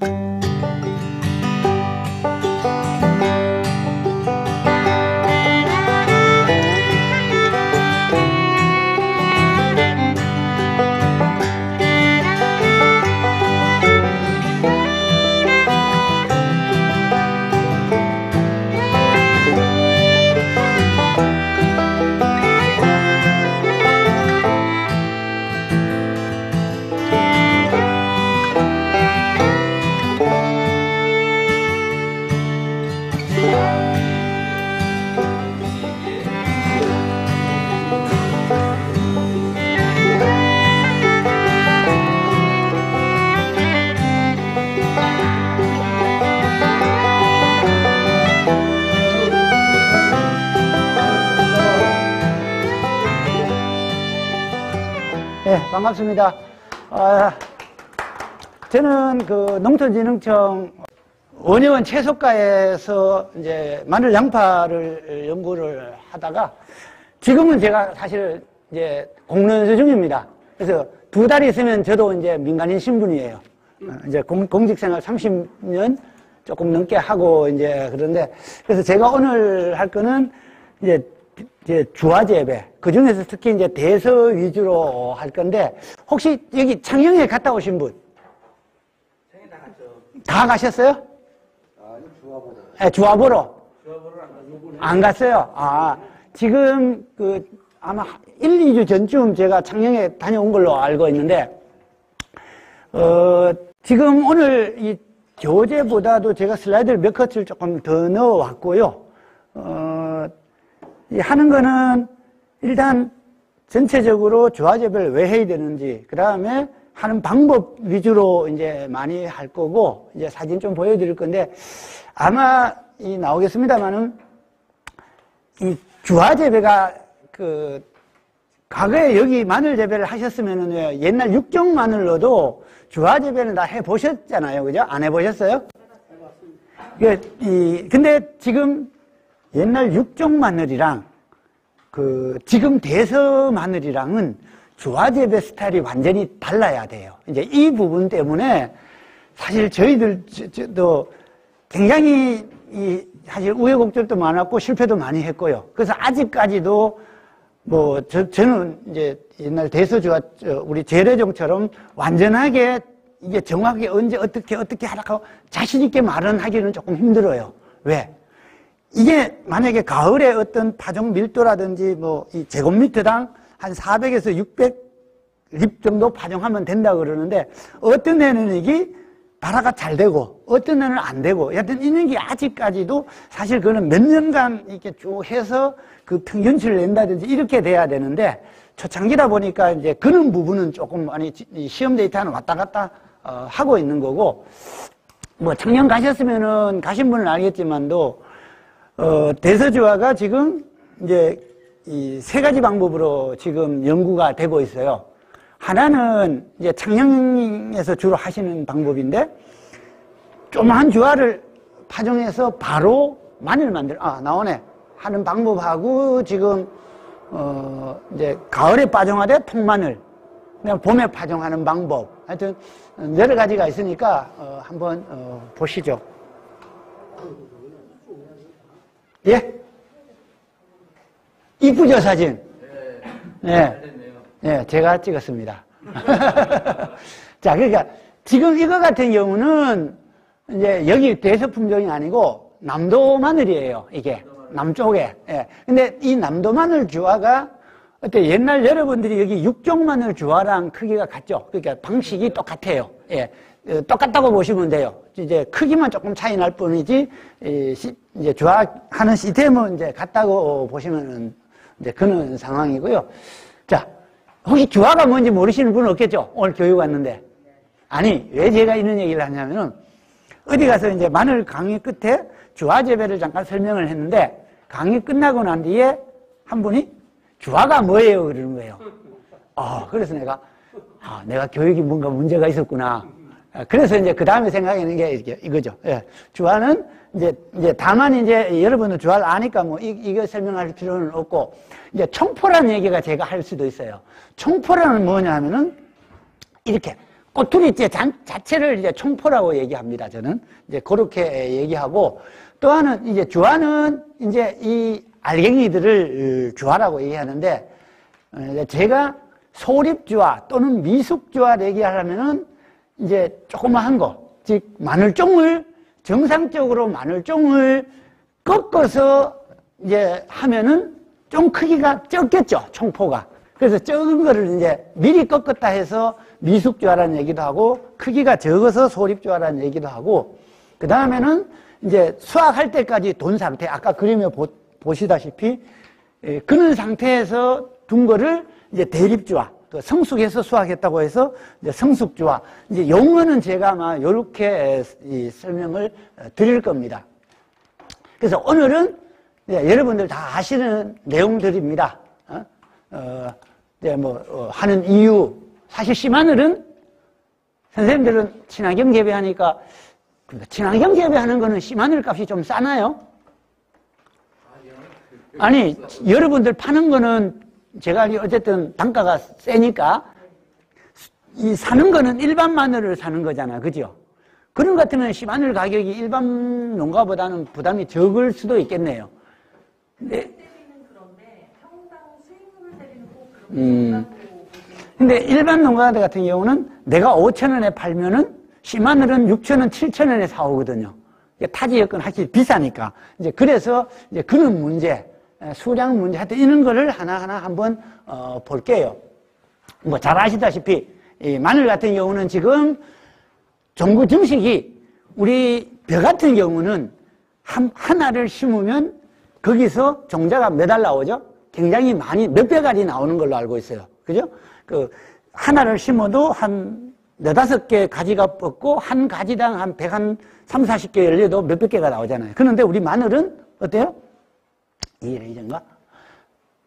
네, 반갑습니다. 저는 그 농촌진흥청 원예원 채소과에서 이제 마늘 양파를 연구를 하다가 지금은 제가 사실 이제 공론수 중입니다. 그래서 2달 있으면 저도 이제 민간인 신분이에요. 이제 공직생활 30년 조금 넘게 하고 이제 그런데 그래서 제가 오늘 할 거는 이제 주화재배, 그 중에서 특히 이제 대서 위주로 할 건데, 혹시 여기 창녕에 갔다 오신 분? 창녕 다 갔죠. 다 가셨어요? 아니, 주화보러. 네, 주화보러. 주화보러 안 갔어요? 지금 아마 1, 2주 전쯤 제가 창녕에 다녀온 걸로 알고 있는데, 지금 오늘 이 교재보다도 제가 슬라이드를 몇 컷을 조금 더 넣어왔고요. 하는 거는 일단 전체적으로 주화재배를 왜 해야 되는지, 그 다음에 하는 방법 위주로 이제 많이 할 거고, 이제 사진 좀 보여드릴 건데, 아마 나오겠습니다만은, 이 주화재배가 과거에 여기 마늘 재배를 하셨으면은 옛날 육종 마늘로도 주화재배는 다 해보셨잖아요. 그죠? 안 해보셨어요? 근데 지금 옛날 육종 마늘이랑 지금 대서 마늘이랑은 주화재배 스타일이 완전히 달라야 돼요. 이제 이 부분 때문에 사실 저희들도 굉장히 사실 우여곡절도 많았고 실패도 많이 했고요. 그래서 아직까지도 저는 이제 옛날 대서주화 우리 재래종처럼 완전하게 이게 정확하게 언제 어떻게 하라고 자신있게 말은 하기는 조금 힘들어요. 왜? 이게 만약에 가을에 어떤 파종 밀도라든지 이 제곱미터당 한 400에서 600립 정도 파종하면 된다 그러는데 어떤 해는 이게 발화가 잘 되고 어떤 해는 안 되고 여하튼 있는 게 아직까지도 사실 그거는 몇 년간 이렇게 쭉 해서 그 평균치를 낸다든지 이렇게 돼야 되는데 초창기다 보니까 이제 그런 부분은 조금 많이 시험 데이터는 왔다 갔다 하고 있는 거고 작년 가셨으면은 가신 분은 알겠지만도 대서주화가 지금 이제 이 3가지 방법으로 지금 연구가 되고 있어요. 하나는 이제 창녕에서 주로 하시는 방법인데, 조그마한 주화를 파종해서 바로 마늘 나오네. 하는 방법하고 지금, 이제 가을에 파종하되 통마늘, 그냥 봄에 파종하는 방법. 하여튼 여러 가지가 있으니까, 한번, 보시죠. 예? 이쁘죠, 사진? 네. 네, 제가 찍었습니다. 자, 그러니까, 지금 이거 같은 경우는, 이제 여기 대서품종이 아니고, 남도 마늘이에요, 이게. 남쪽에. 예. 근데 이 남도 마늘 주화가, 옛날 여러분들이 여기 육종 마늘 주화랑 크기가 같죠? 그러니까 방식이 똑같아요. 예. 똑같다고 보시면 돼요. 이제 크기만 조금 차이 날 뿐이지, 이제 주화하는 시스템은 이제 같다고 보시면 이제 그런 상황이고요. 자, 혹시 주화가 뭔지 모르시는 분은 없겠죠? 오늘 교육 왔는데. 아니, 왜 제가 이런 얘기를 하냐면은, 어디 가서 이제 마늘 강의 끝에 주화 재배를 잠깐 설명을 했는데, 강의 끝나고 난 뒤에 한 분이 주화가 뭐예요? 그러는 거예요. 그래서 내가 교육이 뭔가 문제가 있었구나. 그래서 이제 그 다음에 생각하는 게 이거죠. 예. 주화는 이제 다만 이제 여러분은 주화를 아니까 이거 설명할 필요는 없고, 이제 총포라는 얘기가 제가 할 수도 있어요. 총포라는 뭐냐 하면은, 이렇게 꼬투리째 자체를 이제 총포라고 얘기합니다. 저는 이제 그렇게 얘기하고, 또 하나는 이제 주화는 이제 이 알갱이들을 주화라고 얘기하는데, 제가 소립주화 또는 미숙주화를 얘기하려면은 이제 조그마한 거, 즉 마늘종을 정상적으로 마늘종을 꺾어서 이제 하면은 좀 크기가 적겠죠, 총포가. 그래서 적은 거를 이제 미리 꺾었다 해서 미숙주화라는 얘기도 하고, 크기가 적어서 소립주화라는 얘기도 하고, 그 다음에는 이제 수확할 때까지 돈 상태, 아까 그림에 보시다시피 그런 상태에서 둔 거를 이제 대립주화, 성숙해서 수확했다고 해서 이제 성숙주화. 이제 용어는 제가 아마 이렇게 설명을 드릴 겁니다. 그래서 오늘은 여러분들 다 아시는 내용들입니다. 하는 이유. 사실 씨마늘은 선생님들은 친환경 재배하니까, 친환경 재배하는 거는 씨마늘 값이 좀 싸나요? 아니, 여러분들 파는 거는 제가 어쨌든 단가가 세니까 이 사는 거는 일반 마늘을 사는 거잖아, 그죠? 그런 것 같으면 씨마늘 가격이 일반 농가보다는 부담이 적을 수도 있겠네요. 근데 근데 일반 농가들 같은 경우는 내가 5,000원에 팔면은 씨마늘은 6,000원, 7,000원에 사오거든요. 타 지역은 확실히 비싸니까. 이제 그래서 이제 그런 문제, 수량 문제, 하여튼 이런 거를 하나하나 한번 볼게요. 뭐 잘 아시다시피 이 마늘 같은 경우는 지금 종구 정식이 우리 벼 같은 경우는 하나를 심으면 거기서 종자가 몇 알 나오죠? 굉장히 많이 몇백 알이 나오는 걸로 알고 있어요. 그죠? 그 하나를 심어도 한 4-5개 가지가 뻗고 한 가지당 한 130-40개 열려도 몇백 개가 나오잖아요. 그런데 우리 마늘은 어때요? 이래인가?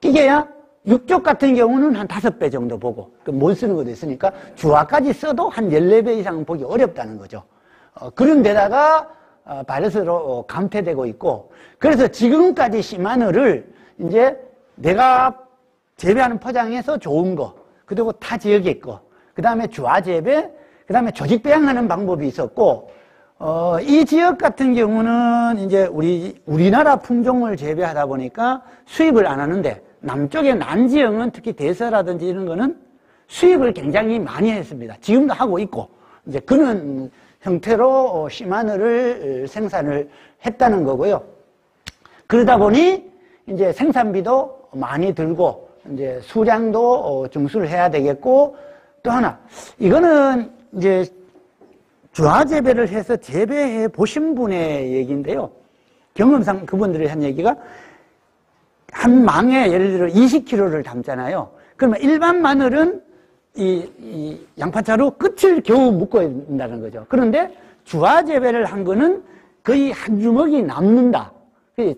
이게야 육족 같은 경우는 한 5배 정도 보고, 못 쓰는 것도 있으니까 주화까지 써도 한 14배 이상은 보기 어렵다는 거죠. 그런 데다가 바이러스로 감퇴되고 있고, 그래서 지금까지 씨마늘을 이제 내가 재배하는 포장에서 좋은 거, 그리고 타 지역의 거, 그 다음에 주화 재배, 그 다음에 조직 배양하는 방법이 있었고, 이 지역 같은 경우는 이제 우리나라 품종을 재배하다 보니까 수입을 안 하는데, 남쪽의 난지역은 특히 대서라든지 이런 거는 수입을 굉장히 많이 했습니다. 지금도 하고 있고, 이제 그런 형태로 씨마늘을 생산을 했다는 거고요. 그러다 보니 이제 생산비도 많이 들고, 이제 수량도 증수를 해야 되겠고, 또 하나, 이거는 이제 주화 재배를 해서 재배해 보신 분의 얘기인데요. 경험상 그분들이 한 얘기가, 한 망에 예를 들어 20kg를 담잖아요. 그러면 일반 마늘은 이 양파차로 끝을 겨우 묶어야 된다는 거죠. 그런데 주화 재배를 한 거는 거의 한 주먹이 남는다.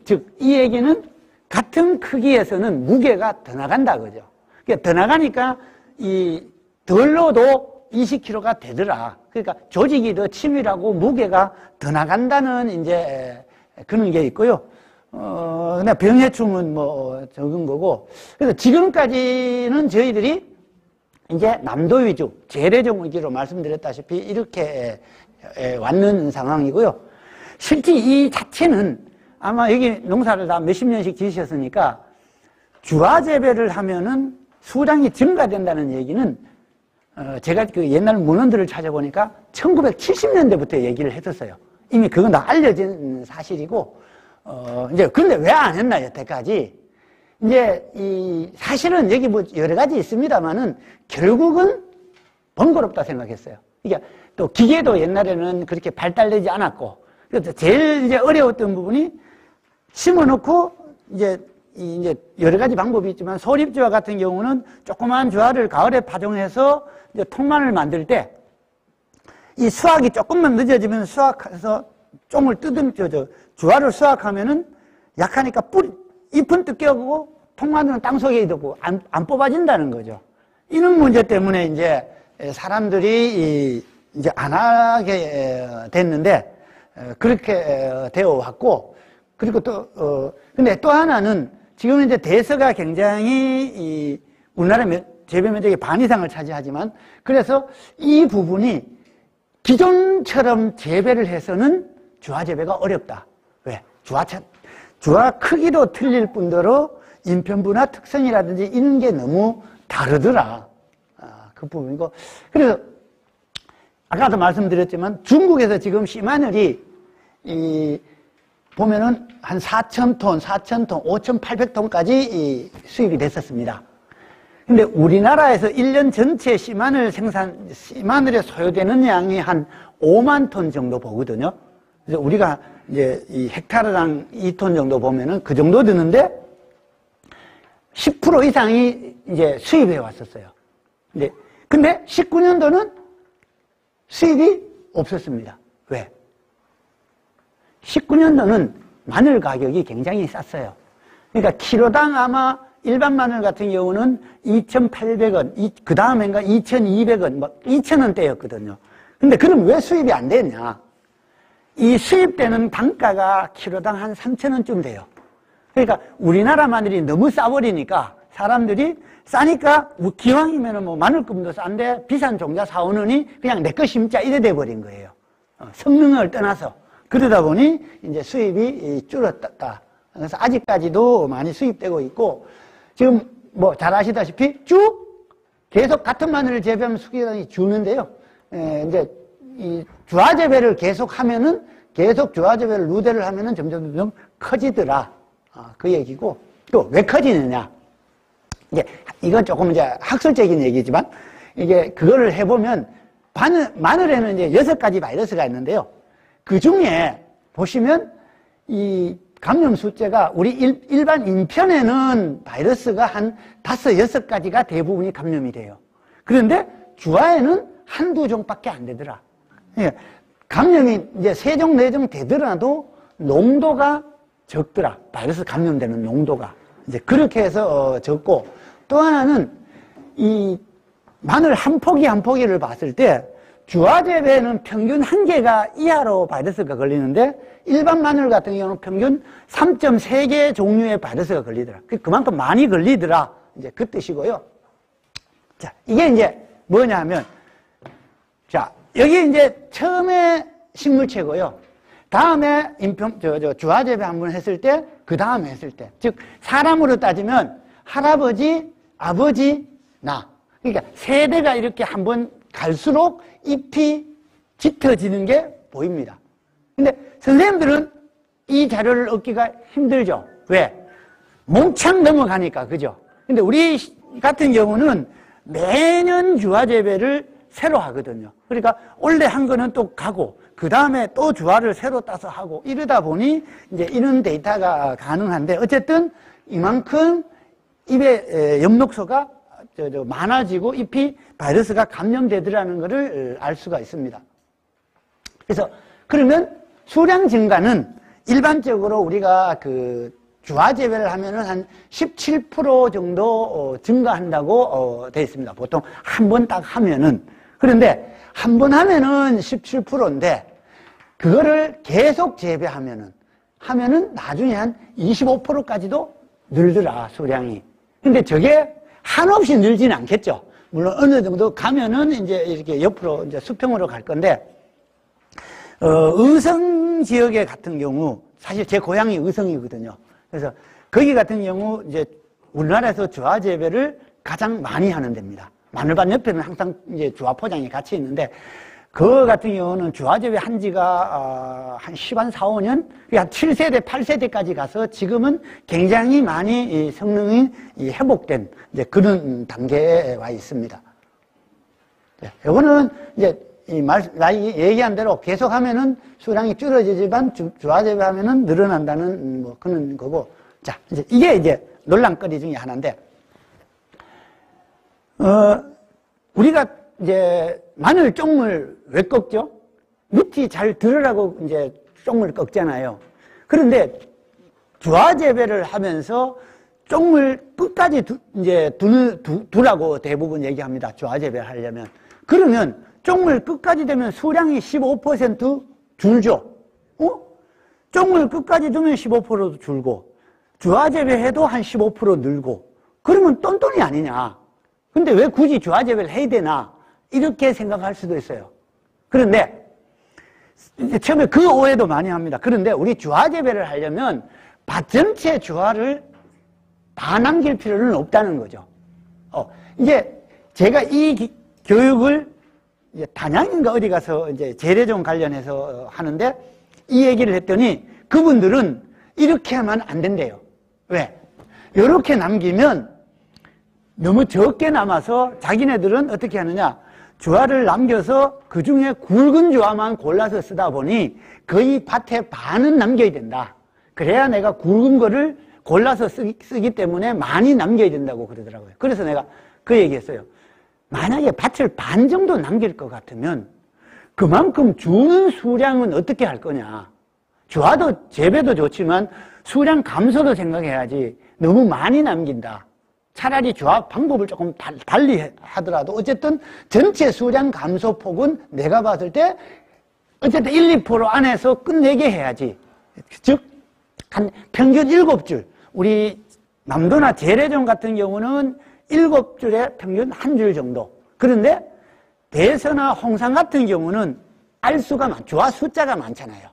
즉, 이 얘기는 같은 크기에서는 무게가 더 나간다, 그죠? 더 나가니까 덜 넣어도 20kg가 되더라. 그러니까 조직이 더 치밀하고 무게가 더 나간다는 이제 그런 게 있고요. 근데 병해충은 뭐 적은 거고. 그래서 지금까지는 저희들이 이제 남도 위주, 재래종 위주로 말씀드렸다시피 이렇게 왔는 상황이고요. 실제 이 자체는 아마 여기 농사를 다 몇십 년씩 지으셨으니까 주화 재배를 하면은 수량이 증가된다는 얘기는 제가 그 옛날 문헌들을 찾아보니까 1970년대부터 얘기를 했었어요. 이미 그건 다 알려진 사실이고, 이제 근데 왜 안 했나 여태까지? 이제 사실은 여기 뭐 여러 가지 있습니다만은 결국은 번거롭다 생각했어요. 이게 또 기계도 옛날에는 그렇게 발달되지 않았고, 그래서 제일 이제 어려웠던 부분이 심어놓고 이제 여러 가지 방법이 있지만 소립주화 같은 경우는 조그만 주화를 가을에 파종해서 이제 통만을 만들 때 이 수확이 조금만 늦어지면 수확해서 종을 주화를 수확하면은 약하니까 잎은 뜯겨고 통마늘은 땅속에 있고 안 뽑아진다는 거죠. 이런 문제 때문에 이제 사람들이 이제 안 하게 됐는데 그렇게 되어 왔고, 그리고 또 근데 또 하나는 지금 이제 대서가 굉장히 우리나라 재배 면적의 반 이상을 차지하지만, 그래서 이 부분이 기존처럼 재배를 해서는 주화 재배가 어렵다. 왜? 주화 크기도 틀릴 뿐더러 인편부나 특성이라든지 이런 게 너무 다르더라. 그 부분이고. 그래서 아까도 말씀드렸지만 중국에서 지금 씨마늘이 보면은 한 4,000톤, 5,800톤까지 수입이 됐었습니다. 근데 우리나라에서 1년 전체 씨마늘에 소요되는 양이 한 5만 톤 정도 보거든요. 그래서 우리가 이제 이 헥타르당 2톤 정도 보면은 그 정도 드는데 10% 이상이 이제 수입해 왔었어요. 근데 19년도는 수입이 없었습니다. 왜? 19년도는 마늘 가격이 굉장히 쌌어요. 그러니까 키로당 아마 일반 마늘 같은 경우는 2,800원, 그 다음엔가 2,200원, 막 2,000원대였거든요. 근데 그럼 왜 수입이 안 됐냐? 이 수입되는 단가가 키로당 한 3,000원쯤 돼요. 그러니까 우리나라 마늘이 너무 싸버리니까 사람들이 싸니까 기왕이면 뭐 마늘금도 싼데 비싼 종자 사오느니 그냥 내 거 심자 이래 돼버린 거예요. 성능을 떠나서. 그러다 보니 이제 수입이 줄었다. 그래서 아직까지도 많이 수입되고 있고, 지금 뭐 잘 아시다시피 쭉 계속 같은 마늘을 재배하면 수익이 주는데요. 이제 이 주화 재배를 계속 하면은, 계속 주화 재배를 누대를 하면은 점점 커지더라. 그 얘기고, 또 왜 커지느냐? 이제 이건 조금 이제 학술적인 얘기지만, 이게 그거를 해보면 마늘에는 이제 6가지 바이러스가 있는데요. 그 중에 보시면 이 감염 숫자가 우리 일반 인편에는 바이러스가 한 5, 6가지가 대부분이 감염이 돼요. 그런데 주화에는 한두 종밖에 안 되더라. 감염이 이제 3종, 4종 되더라도 농도가 적더라. 바이러스 감염되는 농도가. 이제 그렇게 해서 적고, 또 하나는 이 마늘 한 포기 한 포기를 봤을 때 주화 재배는 평균 1개가 이하로 바이러스가 걸리는데 일반 마늘 같은 경우는 평균 3.3개 종류의 바이러스가 걸리더라. 그만큼 많이 걸리더라. 이제 그 뜻이고요. 자, 이게 이제 뭐냐면, 자, 여기 이제 처음에 식물체고요. 다음에 주화 재배 한번 했을 때, 그 다음에 했을 때. 즉, 사람으로 따지면 할아버지, 아버지, 나. 그러니까 세대가 이렇게 한번 갈수록 잎이 짙어지는 게 보입니다. 근데 선생님들은 이 자료를 얻기가 힘들죠. 왜? 몽창 넘어가니까, 그죠? 근데 우리 같은 경우는 매년 주화 재배를 새로 하거든요. 그러니까 원래 한 거는 또 가고, 그 다음에 또 주화를 새로 따서 하고, 이러다 보니 이제 이런 데이터가 가능한데, 어쨌든 이만큼 잎의 엽록소가 많아지고 잎이 바이러스가 감염되더라는 것을 알 수가 있습니다. 그래서 그러면 수량 증가는 일반적으로 우리가 그 주화 재배를 하면은 한 17% 정도 증가한다고 되어 있습니다. 보통 한 번 딱 하면은. 그런데 한 번 하면은 17%인데 그거를 계속 재배하면은 나중에 한 25%까지도 늘더라, 수량이. 근데 저게 한없이 늘지는 않겠죠. 물론 어느 정도 가면은 이제 이렇게 옆으로 이제 수평으로 갈 건데, 의성 지역에 같은 경우, 사실 제 고향이 의성이거든요. 그래서 거기 같은 경우 이제 우리나라에서 주화 재배를 가장 많이 하는 데입니다. 마늘밭 옆에는 항상 이제 주화 포장이 같이 있는데, 그 같은 경우는 주화 재배 한 지가 한 4, 5년? 한 7세대, 8세대까지 가서 지금은 굉장히 많이 성능이 회복된 이제 그런 단계에 와 있습니다. 이거는 이제 얘기한 대로 계속 하면은 수량이 줄어지지만 주화 재배하면은 늘어난다는 뭐 그런 거고. 자, 이게 이제 논란거리 중에 하나인데, 우리가 이제 마늘 쪽물 왜 꺾죠? 밑이 잘 들으라고 이제 쪽물 꺾잖아요. 그런데 주화 재배를 하면서 쪽물 끝까지 두라고 대부분 얘기합니다. 주화 재배를 하려면. 그러면 쪽물 끝까지 되면 수량이 15% 줄죠. 쪽물 끝까지 두면 15% 줄고, 주화 재배해도 한 15% 늘고, 그러면 똔똔이 아니냐. 근데 왜 굳이 주화재배를 해야 되나? 이렇게 생각할 수도 있어요. 그런데 이제 처음에 그 오해도 많이 합니다. 그런데 우리 주화재배를 하려면 밭 전체 주화를 다 남길 필요는 없다는 거죠. 이제 제가 이 교육을 이제 단양인가 어디 가서 이제 재래종 관련해서 하는데 이 얘기를 했더니 그분들은 이렇게 하면 안 된대요. 왜? 이렇게 남기면 너무 적게 남아서 자기네들은 어떻게 하느냐? 주화를 남겨서 그 중에 굵은 주화만 골라서 쓰다 보니 거의 밭에 반은 남겨야 된다. 그래야 내가 굵은 거를 골라서 쓰기 때문에 많이 남겨야 된다고 그러더라고요. 그래서 내가 그 얘기했어요. 만약에 밭을 반 정도 남길 것 같으면 그만큼 주는 수량은 어떻게 할 거냐. 주화도 재배도 좋지만 수량 감소도 생각해야지 너무 많이 남긴다. 차라리 주화 방법을 조금 달리 하더라도 어쨌든 전체 수량 감소 폭은 내가 봤을 때 어쨌든 1, 2% 안에서 끝내게 해야지. 즉, 한 평균 7줄. 우리 남도나 재래종 같은 경우는 7줄에 평균 1줄 정도. 그런데 대서나 홍산 같은 경우는 알수가 주화 숫자가 많잖아요.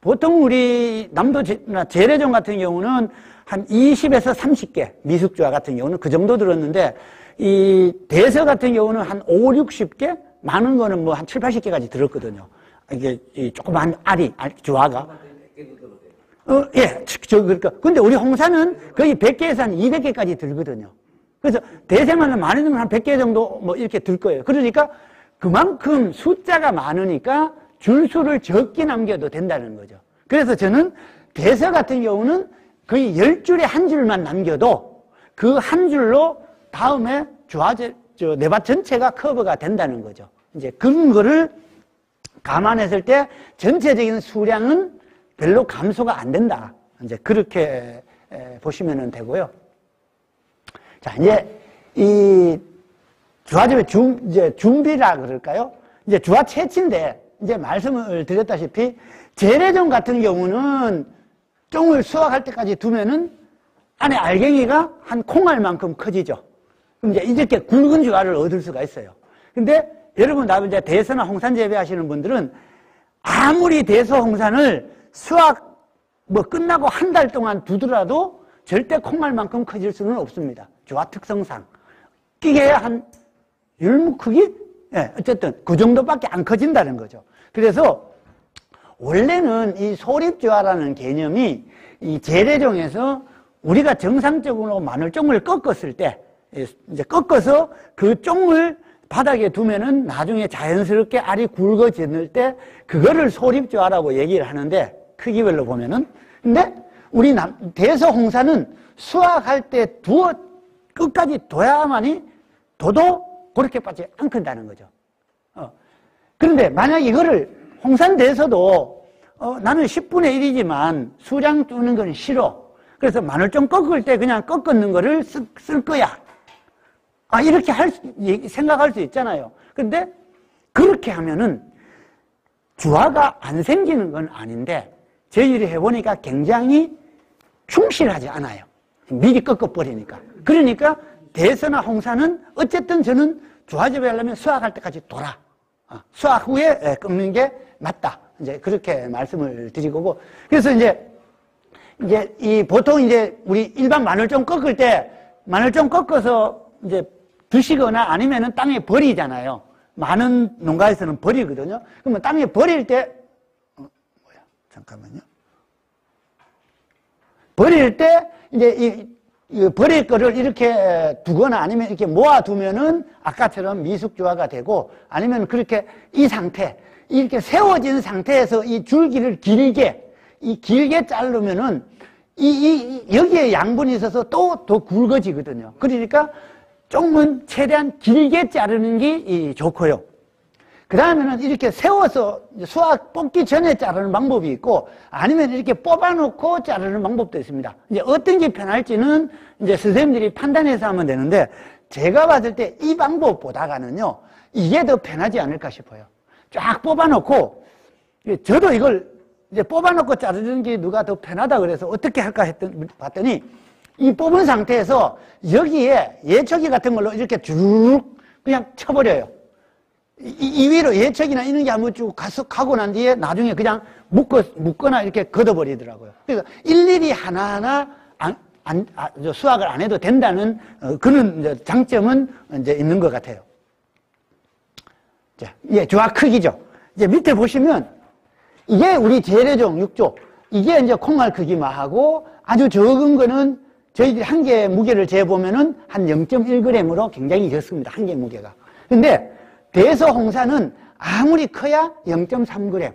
보통 우리 남도나 재래종 같은 경우는 한 20에서 30개, 미숙주화 같은 경우는 그 정도 들었는데, 이 대서 같은 경우는 한 5, 60개? 많은 거는 뭐 한 7, 80개까지 들었거든요. 이게 조그만 주화가. 예, 그러니까. 근데 우리 홍산은 거의 100개에서 한 200개까지 들거든요. 그래서 대세만은 많이 들면 한 100개 정도 뭐 이렇게 들 거예요. 그러니까 그만큼 숫자가 많으니까 줄수를 적게 남겨도 된다는 거죠. 그래서 저는 대서 같은 경우는 거의 10줄에 한 줄만 남겨도 그 한 줄로 다음에 내 밭 전체가 커버가 된다는 거죠. 이제 그런 거를 감안했을 때 전체적인 수량은 별로 감소가 안 된다. 이제 그렇게 보시면 되고요. 자, 이제 이 주화재배 이제 준비라 그럴까요? 이제 주화 채취인데 이제 말씀을 드렸다시피 재래종 같은 경우는 쫑을 수확할 때까지 두면은 안에 알갱이가 한 콩알만큼 커지죠. 그럼 이제 이렇게 굵은 주화를 얻을 수가 있어요. 근데 여러분, 나 이제 대서나 홍산 재배하시는 분들은 아무리 대서 홍산을 수확 끝나고 한 달 동안 두더라도 절대 콩알만큼 커질 수는 없습니다. 주화 특성상. 끼게 한 율무 크기? 예, 어쨌든 그 정도밖에 안 커진다는 거죠. 그래서 원래는 이 소립주화라는 개념이 이 재래종에서 우리가 정상적으로 마늘종을 꺾었을 때, 이제 꺾어서 그 종을 바닥에 두면은 나중에 자연스럽게 알이 굵어질 때 그거를 소립주화라고 얘기를 하는데, 크기별로 보면은. 근데 우리 대서 홍산은 수확할 때 끝까지 둬야만이 둬도 그렇게밖에 안 큰다는 거죠. 그런데 만약 이거를 홍산 대서도 나는 10분의 1이지만 수량 두는 건 싫어. 그래서 마늘종 꺾을 때 그냥 꺾는 거를 쓸 거야. 이렇게 생각할 수 있잖아요. 그런데 그렇게 하면은 주화가 안 생기는 건 아닌데 저희들이 해보니까 굉장히 충실하지 않아요. 미리 꺾어버리니까. 그러니까 대서나 홍산은 어쨌든 저는 주화재배 하려면 수확할 때까지 둬라. 수확 후에 꺾는 게 맞다. 이제 그렇게 말씀을 드린 거고. 그래서 이제 보통 이제 우리 일반 마늘종 꺾을 때 마늘종 꺾어서 이제 드시거나 아니면은 땅에 버리잖아요. 많은 농가에서는 버리거든요. 그러면 땅에 버릴 때, 잠깐만요. 버릴 때, 이제 이 버릴 거를 이렇게 두거나 아니면 이렇게 모아두면은 아까처럼 미숙주화가 되고, 아니면 그렇게 이 상태, 이렇게 세워진 상태에서 이 줄기를 길게 자르면은 여기에 양분이 있어서 또 더 굵어지거든요. 그러니까 종은 최대한 길게 자르는 게 좋고요. 그 다음에는 이렇게 세워서 수확 뽑기 전에 자르는 방법이 있고, 아니면 이렇게 뽑아놓고 자르는 방법도 있습니다. 이제 어떤 게 편할지는 이제 선생님들이 판단해서 하면 되는데, 제가 봤을 때 이 방법보다가는요, 이게 더 편하지 않을까 싶어요. 쫙 뽑아놓고, 저도 이걸 이제 뽑아놓고 자르는 게 누가 더 편하다 그래서 어떻게 할까 봤더니, 이 뽑은 상태에서 여기에 예초기 같은 걸로 이렇게 쭉 그냥 쳐버려요. 이 위로 예초기나 이런 게 한번 쭉 가고 난 뒤에 나중에 그냥 묶거나 이렇게 걷어버리더라고요. 그래서 일일이 하나하나 수확을 안 해도 된다는 그런 이제 장점은 이제 있는 것 같아요. 자, 예, 조화 크기죠. 이제 밑에 보시면 이게 우리 재래종 6조. 이게 이제 콩알 크기만 하고 아주 적은 거는 저희들이 한 개 무게를 재보면은 한 0.1g으로 굉장히 적습니다. 한 개 무게가. 근데 대서홍사는 아무리 커야 0.3g.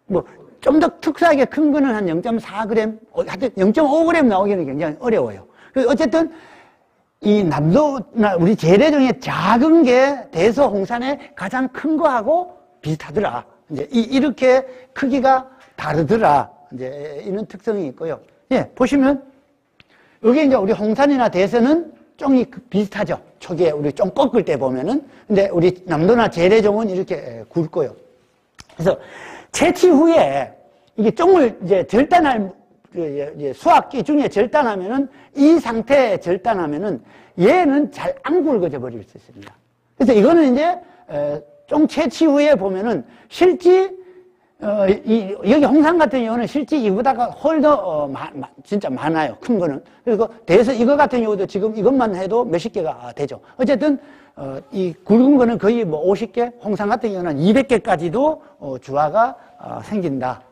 뭐 좀 더 특수하게 큰 거는 한 0.4g, 하여튼 0.5g 나오기는 굉장히 어려워요. 그래서 어쨌든 이 남도나 우리 재래종의 작은 게 대서홍산의 가장 큰 거하고 비슷하더라. 이제 이렇게 크기가 다르더라. 이제 이런 특성이 있고요. 예, 보시면 여기 이제 우리 홍산이나 대서는 쫑이 비슷하죠. 초기에 우리 쫑 꺾을 때 보면은. 근데 우리 남도나 재래종은 이렇게 굵고요. 그래서 채취 후에 이게 쫑을 이제 절단할 수확기 중에 절단하면은 이 상태에 절단하면은 얘는 잘 안 굵어져 버릴 수 있습니다. 그래서 이거는 이제 쫑 채취 후에 보면은 실제 여기 홍산 같은 경우는 실제 이보다가 훨 더 진짜 많아요. 큰 거는. 그리고 대서 이거 같은 경우도 지금 이것만 해도 몇십 개가 되죠. 어쨌든 이 굵은 거는 거의 뭐 50개, 홍산 같은 경우는 200개까지도 주화가 생긴다.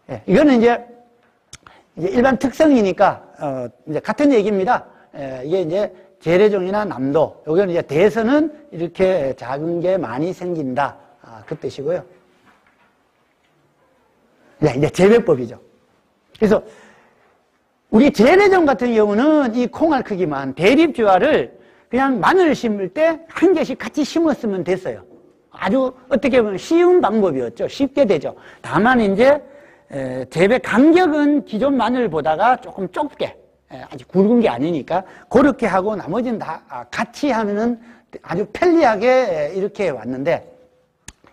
예, 이거는 이제 일반 특성이니까 이제 같은 얘기입니다. 이게 이제 재래종이나 남도, 여기는 이제 대서는 이렇게 작은 게 많이 생긴다. 그 뜻이고요. 네, 이제 재배법이죠. 그래서 우리 재래종 같은 경우는 이 콩알 크기만 대립주화를 그냥 마늘을 심을 때 한 개씩 같이 심었으면 됐어요. 아주 어떻게 보면 쉬운 방법이었죠. 쉽게 되죠. 다만 이제 재배 간격은 기존 마늘보다가 조금 좁게, 아주 굵은 게 아니니까 그렇게 하고 나머지는 다 같이 하면은 아주 편리하게 이렇게 왔는데,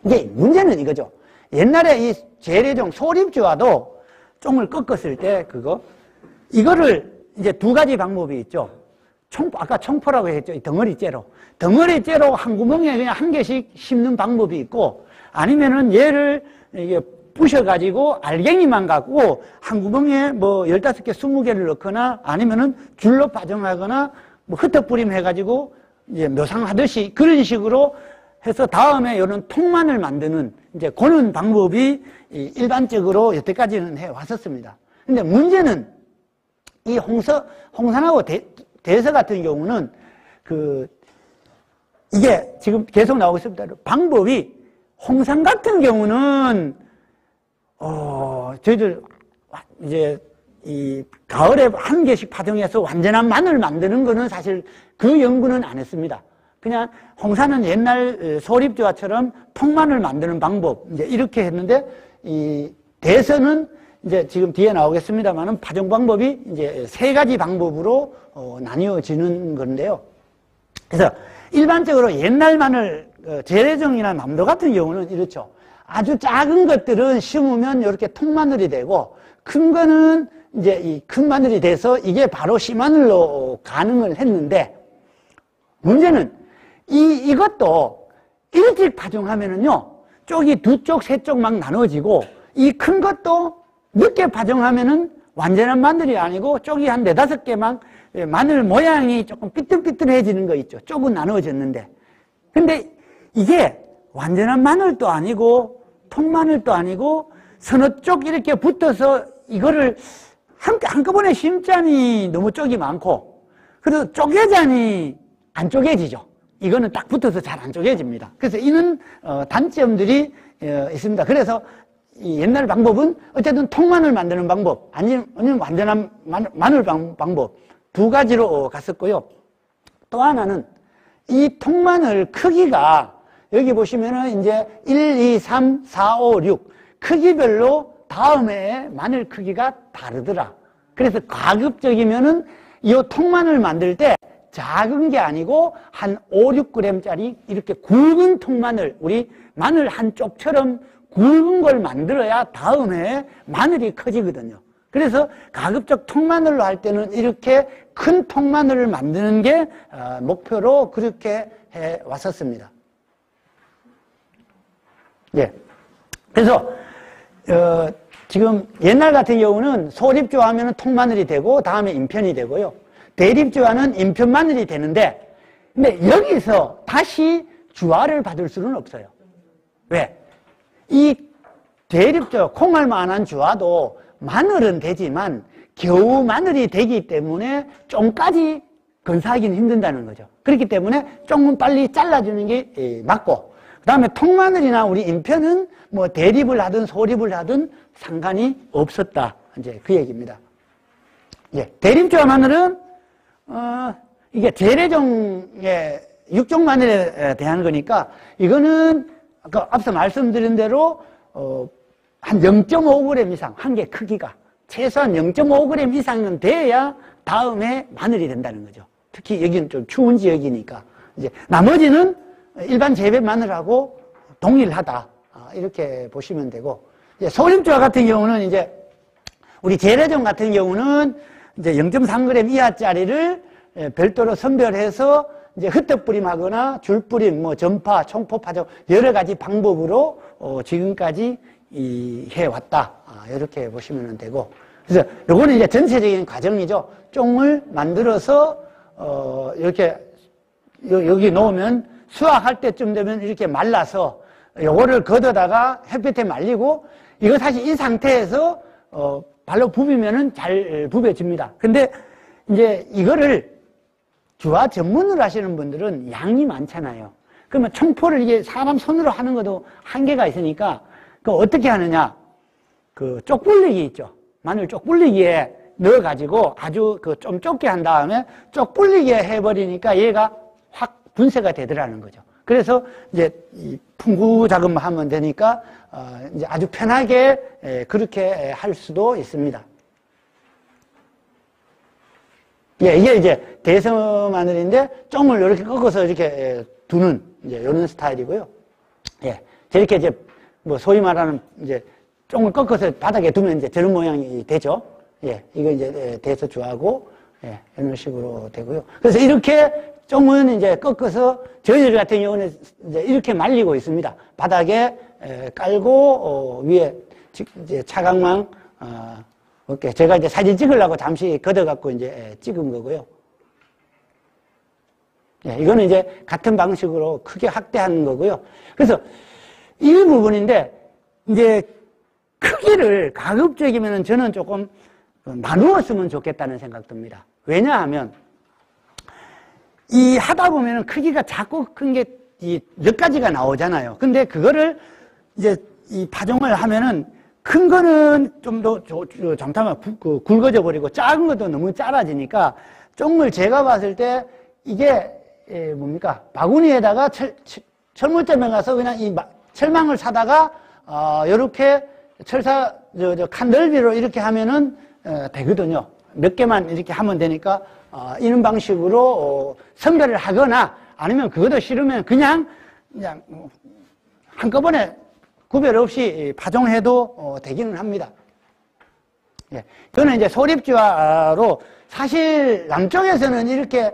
이제 문제는 이거죠. 옛날에 이 재래종 소립주화도 쫑을 꺾었을 때 이거를 이제 두 가지 방법이 있죠. 아까 총포라고 했죠. 이 덩어리째로. 덩어리째로 한 구멍에 그냥 한 개씩 심는 방법이 있고, 아니면은 얘를 이게 부셔가지고 알갱이만 갖고 한 구멍에 뭐 15개, 20개를 넣거나 아니면은 줄로 파종하거나 뭐 흩어뿌림 해가지고 이제 묘상하듯이 그런 식으로 해서 다음에 이런 통만을 만드는 이제 그런 방법이 일반적으로 여태까지는 해 왔었습니다. 근데 문제는 이 홍산하고 대서 같은 경우는 이게 지금 계속 나오고 있습니다. 방법이 홍산 같은 경우는 저희들 이제 이 가을에 한 개씩 파종해서 완전한 마늘 만드는 거는 사실 그 연구는 안 했습니다. 그냥 홍산은 옛날 소립주화처럼 통마늘 만드는 방법 이제 이렇게 했는데, 이 대서는 이제 지금 뒤에 나오겠습니다만은 파종 방법이 이제 세 가지 방법으로 나뉘어지는 건데요. 그래서 일반적으로 옛날 마늘 재래종이나 남도 같은 경우는 이렇죠. 아주 작은 것들은 심으면 이렇게 통마늘이 되고, 큰 거는 이제 이 큰 마늘이 돼서 이게 바로 씨마늘로 가능을 했는데, 문제는 이것도 일찍 파종하면은요, 쪽이 두 쪽, 세 쪽 막 나눠지고, 이 큰 것도 늦게 파종하면은 완전한 마늘이 아니고 쪽이 한 4-5개만 마늘 모양이 조금 삐뚤삐뚤해지는 거 있죠. 쪽은 나눠졌는데. 근데 이게 완전한 마늘도 아니고 통마늘도 아니고 서너 쪽 이렇게 붙어서 이거를 한꺼번에 심자니 너무 쪽이 많고, 그래서 쪼개자니 안 쪼개지죠. 이거는 딱 붙어서 잘 안 쪼개집니다. 그래서 이런 단점들이 있습니다. 그래서 이 옛날 방법은 어쨌든 통마늘 만드는 방법, 아니면 완전한 마늘 방법 두 가지로 갔었고요. 또 하나는 이 통마늘 크기가 여기 보시면은 이제 1, 2, 3, 4, 5, 6 크기별로 다음 해에 마늘 크기가 다르더라. 그래서 가급적이면은 이 통마늘 만들 때 작은 게 아니고 한 5, 6g짜리 이렇게 굵은 통마늘, 우리 마늘 한 쪽처럼 굵은 걸 만들어야 다음 해에 마늘이 커지거든요. 그래서 가급적 통마늘로 할 때는 이렇게 큰 통마늘을 만드는 게 목표로 그렇게 해 왔었습니다. 예. 그래서 지금 옛날 같은 경우는 소립주화 하면 통마늘이 되고 다음에 인편이 되고요. 대립주화는 인편마늘이 되는데, 근데 여기서 다시 주화를 받을 수는 없어요. 왜? 이 대립주화, 콩알만한 주화도 마늘은 되지만 겨우 마늘이 되기 때문에 쫑까지 건사하기는 힘든다는 거죠. 그렇기 때문에 쫑은 빨리 잘라주는 게 맞고, 그 다음에 통마늘이나 우리 인편은 뭐 대립을 하든 소립을 하든 상관이 없었다. 이제 그 얘기입니다. 예, 대립주화 마늘은 이게 재래종의 육종 마늘에 대한 거니까 이거는 아까 앞서 말씀드린 대로 한 0.5g 이상, 한 개 크기가 최소한 0.5g 이상은 돼야 다음에 마늘이 된다는 거죠. 특히 여기는 좀 추운 지역이니까. 이제 나머지는 일반 재배 마늘하고 동일하다. 이렇게 보시면 되고, 이제 소립주화 같은 경우는 이제 우리 재래종 같은 경우는 이제 0.3g 이하짜리를 별도로 선별해서 이제 흩떡뿌림하거나 줄뿌림, 뭐 전파, 총포 파종 여러 가지 방법으로 지금까지 해왔다. 이렇게 보시면 되고, 그래서 요거는 이제 전체적인 과정이죠. 쫑을 만들어서 이렇게 여기 놓으면 수확할 때쯤 되면 이렇게 말라서 요거를 걷어다가 햇볕에 말리고, 이거 사실 이 상태에서 발로 부비면은 잘 부벼집니다. 근데 이제 이거를 주화 전문으로 하시는 분들은 양이 많잖아요. 그러면 청포를 이게 사람 손으로 하는 것도 한계가 있으니까 그 어떻게 하느냐? 그 쪽불리기 있죠. 마늘 쪽불리기에 넣어가지고 아주 그 좀 좁게 한 다음에 쪽불리기에 해버리니까 얘가 확 분쇄가 되더라는 거죠. 그래서 이제 이 풍구 작업만 하면 되니까 이제 아주 편하게 그렇게 할 수도 있습니다. 예, 이게 이제 대성 마늘인데 쫑을 이렇게 꺾어서 이렇게 두는 이제 이런 스타일이고요. 예, 저렇게 이제 뭐 소위 말하는 이제 쫑을 꺾어서 바닥에 두면 이제 저런 모양이 되죠. 예, 이거 이제 대서 주하고 예, 이런 식으로 되고요. 그래서 이렇게 쫑은 이제 꺾어서 저희들 같은 경우는 이제 이렇게 말리고 있습니다. 바닥에 깔고 위에 이제 차광망 오케이. 제가 이제 사진 찍으려고 잠시 걷어갖고 이제 찍은 거고요. 예, 이거는 이제 같은 방식으로 크게 확대하는 거고요. 그래서 이 부분인데, 이제 크기를 가급적이면 저는 조금 나누었으면 좋겠다는 생각 듭니다. 왜냐하면, 이 하다 보면은 크기가 작고 큰 게 몇 가지가 나오잖아요. 근데 그거를 이제 이 파종을 하면은 큰 거는 좀 더 잘못하면 굵어져 버리고 작은 것도 너무 짧아지니까 쫑을 제가 봤을 때 이게 뭡니까? 바구니에다가 철물점에 가서 그냥 이 철망을 사다가 요렇게 철사 칸 넓이로 이렇게 하면은 되거든요. 몇 개만 이렇게 하면 되니까 이런 방식으로 선별을 하거나 아니면 그것도 싫으면 그냥 한꺼번에 구별 없이 파종해도 되기는 합니다. 예. 저는 이제 소립주화로 사실 남쪽에서는 이렇게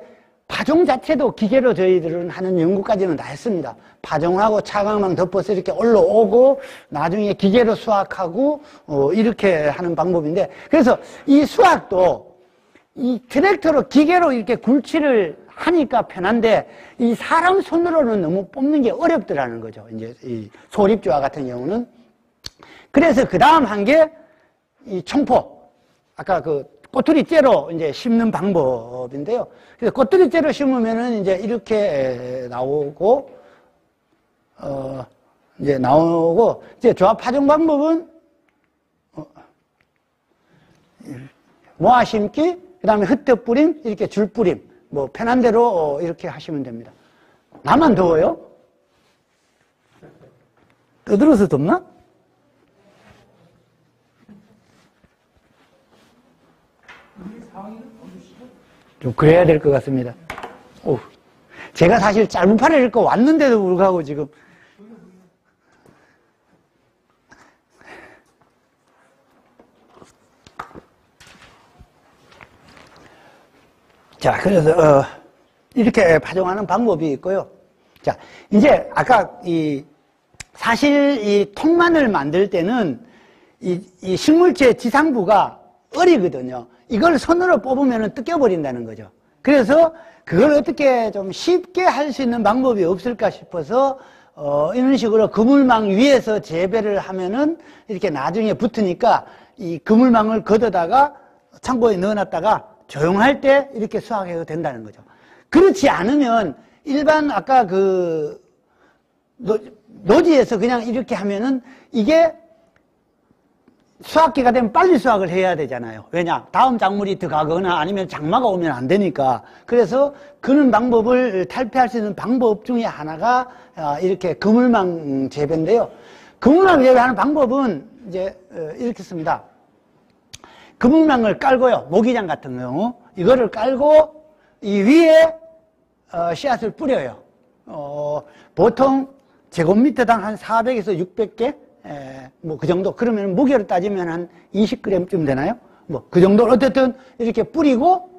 파종 자체도 기계로 저희들은 하는 연구까지는 다 했습니다. 파종하고 차광망 덮어서 이렇게 올라오고 나중에 기계로 수확하고 이렇게 하는 방법인데, 그래서 이 수확도 이 트랙터로 기계로 이렇게 굴치를 하니까 편한데 이 사람 손으로는 너무 뽑는 게 어렵더라는 거죠. 이제 이 소립주화 같은 경우는. 그래서 그 다음 한 게 이 청포. 아까 그 꼬투리째로 이제 심는 방법인데요. 그래서 꼬투리째로 심으면은 이제 이렇게 나오고, 이제 조합 파종 방법은 모아 심기, 그 다음에 흩떡 뿌림, 이렇게 줄 뿌림. 뭐 편한 대로 이렇게 하시면 됩니다. 나만 더워요? 떠들어서 덥나? 좀 그래야 될 것 같습니다. 오, 제가 사실 짧은 팔을 입고 왔는데도 불구하고 지금 자, 그래서, 이렇게 파종하는 방법이 있고요. 자, 이제, 아까 사실 이 통마늘 만들 때는 이 식물체 지상부가 어리거든요. 이걸 손으로 뽑으면 뜯겨버린다는 거죠. 그래서 그걸 어떻게 좀 쉽게 할 수 있는 방법이 없을까 싶어서 이런 식으로 그물망 위에서 재배를 하면은 이렇게 나중에 붙으니까 이 그물망을 걷어다가 창고에 넣어놨다가 조용할 때 이렇게 수확해도 된다는 거죠. 그렇지 않으면 일반 아까 그 노지에서 그냥 이렇게 하면은 이게 수확기가 되면 빨리 수확을 해야 되잖아요. 왜냐? 다음 작물이 들어가거나 아니면 장마가 오면 안 되니까. 그래서 그런 방법을 탈피할 수 있는 방법 중에 하나가 이렇게 그물망 재배인데요. 그물망 재배하는 방법은 이제 이렇게 씁니다. 그물망을 깔고요. 모기장 같은 경우 이거를 깔고 이 위에 씨앗을 뿌려요. 보통 제곱미터당 한 400에서 600개 뭐 그 정도. 그러면 무게로 따지면 한 20g쯤 되나요? 뭐 그 정도. 어쨌든 이렇게 뿌리고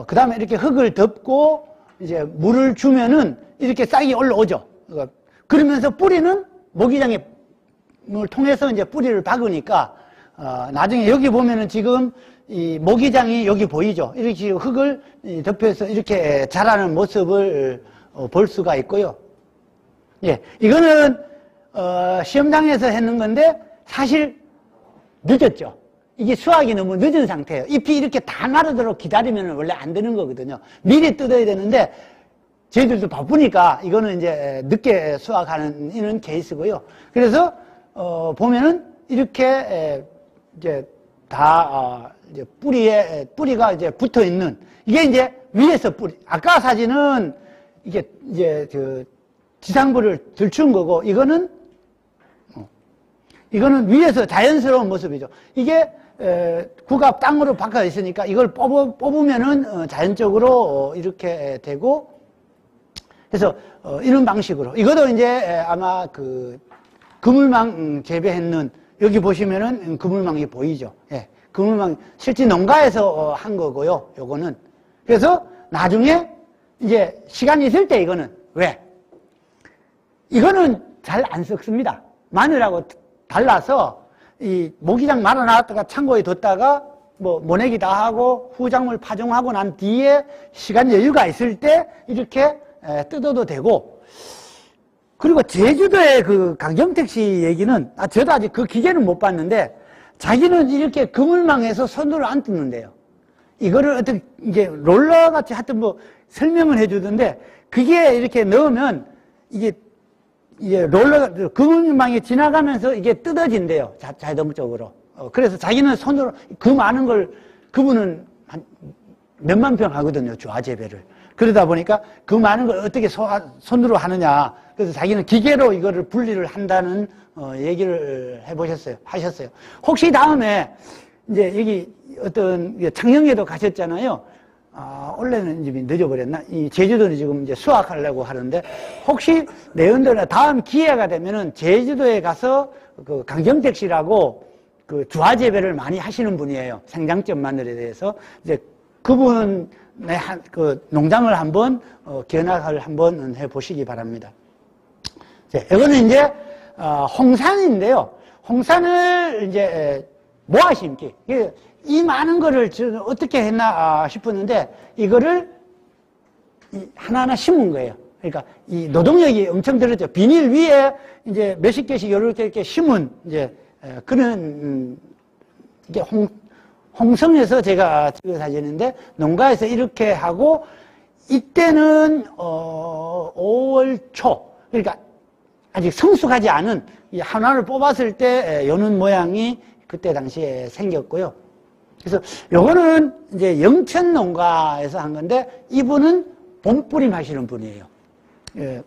그 다음에 이렇게 흙을 덮고 이제 물을 주면은 이렇게 싹이 올라오죠. 그러면서 뿌리는 모기장에 물 통해서 이제 뿌리를 박으니까 나중에 여기 보면은 지금 이 모기장이 여기 보이죠. 이렇게 흙을 덮여서 이렇게 자라는 모습을 볼 수가 있고요. 예, 이거는 시험장에서 했는 건데 사실 늦었죠. 이게 수확이 너무 늦은 상태예요. 잎이 이렇게 다 마르도록 기다리면 원래 안 되는 거거든요. 미리 뜯어야 되는데 저희들도 바쁘니까 이거는 이제 늦게 수확하는 이런 케이스고요. 그래서 보면은 이렇게 이제 다 이제 뿌리가 이제 붙어 있는 이게 이제 위에서 뿌리. 아까 사진은 이게 이제 그 지상부를 들춘 거고 이거는 위에서 자연스러운 모습이죠. 이게 구가 땅으로 박혀 있으니까 이걸 뽑으면은 자연적으로 이렇게 되고 그래서 이런 방식으로 이것도 이제 아마 그 그물망 재배했는 여기 보시면은 그물망이 보이죠. 예, 그물망 실제 농가에서 한 거고요. 요거는 그래서 나중에 이제 시간이 있을 때 이거는 왜? 이거는 잘 안 썩습니다. 마늘하고 달라서 이 모기장 말아놨다가 창고에 뒀다가 뭐 모내기 다 하고 후작물 파종하고 난 뒤에 시간 여유가 있을 때 이렇게 뜯어도 되고 그리고 제주도의 그 강경택 씨 얘기는 저도 아직 그 기계는 못 봤는데 자기는 이렇게 그물망에서 손으로 안 뜯는데요. 이거를 어떻게 이제 롤러 같이 하여튼 뭐 설명을 해주던데 그게 이렇게 넣으면 이게 롤러가 그물망이 지나가면서 이게 뜯어진대요. 자동적으로. 그래서 자기는 손으로 그 많은 걸 그분은 한 몇만 평 하거든요. 주화재배를. 그러다 보니까 그 많은 걸 어떻게 손으로 하느냐. 그래서 자기는 기계로 이거를 분리를 한다는 얘기를 하셨어요. 혹시 다음에 이제 여기 어떤 창녕에도 가셨잖아요. 원래는 이제 늦어버렸나? 이 제주도는 지금 이제 수확하려고 하는데, 혹시 내년도나 다음 기회가 되면은 제주도에 가서 그 강경택 씨라고 그 주화재배를 많이 하시는 분이에요. 생장점 마늘에 대해서. 이제 그분의 그 농장을 한번, 견학을 한번 해보시기 바랍니다. 자, 이거는 이제, 홍산인데요. 홍산을 이제 모아 심기. 이 많은 거를 저는 어떻게 했나 싶었는데 이거를 하나하나 심은 거예요. 그러니까 이 노동력이 엄청 들었죠. 비닐 위에 이제 몇십 개씩 이렇게 심은 이제 그런 이게 홍성에서 제가 찍은 사진인데 농가에서 이렇게 하고 이때는 5월 초 그러니까 아직 성숙하지 않은 이 하나를 뽑았을 때 요는 모양이 그때 당시에 생겼고요. 그래서 요거는 이제 영천 농가에서 한 건데 이분은 봄뿌림 하시는 분이에요. 예.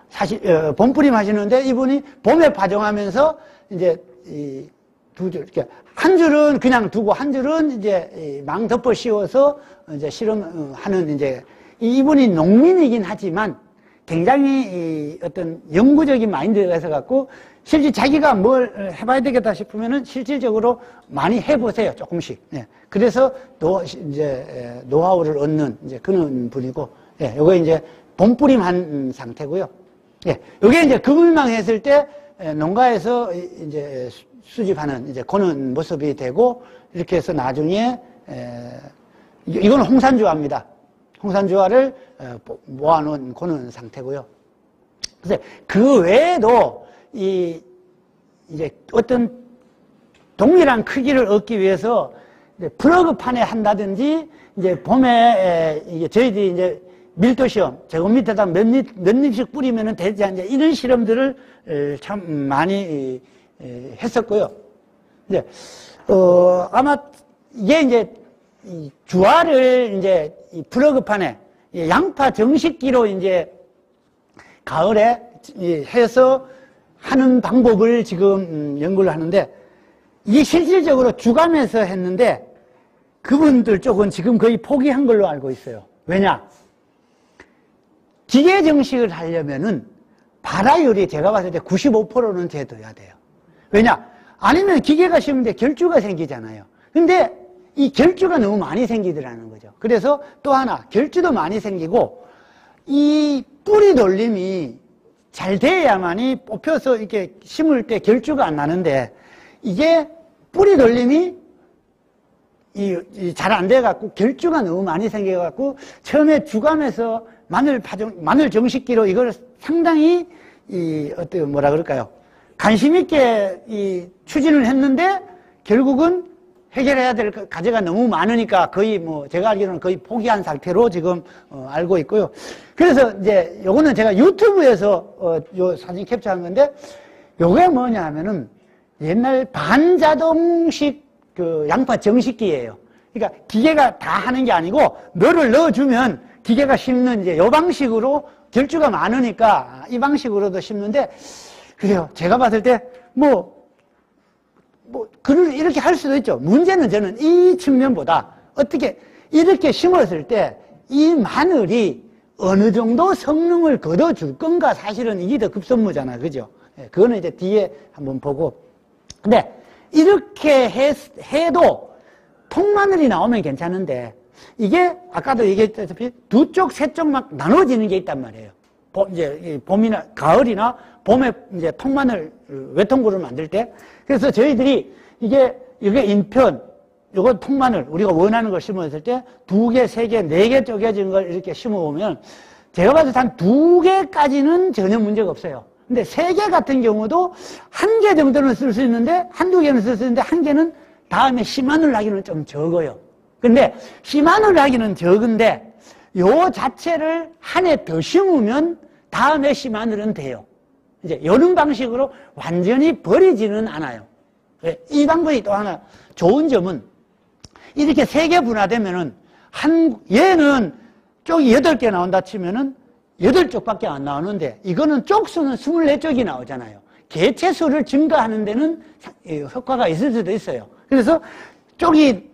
사실 봄뿌림 하시는데 이분이 봄에 파종하면서 이제 이 두 줄 이렇게 한 줄은 그냥 두고 한 줄은 이제 망 덮어 씌워서 이제 실험하는 이제 이분이 농민이긴 하지만 굉장히 어떤 연구적인 마인드가 있어 갖고 실제 자기가 뭘 해봐야 되겠다 싶으면은 실질적으로 많이 해보세요. 조금씩. 예. 그래서 이제 노하우를 얻는 이제 그런 분이고, 예. 요거 이제 본뿌림한 상태고요. 예. 요게 이제 그물망 했을 때 농가에서 이제 수집하는 이제 그런 모습이 되고, 이렇게 해서 나중에 이건 홍산주화입니다. 홍산주화를 모아놓은 그런 상태고요. 그래서 그 외에도 이제 어떤 동일한 크기를 얻기 위해서 이제 플러그판에 한다든지, 이제 봄에 이게 저희들이 이제 밀도 시험, 제곱미터당 몇 립씩 뿌리면은 되지 않냐, 이런 실험들을 참 많이 했었고요. 이제 아마 이게 이제 이 주화를 이제 이 플러그판에 양파 정식기로 이제 가을에 해서 하는 방법을 지금 연구를 하는데, 이게 실질적으로 주감에서 했는데 그분들 쪽은 지금 거의 포기한 걸로 알고 있어요. 왜냐? 기계 정식을 하려면은 발화율이 제가 봤을 때 95%는 돼둬야 돼요. 왜냐? 아니면 기계가 심는데 결주가 생기잖아요. 근데 이 결주가 너무 많이 생기더라는 거죠. 그래서 또 하나, 결주도 많이 생기고, 이 뿌리 돌림이 잘 돼야만이 뽑혀서 이렇게 심을 때 결주가 안 나는데, 이게 뿌리 돌림이 잘 안 돼갖고 결주가 너무 많이 생겨갖고, 처음에 주감에서 마늘 정식기로 이걸 상당히 뭐라 그럴까요? 관심 있게 추진을 했는데, 결국은 해결해야 될 과제가 너무 많으니까 거의 제가 알기로는 거의 포기한 상태로 지금 알고 있고요. 그래서 이제 요거는 제가 유튜브에서 요 사진 캡처한 건데, 요게 뭐냐 하면은 옛날 반자동식 그 양파 정식기예요. 그러니까 기계가 다 하는 게 아니고, 너를 넣어주면 기계가 심는 이제 요 방식으로, 결주가 많으니까 이 방식으로도 심는데, 그래요. 제가 봤을 때 이렇게 할 수도 있죠. 문제는 저는 이 측면보다 어떻게 이렇게 심었을 때 이 마늘이 어느 정도 성능을 거둬줄 건가, 사실은 이게 더 급선무잖아. 그죠? 그거는 이제 뒤에 한번 보고. 근데 이렇게 해도 통마늘이 나오면 괜찮은데, 이게 아까도 얘기했다시피 두 쪽, 세 쪽 막 나눠지는 게 있단 말이에요. 이제 봄이나 가을이나 봄에 이제 통마늘 외통구를 만들 때. 그래서 저희들이 이게 인편, 요거 통마늘, 우리가 원하는 걸 심었을 때 2개, 3개, 4개 쪼개진 걸 이렇게 심어보면, 제가 봐서 한 2개까지는 전혀 문제가 없어요. 근데 3개 같은 경우도 1개 정도는 쓸 수 있는데, 1~2개는 쓸 수 있는데, 1개는 다음에 씨마늘 하기는 좀 적어요. 근데 씨마늘 하기는 적은데, 요 자체를 한 해 더 심으면 다음에 씨마늘은 돼요. 이제 이런 방식으로 완전히 버리지는 않아요. 이 방법이 또 하나 좋은 점은, 이렇게 3개 분화되면은 얘는 쪽이 8개 나온다 치면은 8쪽밖에 안 나오는데, 이거는 쪽수는 24쪽이 나오잖아요. 개체수를 증가하는 데는 효과가 있을 수도 있어요. 그래서 쪽이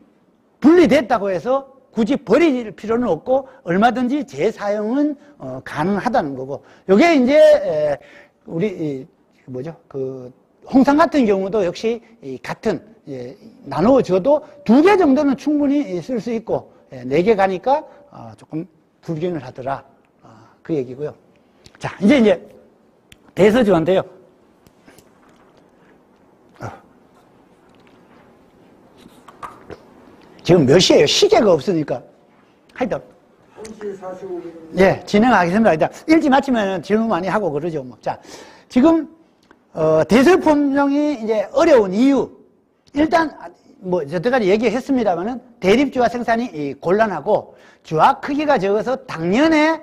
분리됐다고 해서 굳이 버릴 필요는 없고, 얼마든지 재사용은 가능하다는 거고. 요게 이제 우리 홍삼 같은 경우도 역시 같은, 나누어줘도 2개 정도는 충분히 쓸 수 있고, 4개 가니까 조금 불균을 하더라, 그 얘기고요. 자, 이제 대서주화인데요. 지금 몇 시에요? 시계가 없으니까. 하여튼 1시 45분. 예, 진행하겠습니다. 일단 일찍 마치면 질문 많이 하고 그러죠. 자, 지금 대설품종이 이제 어려운 이유, 일단 여태까지 얘기했습니다만은 대립주화 생산이 곤란하고, 주화 크기가 적어서 당년에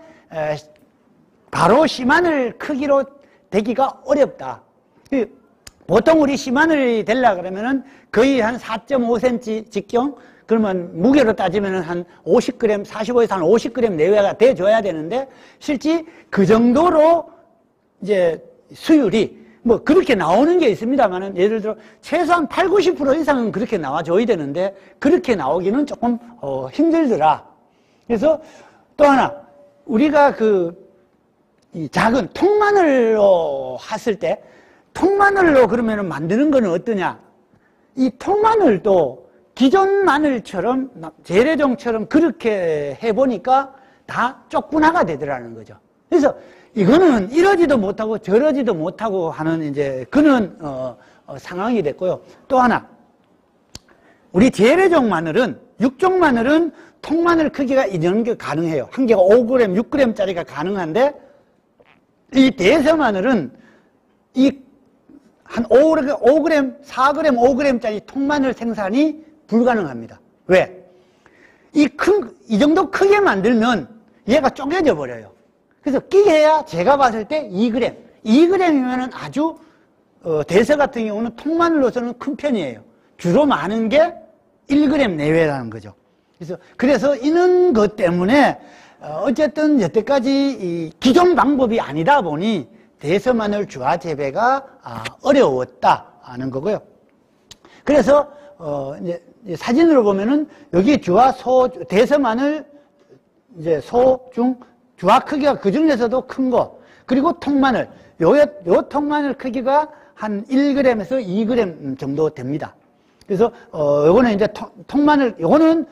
바로 씨마늘 크기로 되기가 어렵다. 보통 우리 씨마늘이 되려고 그러면은 거의 한 4.5cm 직경, 그러면 무게로 따지면 한 50g, 45에서 한 50g 내외가 돼줘야 되는데, 실제 그 정도로 이제 수율이 그렇게 나오는 게 있습니다만은, 예를 들어 최소한 80~90% 이상은 그렇게 나와줘야 되는데, 그렇게 나오기는 조금 힘들더라. 그래서 또 하나, 우리가 이 작은 통마늘로 했을 때 통마늘로 그러면 만드는 거는 어떠냐? 이 통마늘도 기존 마늘처럼, 재래종처럼 그렇게 해보니까 다 쪽분화가 되더라는 거죠. 그래서 이거는 이러지도 못하고 저러지도 못하고 하는 이제 그런, 상황이 됐고요. 또 하나, 우리 재래종 마늘은, 육종 마늘은 통마늘 크기가 이런 게 가능해요. 한 개가 5g, 6g짜리가 가능한데, 이 대서 마늘은 한 5g, 4g, 5g짜리 통마늘 생산이 불가능합니다. 왜? 이 정도 크게 만들면 얘가 쪼개져 버려요. 그래서 끼게 해야 제가 봤을 때 2g. 2g이면 아주, 대서 같은 경우는 통마늘로서는 큰 편이에요. 주로 많은 게 1g 내외라는 거죠. 그래서 이런 것 때문에, 어쨌든 여태까지 이 기존 방법이 아니다 보니 대서 마늘 주화 재배가 어려웠다 하는 거고요. 그래서 이제 사진으로 보면은 여기 주화 대서 마늘 이제 중 주화 크기가 그 중에서도 큰 거, 그리고 통마늘 요 통마늘 크기가 한 1g에서 2g 정도 됩니다. 그래서 요거는 이제 요거는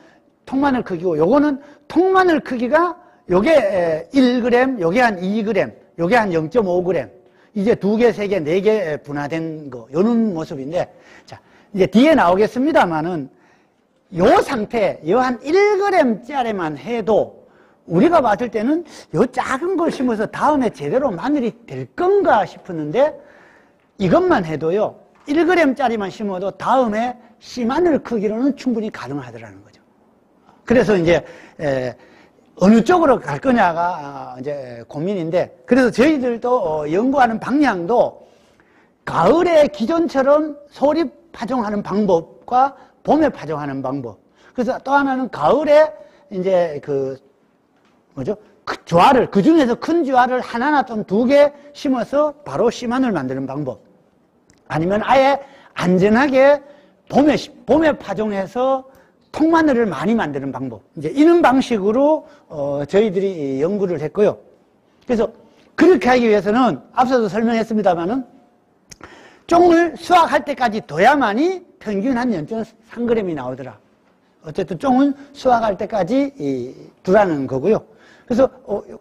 통마늘 크기고, 요거는 통마늘 크기가 요게 1g, 요게 한 2g, 요게 한 0.5g. 이제 2개, 3개, 4개 분화된 거, 요런 모습인데, 자, 이제 뒤에 나오겠습니다만은, 요 상태, 요 한 1g짜리만 해도, 우리가 봤을 때는 요 작은 걸 심어서 다음에 제대로 마늘이 될 건가 싶었는데, 이것만 해도요, 1g짜리만 심어도 다음에 씨마늘 크기로는 충분히 가능하더라는 거죠. 그래서 이제, 어느 쪽으로 갈 거냐가 이제 고민인데, 그래서 저희들도 연구하는 방향도 가을에 기존처럼 소립 파종하는 방법과 봄에 파종하는 방법. 그래서 또 하나는 가을에 이제 주화를, 그 중에서 큰 주화를 하나나 좀 2개 심어서 바로 씨마늘 만드는 방법. 아니면 아예 안전하게 봄에 파종해서 통마늘을 많이 만드는 방법. 이제 이런 방식으로 저희들이 연구를 했고요. 그래서 그렇게 하기 위해서는 앞서도 설명했습니다만은 쫑을 수확할 때까지 둬야만이 평균 한 0.3g이 나오더라. 어쨌든 쫑은 수확할 때까지 두라는 거고요. 그래서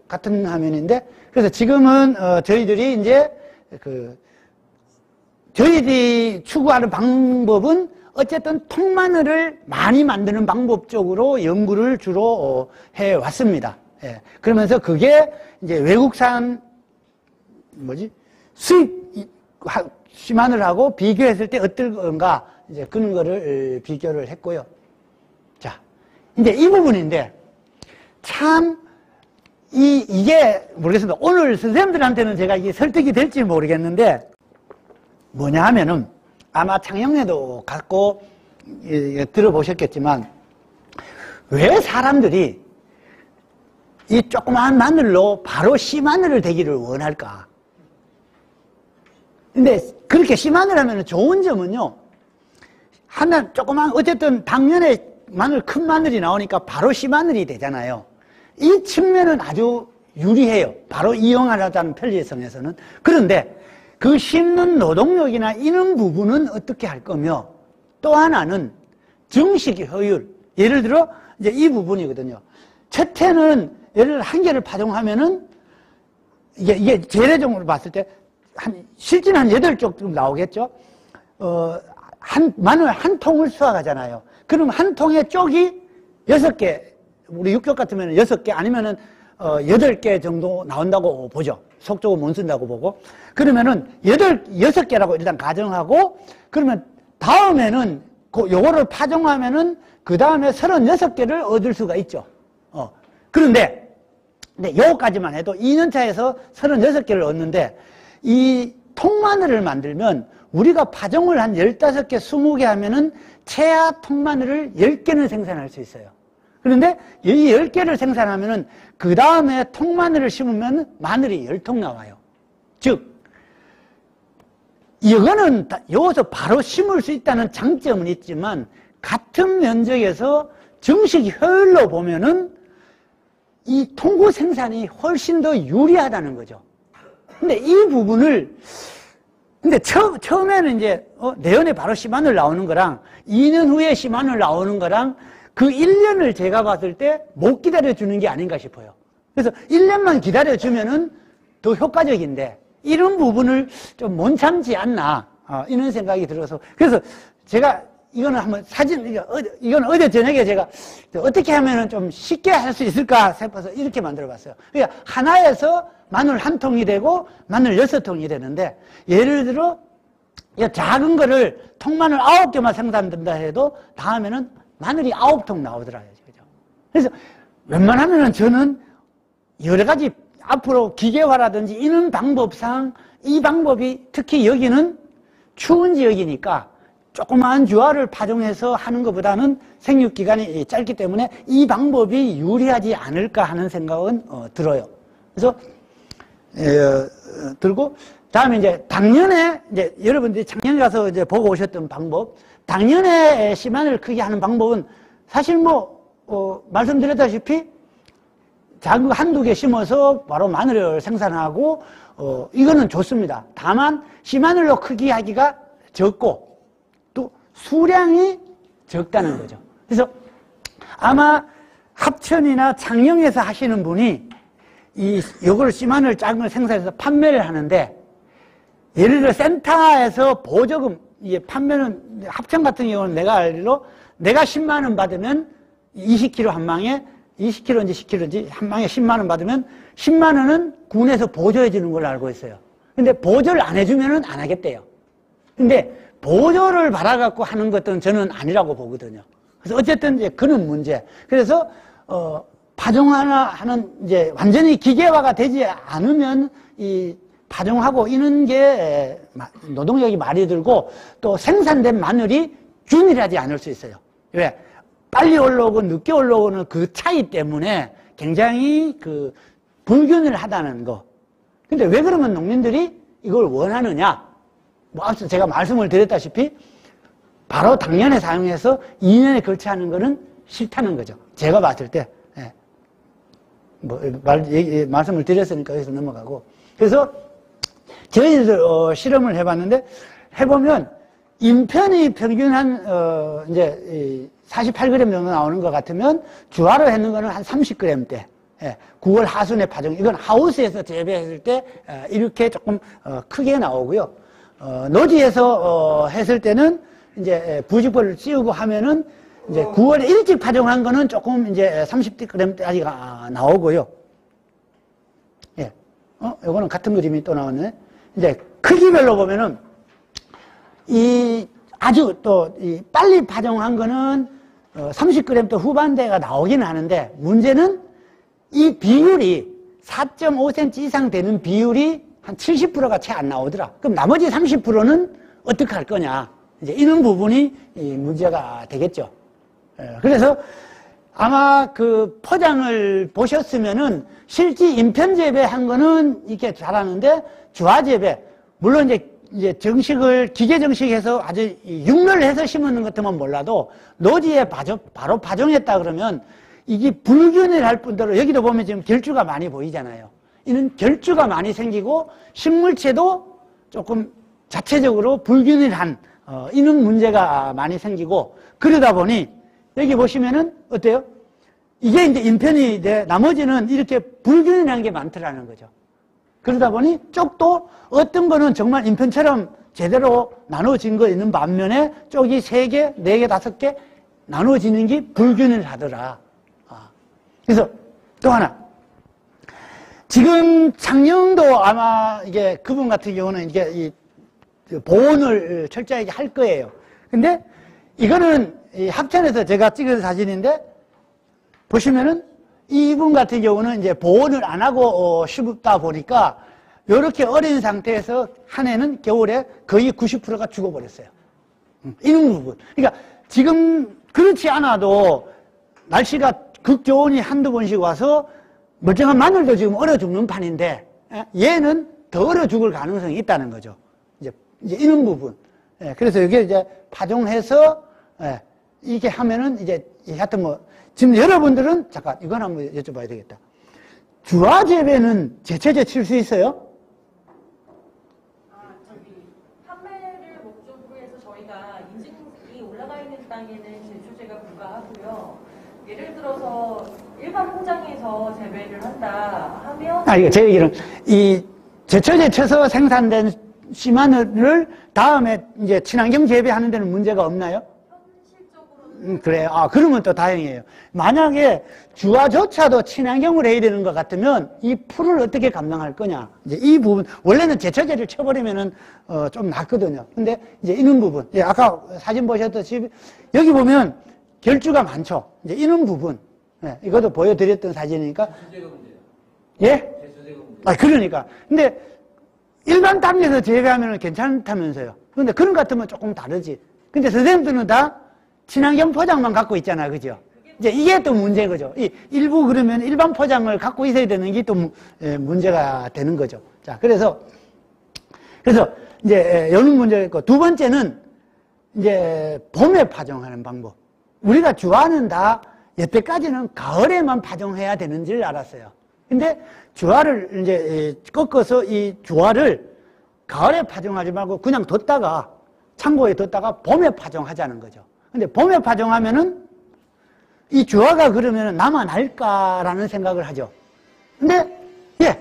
같은 화면인데, 그래서 지금은 저희들이 이제 저희들이 추구하는 방법은 어쨌든 통마늘을 많이 만드는 방법 쪽으로 연구를 주로 해왔습니다. 예. 그러면서 그게 이제 외국산 수입 씨마늘하고 비교했을 때 어떨건가, 이제 그런 거를 비교를 했고요. 자, 이제 이 부분인데 참 이게 모르겠습니다. 오늘 선생님들한테는 제가 이게 설득이 될지 모르겠는데, 뭐냐 하면은 아마 창영에도 갖고 들어보셨겠지만, 왜 사람들이 이 조그마한 마늘로 바로 씨마늘을 되기를 원할까? 근데 그렇게 씨마늘 하면 좋은 점은요, 하나 조그만, 어쨌든 당면에 큰 마늘이 나오니까 바로 씨마늘이 되잖아요. 이 측면은 아주 유리해요. 바로 이용하자는 편리성에서는. 그런데 그 심는 노동력이나 이런 부분은 어떻게 할 거며, 또 하나는 정식 효율. 예를 들어 이제 이 부분이거든요. 첫 해는 예를 들어 한 개를 파종하면은 이게 재래종으로 봤을 때 실제는 한 8쪽 정도 나오겠죠. 마늘 한 통을 수확하잖아요. 그럼 한 통의 쪽이 6개, 우리 육쪽 같으면 6개 아니면은 8개 정도 나온다고 보죠. 속쪽은 못 쓴다고 보고. 그러면은 6개라고 일단 가정하고, 그러면 다음에는 요거를 파종하면은 그 다음에 36개를 얻을 수가 있죠. 그런데 요거까지만 해도 2년차에서 36개를 얻는데, 이 통마늘을 만들면 우리가 파종을 한 15개, 20개 하면은 최하 통마늘을 10개는 생산할 수 있어요. 그런데 이 10개를 생산하면은 그 다음에 통마늘을 심으면 마늘이 10통 나와요. 즉, 이거는 여기서 바로 심을 수 있다는 장점은 있지만, 같은 면적에서 정식 효율로 보면은 이 통구 생산이 훨씬 더 유리하다는 거죠. 근데 이 부분을 근데 처음에는 이제, 내연에 바로 씨마늘 나오는 거랑 2년 후에 씨마늘 나오는 거랑 그 1년을 제가 봤을 때 못 기다려주는 게 아닌가 싶어요. 그래서 1년만 기다려주면은 더 효과적인데, 이런 부분을 좀 못 참지 않나, 이런 생각이 들어서. 그래서 제가 이거는 한번 이건 어제 저녁에 제가 어떻게 하면은 좀 쉽게 할 수 있을까 싶어서 이렇게 만들어 봤어요. 그러니까 하나에서 마늘 1통이 되고 마늘 6통이 되는데, 예를 들어 이 작은 거를 통마늘 9개만 생산된다 해도 다음에는 마늘이 9통 나오더라고요. 그죠? 그래서 웬만하면은 저는 여러 가지 앞으로 기계화라든지 이런 방법상 이 방법이 특히 여기는 추운 지역이니까 조그마한 주화를 파종해서 하는 것보다는 생육기간이 짧기 때문에 이 방법이 유리하지 않을까 하는 생각은 들어요. 그래서 들고, 다음에 이제 작년에 이제 여러분들이 작년에 가서 이제 보고 오셨던 방법, 작년에 씨마늘 크게 하는 방법은 사실 말씀드렸다시피 작은 거 한두 개 심어서 바로 마늘을 생산하고, 이거는 좋습니다. 다만 씨마늘로 크게 하기가 적고 또 수량이 적다는 거죠. 그래서 아마 합천이나 창녕에서 하시는 분이 요걸 씨마늘 작은 걸 생산해서 판매를 하는데, 예를 들어 센터에서 보조금, 이게 판매는 합천 같은 경우는 내가 알기로 내가 10만 원 받으면 20kg 한 망에 20kg인지 10kg인지 한 망에 10만 원 받으면 10만 원은 군에서 보조해 주는 걸로 알고 있어요. 근데 보조를 안 해주면은 안 하겠대요. 근데 보조를 받아갖고 하는 것들은 저는 아니라고 보거든요. 그래서 어쨌든 이제 그런 문제. 그래서, 파종하는 이제 완전히 기계화가 되지 않으면 이 파종하고 이런 게 노동력이 많이 들고 또 생산된 마늘이 균일하지 않을 수 있어요. 왜? 빨리 올라오고 늦게 올라오는 그 차이 때문에 굉장히 불균일하다는 거. 근데 왜 그러면 농민들이 이걸 원하느냐? 앞서 제가 말씀을 드렸다시피 바로 당년에 사용해서 2년에 걸쳐 하는 거는 싫다는 거죠. 제가 봤을 때. 말씀을 드렸으니까 여기서 넘어가고. 그래서 저희들 실험을 해봤는데, 해보면 인편이 평균 이제 48g 정도 나오는 것 같으면 주화로 했는 거는 한 30g대. 9월 하순에 파종. 이건 하우스에서 재배했을 때 이렇게 조금 크게 나오고요. 노지에서 했을 때는 이제 부직벌을 씌우고 하면은 이제 9월에 일찍 파종한 거는 조금 이제 30g까지가 나오고요. 예. 요거는 같은 그림이 또 나왔네. 이제 크기별로 보면은 아주 또 빨리 파종한 거는 30g 또 후반대가 나오기는 하는데, 문제는 이 비율이 4.5cm 이상 되는 비율이 한 70%가 채 안 나오더라. 그럼 나머지 30%는 어떻게 할 거냐. 이제 이런 부분이 문제가 되겠죠. 그래서 아마 그 포장을 보셨으면은 실제 인편 재배한 거는 이렇게 잘하는데, 주화 재배, 물론 이제 정식을 기계 정식해서 아주 육멸해서 심는 것 같으면 몰라도 노지에 바로 파종했다 그러면 이게 불균일할 뿐더러, 여기도 보면 지금 결주가 많이 보이잖아요. 이는 결주가 많이 생기고 식물체도 조금 자체적으로 불균일한 이런 문제가 많이 생기고, 그러다 보니 여기 보시면은 어때요? 이게 이제 인편이 돼, 나머지는 이렇게 불균일한 게 많더라는 거죠. 그러다 보니 쪽도 어떤 거는 정말 인편처럼 제대로 나눠진 거 있는 반면에 쪽이 3개, 4개, 5개 나눠지는 게 불균일하더라. 그래서 또 하나, 지금 창녕도 아마 이게 그분 같은 경우는 이게 보온을 철저하게 할 거예요. 근데 이거는 합천에서 제가 찍은 사진인데, 보시면은 이분 같은 경우는 이제 보온을 안 하고 심다 보니까 이렇게 어린 상태에서 한 해는 겨울에 거의 90%가 죽어버렸어요. 이런 부분. 그러니까 지금 그렇지 않아도 날씨가 극저온이 한두 번씩 와서 멀쩡한 마늘도 지금 얼어 죽는 판인데, 얘는 더 얼어 죽을 가능성이 있다는 거죠. 이제 이런 부분. 그래서 이게 이제 파종해서 이게 하면은 이제 하여튼 지금 여러분들은 잠깐 이건 한번 여쭤봐야 되겠다. 주화 재배는 제철제 칠 수 있어요? 인증이 올라가 있는 땅에는 제초제가 불가하고요. 예를 들어서 일반 포장에서 재배를 한다 하면 이거 제 얘기는 이 제초제 쳐서 생산된 씨마늘을 다음에 이제 친환경 재배하는 데는 문제가 없나요? 현실적으로는 그래요. 그러면 또 다행이에요. 만약에 주화조차도 친환경을 해야 되는 것 같으면 이 풀을 어떻게 감당할 거냐. 이제 이 부분, 원래는 제초제를 쳐버리면은, 좀 낫거든요. 근데 이제 이런 부분, 예, 아까 사진 보셨듯이 여기 보면 결주가 많죠. 이제 이런 부분, 예, 이것도 보여드렸던 사진이니까. 제초제가 문제야. 예? 제초제가 문제. 그러니까. 근데 일반 땅에서 재배하면 괜찮다면서요. 근데 그런 것 같으면 조금 다르지. 근데 선생님들은 다 친환경 포장만 갖고 있잖아. 그죠? 이제 이게 또 문제인 거죠. 일부 그러면 일반 포장을 갖고 있어야 되는 게 또 문제가 되는 거죠. 자, 그래서 이제 여는 문제가 있고, 두 번째는 이제 봄에 파종하는 방법. 우리가 주화는 다 여태까지는 가을에만 파종해야 되는 줄 알았어요. 근데 주화를 이제 꺾어서 이 주화를 가을에 파종하지 말고 그냥 뒀다가 창고에 뒀다가 봄에 파종하자는 거죠. 근데 봄에 파종하면은 이 주화가 그러면 남아날까라는 생각을 하죠. 근데 예,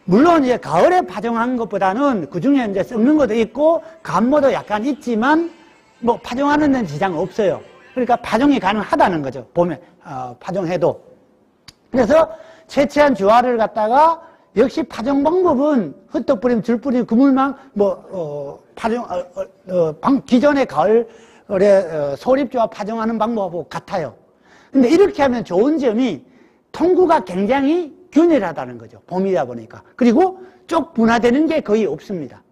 물론 이제 가을에 파종한 것보다는 그 중에 이제 썩는 것도 있고 감모도 약간 있지만 뭐 파종하는 데는 지장 없어요. 그러니까 파종이 가능하다는 거죠. 봄에 파종해도. 그래서 채취한 주화를 갖다가 역시 파종 방법은 흩어뿌림, 줄뿌림, 그물망, 기존의 가을에 소립주화 파종하는 방법하고 같아요. 근데 이렇게 하면 좋은 점이 통구가 굉장히 균일하다는 거죠. 봄이다 보니까. 그리고 쪽 분화되는 게 거의 없습니다.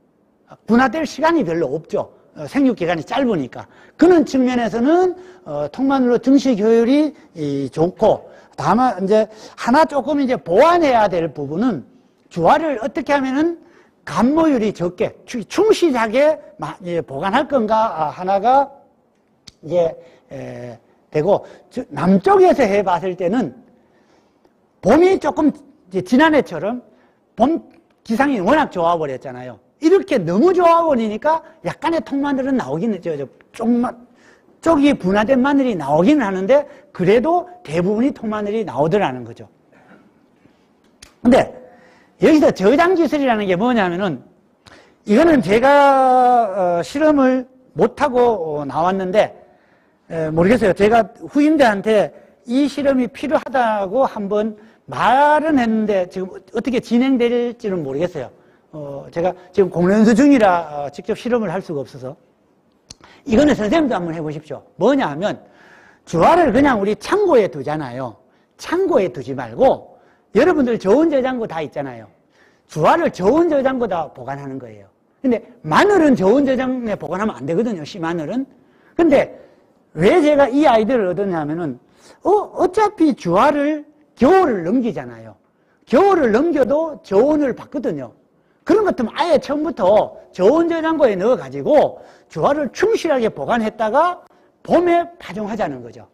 분화될 시간이 별로 없죠. 생육기간이 짧으니까. 그런 측면에서는 통마늘로 증식 효율이 좋고, 다만 이제 하나 조금 이제 보완해야 될 부분은 주화를 어떻게 하면은 감모율이 적게 충실하게 보관할 건가 하나가 이제 되고, 남쪽에서 해봤을 때는 봄이 조금 지난해처럼 봄 기상이 워낙 좋아버렸잖아요. 이렇게 너무 좋아버리니까 약간의 통마늘은 나오기는 쪽이 분화된 마늘이 나오기는 하는데 그래도 대부분이 통마늘이 나오더라는 거죠. 근데 여기서 저장기술이라는 게 뭐냐면은 이거는 제가 실험을 못하고 나왔는데 모르겠어요. 제가 후임들한테 이 실험이 필요하다고 한번 말은 했는데 지금 어떻게 진행될지는 모르겠어요. 제가 지금 공연수 중이라 직접 실험을 할 수가 없어서. 이거는 선생님도 한번 해보십시오. 뭐냐 하면 주화를 그냥 우리 창고에 두잖아요. 창고에 두지 말고 여러분들 좋은 저장고 다 있잖아요. 주화를 좋은 저장고다 보관하는 거예요. 근데 마늘은 좋은 저장고에 보관하면 안 되거든요. 씨마늘은. 근데 왜 제가 이 아이디어를 얻었냐면은 어차피 주화를 겨울을 넘기잖아요. 겨울을 넘겨도 저온을 받거든요. 그런 것 같으면 아예 처음부터 저온 저장고에 넣어가지고 주화를 충실하게 보관했다가 봄에 파종하자는 거죠.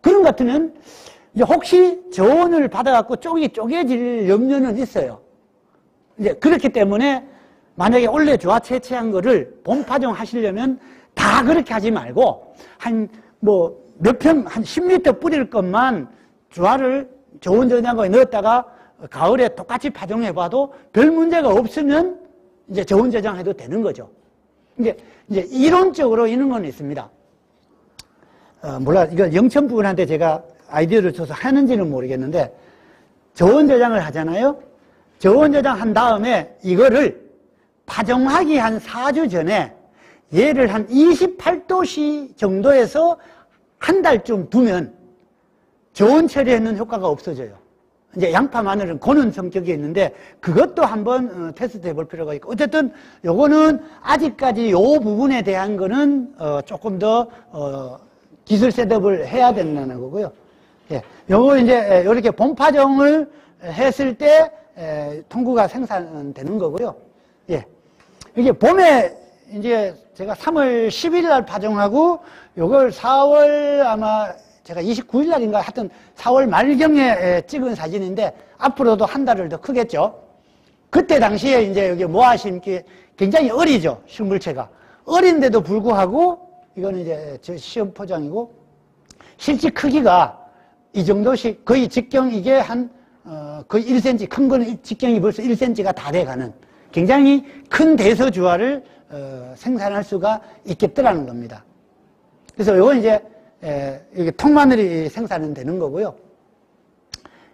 그런 것 같으면 이제 혹시 저온을 받아갖고 쪽이 쪼개질 염려는 있어요. 이제 그렇기 때문에 만약에 원래 주화 채취한 거를 봄 파종하시려면 다 그렇게 하지 말고 한 10리터 뿌릴 것만 주화를 좋은 저장고에 넣었다가 가을에 똑같이 파종해봐도 별 문제가 없으면 이제 저온 저장해도 되는 거죠. 이제 이론적으로 이런 건 있습니다. 몰라, 이거 영천부분한테 제가 아이디어를 줘서 하는지는 모르겠는데, 저온 저장을 하잖아요? 저온 저장 한 다음에 이거를 파종하기 한 4주 전에 얘를 한 28도씨 정도에서 한 달쯤 두면 저온 처리에는 효과가 없어져요. 이제 양파 마늘은 고는 성격이 있는데 그것도 한번 테스트 해볼 필요가 있고, 어쨌든 요거는 아직까지 요 부분에 대한 거는 조금 더 기술 셋업을 해야 된다는 거고요. 예, 요거 이제 이렇게 봄 파종을 했을 때 통구가 생산되는 거고요. 예, 이게 봄에 이제 제가 3월 10일 날 파종하고 요걸 4월 아마 제가 29일 날인가 하여튼 4월 말경에 찍은 사진인데 앞으로도 한 달을 더 크겠죠. 그때 당시에 이제 여기 모아 심기 굉장히 어리죠. 식물체가. 어린데도 불구하고, 이거는 이제 저 시험 포장이고, 실제 크기가 이 정도씩 거의 직경 이게 거의 1cm, 큰 거는 직경이 벌써 1cm가 다 돼가는 굉장히 큰 대서주화를 생산할 수가 있겠더라는 겁니다. 그래서 이건 이제 이게 통마늘이 생산은 되는 거고요.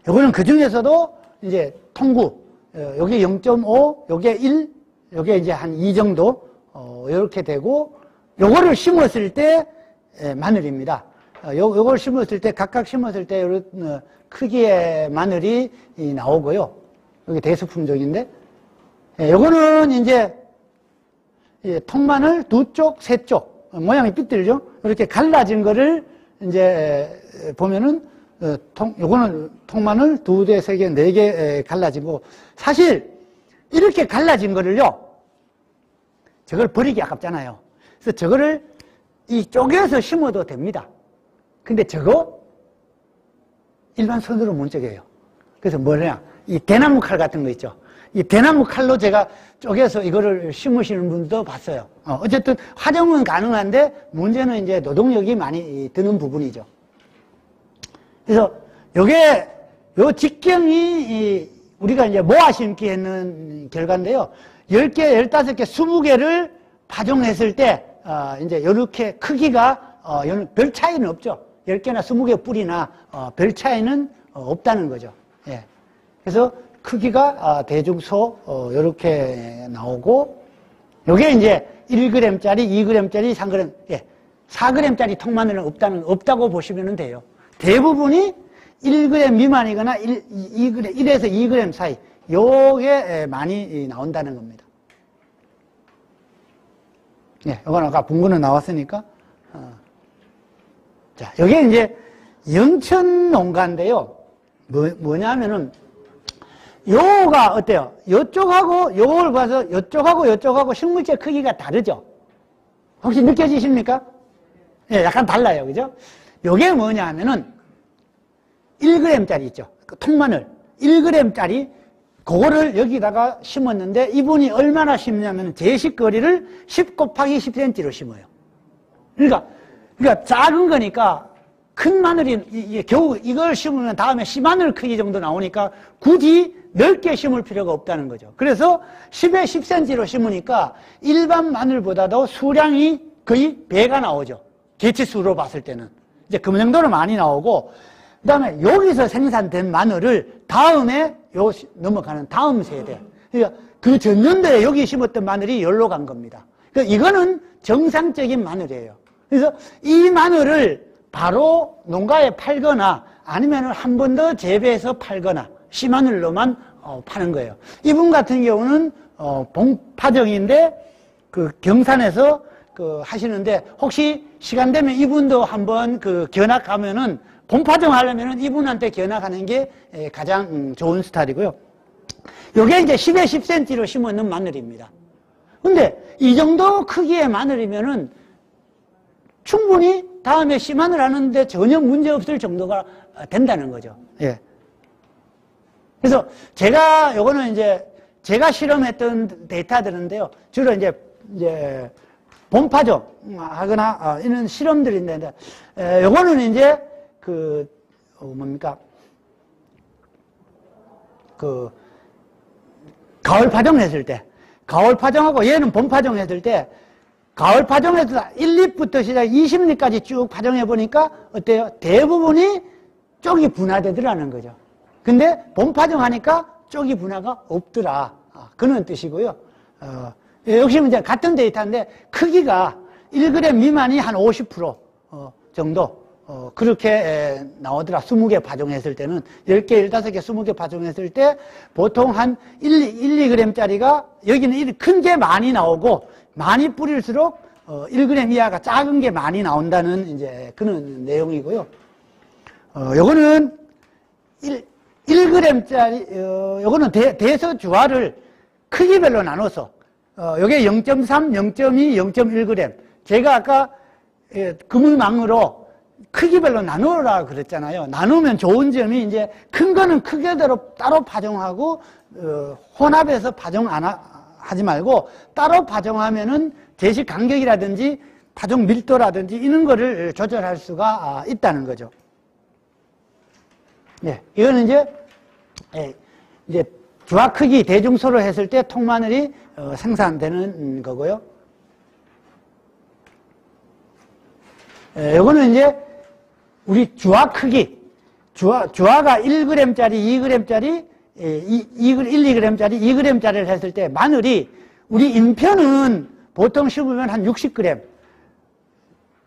요거는 그 중에서도 이제 통구, 요게 0.5, 요게 1, 요게 이제 한 2 정도, 요렇게 되고, 요거를 심었을 때 마늘입니다. 요걸 심었을 때, 각각 심었을 때, 요런 크기의 마늘이 나오고요. 여기 대수품종인데, 요거는 이제 통마늘 2쪽, 3쪽, 모양이 삐뚤죠? 이렇게 갈라진 거를 이제 보면은, 요거는 통마늘 2개, 3개, 4개 갈라지고, 사실 이렇게 갈라진 거를요, 저걸 버리기 아깝잖아요. 그래서 저거를 이 쪼개서 심어도 됩니다. 근데 저거 일반 손으로 못 쪼개요. 그래서 뭐냐, 이 대나무 칼 같은 거 있죠. 이 대나무 칼로 제가 쪼개서 이거를 심으시는 분도 봤어요. 어쨌든 활용은 가능한데 문제는 이제 노동력이 많이 드는 부분이죠. 그래서 요게 요 직경이 우리가 이제 모아 심기 했는 결과인데요. 10개, 15개, 20개를 파종했을 때 이제 요렇게 크기가 별 차이는 없죠. 10개나 20개 뿌리나 별 차이는 없다는 거죠. 예. 그래서 크기가 대중소 요렇게 나오고, 요게 이제 1g짜리, 2g짜리, 3g, 예. 4g짜리 통마늘은 없다고 보시면 돼요. 대부분이 1g 미만이거나 1에서 2g 사이, 요게 많이 나온다는 겁니다. 예, 이건 아까 분구는 나왔으니까. 자, 여기 이제 영천 농가인데요. 뭐냐면은, 요가 어때요? 요쪽하고, 요걸 봐서 요쪽하고 식물체 크기가 다르죠? 혹시 느껴지십니까? 예, 약간 달라요. 그죠? 요게 뭐냐면은, 1g짜리 있죠? 그 통마늘. 1g짜리, 그거를 여기다가 심었는데, 이분이 얼마나 심냐면, 제식거리를 10 곱하기 10cm로 심어요. 그러니까 작은 거니까, 큰 마늘이, 겨우 이걸 심으면 다음에 씨마늘 크기 정도 나오니까, 굳이 넓게 심을 필요가 없다는 거죠. 그래서 10에 10cm로 심으니까, 일반 마늘보다도 수량이 거의 배가 나오죠. 개체수로 봤을 때는. 이제 그 정도로 많이 나오고, 그 다음에 여기서 생산된 마늘을 다음에 넘어가는 다음 세대. 그러니까 그 전년도에 여기 심었던 마늘이 열로 간 겁니다. 그러니까 이거는 정상적인 마늘이에요. 그래서 이 마늘을 바로 농가에 팔거나 아니면 한 번 더 재배해서 팔거나 씨마늘로만 파는 거예요. 이분 같은 경우는 봉파정인데 그 경산에서 하시는데, 혹시 시간 되면 이분도 한번 견학 가면은 본파종 하려면은 이분한테 견학하는 게 가장 좋은 스타일이고요. 요게 이제 10에 10cm로 심어놓은 마늘입니다. 근데 이 정도 크기의 마늘이면은 충분히 다음에 씨마늘 하는데 전혀 문제 없을 정도가 된다는 거죠. 예. 그래서 요거는 이제 제가 실험했던 데이터들인데요. 주로 이제 본파종 하거나 이런 실험들인데, 요거는 이제 가을 파종했을 때, 가을 파종하고 얘는 봄 파종했을 때, 가을 파종에서 1립부터 시작 20립까지 쭉 파종해보니까 어때요? 대부분이 쪽이 분화되더라는 거죠. 근데 봄 파종하니까 쪽이 분화가 없더라. 그런 뜻이고요. 역시 이제 같은 데이터인데, 크기가 1g 미만이 한 50% 정도, 그렇게 나오더라. 20개 파종했을 때는, 10개, 15개, 20개 파종했을 때, 보통 한 2g짜리가, 여기는 큰 게 많이 나오고, 많이 뿌릴수록, 1g 이하가 작은 게 많이 나온다는, 이제, 그런 내용이고요. 요거는 1g짜리, 요거는 대서주화를 크기별로 나눠서, 요게 0.3, 0.2, 0.1g. 제가 아까 그물망으로 크기별로 나누라 그랬잖아요. 나누면 좋은 점이 이제 큰 거는 크게대로 따로 파종하고 혼합해서 파종 안 하지 말고 따로 파종하면은 제식 간격이라든지 파종 밀도라든지 이런 거를 조절할 수가 있다는 거죠. 네, 이거는 이제 주화 크기 대중소로 했을 때 통마늘이 생산되는 거고요. 이거는 이제 우리 주화 크기, 주화가 1g짜리, 2g짜리, 1, 2g짜리, 2g짜리를 했을 때 마늘이 우리 인편은 보통 씹으면 한 60g.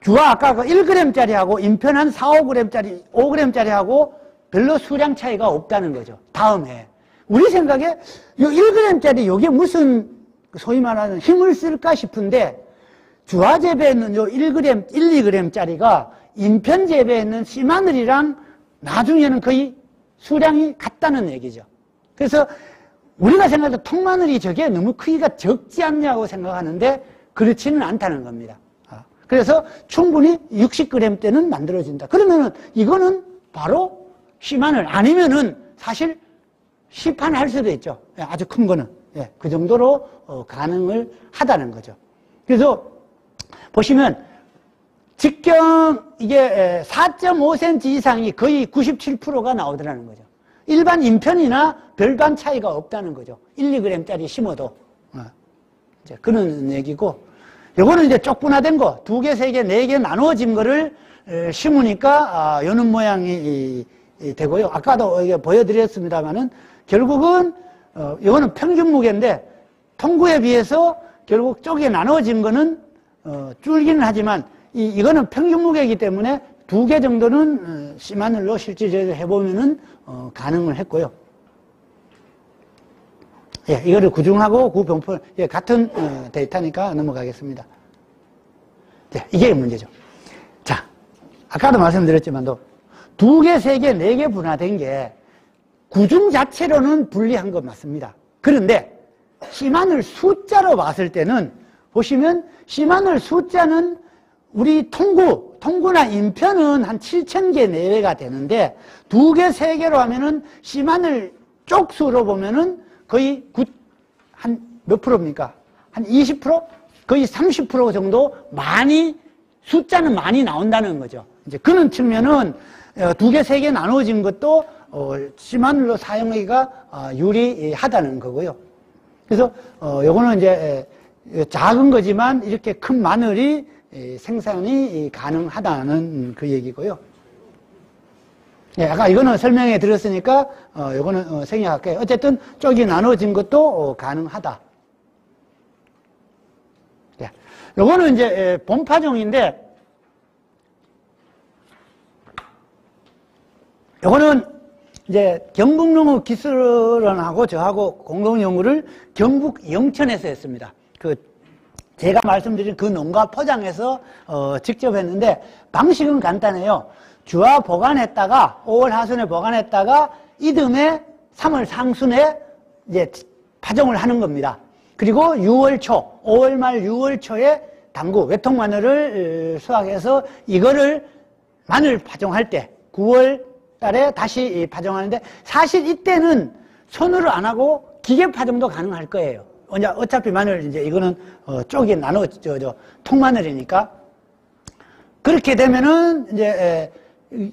주화 아까 그 1g짜리하고 인편 한 4, 5g짜리, 5g짜리하고 별로 수량 차이가 없다는 거죠. 다음에. 우리 생각에 요 1g짜리 요게 무슨 소위 말하는 힘을 쓸까 싶은데 주화 재배에는 요 1g, 1, 2g짜리가 인편 재배에는 씨마늘이랑 나중에는 거의 수량이 같다는 얘기죠. 그래서 우리가 생각할 때 통마늘이 저게 너무 크기가 적지 않냐고 생각하는데 그렇지는 않다는 겁니다. 그래서 충분히 60g 대는 만들어진다. 그러면은 이거는 바로 씨마늘 아니면은 사실 시판할 수도 있죠. 아주 큰 거는. 그 정도로 가능을 하다는 거죠. 그래서 보시면 직경 이게 4.5cm 이상이 거의 97%가 나오더라는 거죠. 일반 인편이나 별반 차이가 없다는 거죠. 1, 2g짜리 심어도. 이제 그런 얘기고, 요거는 이제 쪽분화된 거, 2개, 3개, 4개 나누어진 거를 심으니까 요런 모양이 되고요. 아까도 이게 보여드렸습니다만은 결국은 요거는 평균 무게인데 통구에 비해서 결국 쪽에 나누어진 거는 줄기는 하지만 이거는 평균 무게이기 때문에 2개 정도는 씨마늘로 실질적으로 해보면은 가능을 했고요. 예, 이거를 구중하고 구병풀 같은 데이터니까 넘어가겠습니다. 네, 이게 문제죠. 자, 아까도 말씀드렸지만도 2개, 3개, 4개 분화된 게 구중 자체로는 불리한 건 맞습니다. 그런데 씨마늘 숫자로 봤을 때는 보시면 씨마늘 숫자는 우리 통구나 인편은 한 7,000개 내외가 되는데 2개, 3개로 하면은 씨마늘 쪽수로 보면은 거의 한 몇 프로입니까? 한 20%? 거의 30% 정도 숫자는 많이 나온다는 거죠. 이제 그런 측면은 2개, 3개 나눠진 것도 씨마늘로 사용하기가 유리하다는 거고요. 그래서 요거는 이제 작은 거지만 이렇게 큰 마늘이 생산이 가능하다는 그 얘기고요. 예, 아까 이거는 설명해 드렸으니까 요거는 생략할게요. 어쨌든 쪽이 나눠진 것도 가능하다. 예, 요거는 이제 본파종인데 요거는 이제 경북농업 기술원하고 저하고 공동연구를 경북 영천에서 했습니다. 제가 말씀드린 그 농가 포장해서 직접 했는데 방식은 간단해요. 주화 보관했다가 5월 하순에 보관했다가 이듬해 3월 상순에 이제 파종을 하는 겁니다. 그리고 6월 초, 5월 말 6월 초에 당구 외통 마늘을 수확해서 이거를 마늘 파종할 때 9월 달에 다시 파종하는데 사실 이때는 손으로 안 하고 기계 파종도 가능할 거예요. 어차피 마늘 이제 이거는 쪽이 통마늘이니까 그렇게 되면은 이제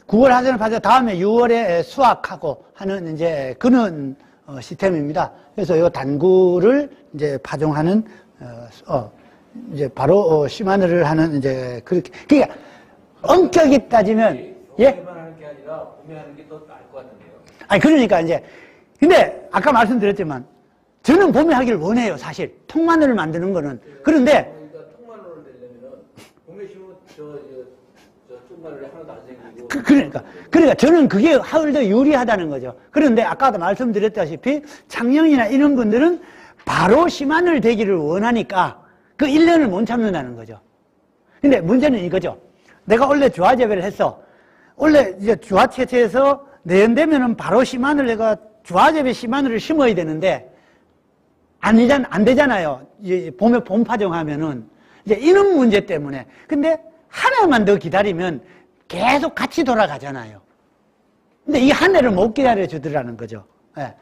9월 하순에 파종 다음에 6월에 수확하고 하는 이제 그런 시스템입니다. 그래서 이 단구를 이제 파종하는 이제 바로 씨마늘을 하는 이제 그렇게 그러니까 엄격히 따지면 봄에만 하는 게 아니라 봄에 하는 게 더 나을 것 같은데요. 아니 그러니까 이제 근데 아까 말씀드렸지만 저는 봄에 하기를 원해요. 사실 통마늘을 만드는 거는 그런데 그러니까 통마늘을 내려면은 봄에 심으면 저 쪽마늘이 하나도 안 생기고. 그러니까 저는 그게 하을 더 유리하다는 거죠. 그런데 아까도 말씀드렸다시피 창녕이나 이런 분들은 바로 씨마늘 되기를 원하니까 그 1년을 못 참는다는 거죠. 근데 문제는 이거죠. 내가 원래 주화 재배를 했어. 원래 이제 주화 채취해서 내연되면은 바로 씨마늘 내가 주화 재배 씨마늘을 심어야 되는데 안 되잖아요. 이제 봄에 봄 파종하면은 이제 이런 문제 때문에. 근데 하나만 더 기다리면 계속 같이 돌아가잖아요. 근데 이 한 해를 못 기다려 주더라는 거죠. 예.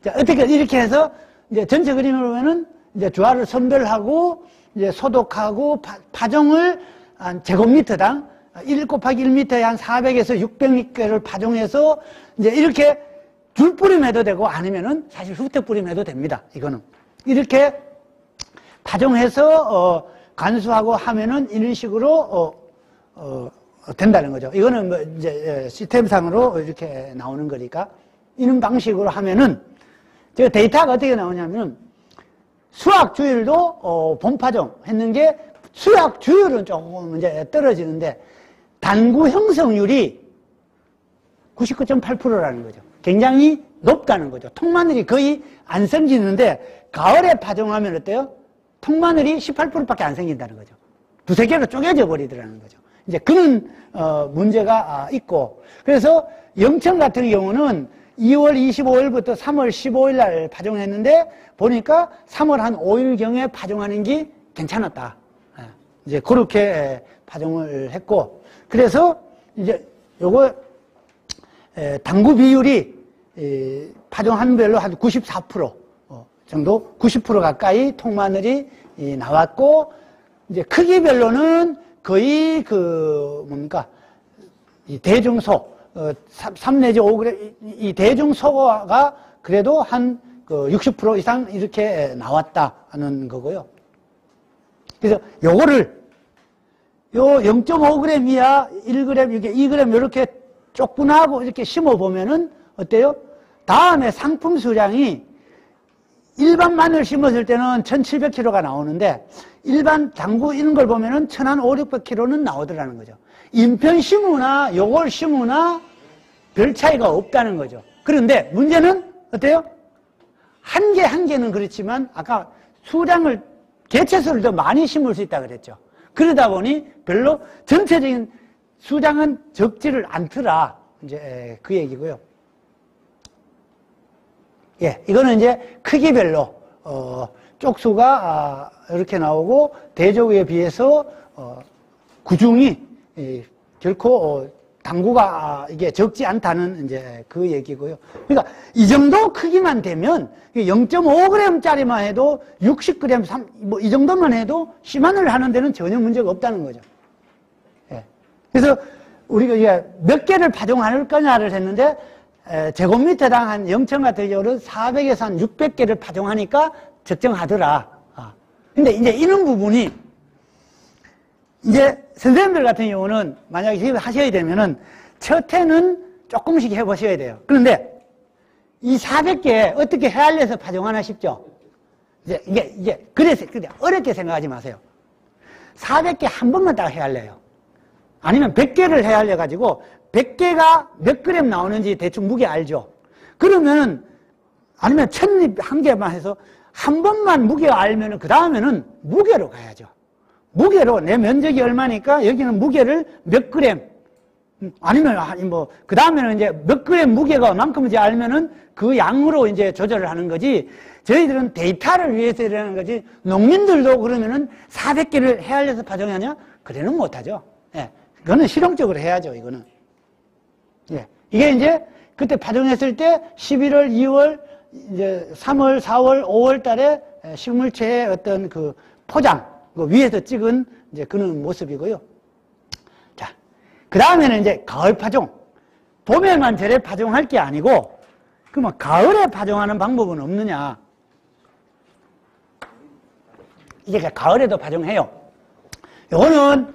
자, 어떻게 이렇게 해서 이제 전체 그림을 보면은 이제 주화를 선별하고 이제 소독하고 파종을 한 제곱미터당 1 곱하기 1m에 한 400에서 600개를 파종해서 이제 이렇게 줄 뿌림해도 되고 아니면은 사실 후택 뿌림해도 됩니다. 이거는 이렇게 파종해서 간수하고 하면은 이런 식으로 된다는 거죠. 이거는 뭐 이제 시스템상으로 이렇게 나오는 거니까 이런 방식으로 하면은 제가 데이터가 어떻게 나오냐면은 수확 주율도 본파종 했는 게 수확 주율은 조금 이제 떨어지는데 단구 형성률이 99.8%라는 거죠. 굉장히 높다는 거죠. 통마늘이 거의 안 생기는데 가을에 파종하면 어때요? 통마늘이 18%밖에 안 생긴다는 거죠. 두세 개로 쪼개져 버리더라는 거죠. 이제 그런 문제가 있고 그래서 영천 같은 경우는 2월 25일부터 3월 15일 날 파종했는데 보니까 3월 한 5일경에 파종하는 게 괜찮았다. 이제 그렇게 파종을 했고 그래서 이제 요거 당구 비율이 파종한 별로 한 94% 정도 90% 가까이 통마늘이 나왔고 이제 크기별로는 거의 이 대중소 3 내지 5g 이 대중소가 그래도 한 60% 이상 이렇게 나왔다 하는 거고요. 그래서 요거를 요 0.5g 이하 1g 이렇게 2g 이렇게 조그나고 이렇게 심어 보면은 어때요? 다음에 상품 수량이 일반 마늘 심었을 때는 1700kg가 나오는데 일반 당구 이런 걸 보면은 1500-1600kg는 나오더라는 거죠. 인편 심으나 요걸 심으나 별 차이가 없다는 거죠. 그런데 문제는 어때요? 한 개는 그렇지만 아까 수량을 개체수를 더 많이 심을 수 있다 그랬죠. 그러다 보니 별로 전체적인 수량은 적지를 않더라. 이제 그 얘기고요. 예, 이거는 이제 크기별로 쪽수가 이렇게 나오고 대조구에 비해서 구중이 결코 당구가 이게 적지 않다는 이제 그 얘기고요. 그러니까 이 정도 크기만 되면 0.5g짜리만 해도 60g, 뭐 이 정도만 해도 씨마늘 하는 데는 전혀 문제가 없다는 거죠. 예. 그래서 우리가 이게 몇 개를 파종할 거냐를 했는데 제곱미터당 한 0천 같은 경우는 400에서 한 600개를 파종하니까 적정하더라. 근데 이제 이런 부분이 이제 선생님들 같은 경우는 만약에 하셔야 되면은 첫 해는 조금씩 해보셔야 돼요. 그런데 이 400개 어떻게 헤아려서 파종하나 싶죠? 이게 그래서 어렵게 생각하지 마세요. 400개 한 번만 딱 헤아려요. 아니면 100개를 헤아려가지고 100개가 몇 그램 나오는지 대충 무게 알죠? 그러면은 아니면 찻잎 한 개만 해서 한 번만 무게 알면은 그 다음에는 무게로 가야죠. 무게로 내 면적이 얼마니까 여기는 무게를 몇 그램 아니면 뭐 그 다음에는 이제 몇 그램 무게가 얼만큼인지 알면은 그 양으로 이제 조절을 하는 거지. 저희들은 데이터를 위해서 이러는 거지. 농민들도 그러면은 400개를 헤아려서 파종하냐? 그래는 못하죠. 예, 그거는 실용적으로 해야죠. 이거는. 예, 이게 이제 그때 파종했을 때 11월, 2월, 이제 3월, 4월, 5월 달에 식물체의 어떤 그 포장, 그 위에서 찍은 이제 그런 모습이고요. 자, 그 다음에는 이제 가을 파종. 봄에만 저래 파종할 게 아니고, 그러면 가을에 파종하는 방법은 없느냐? 이제 가을에도 파종해요. 요거는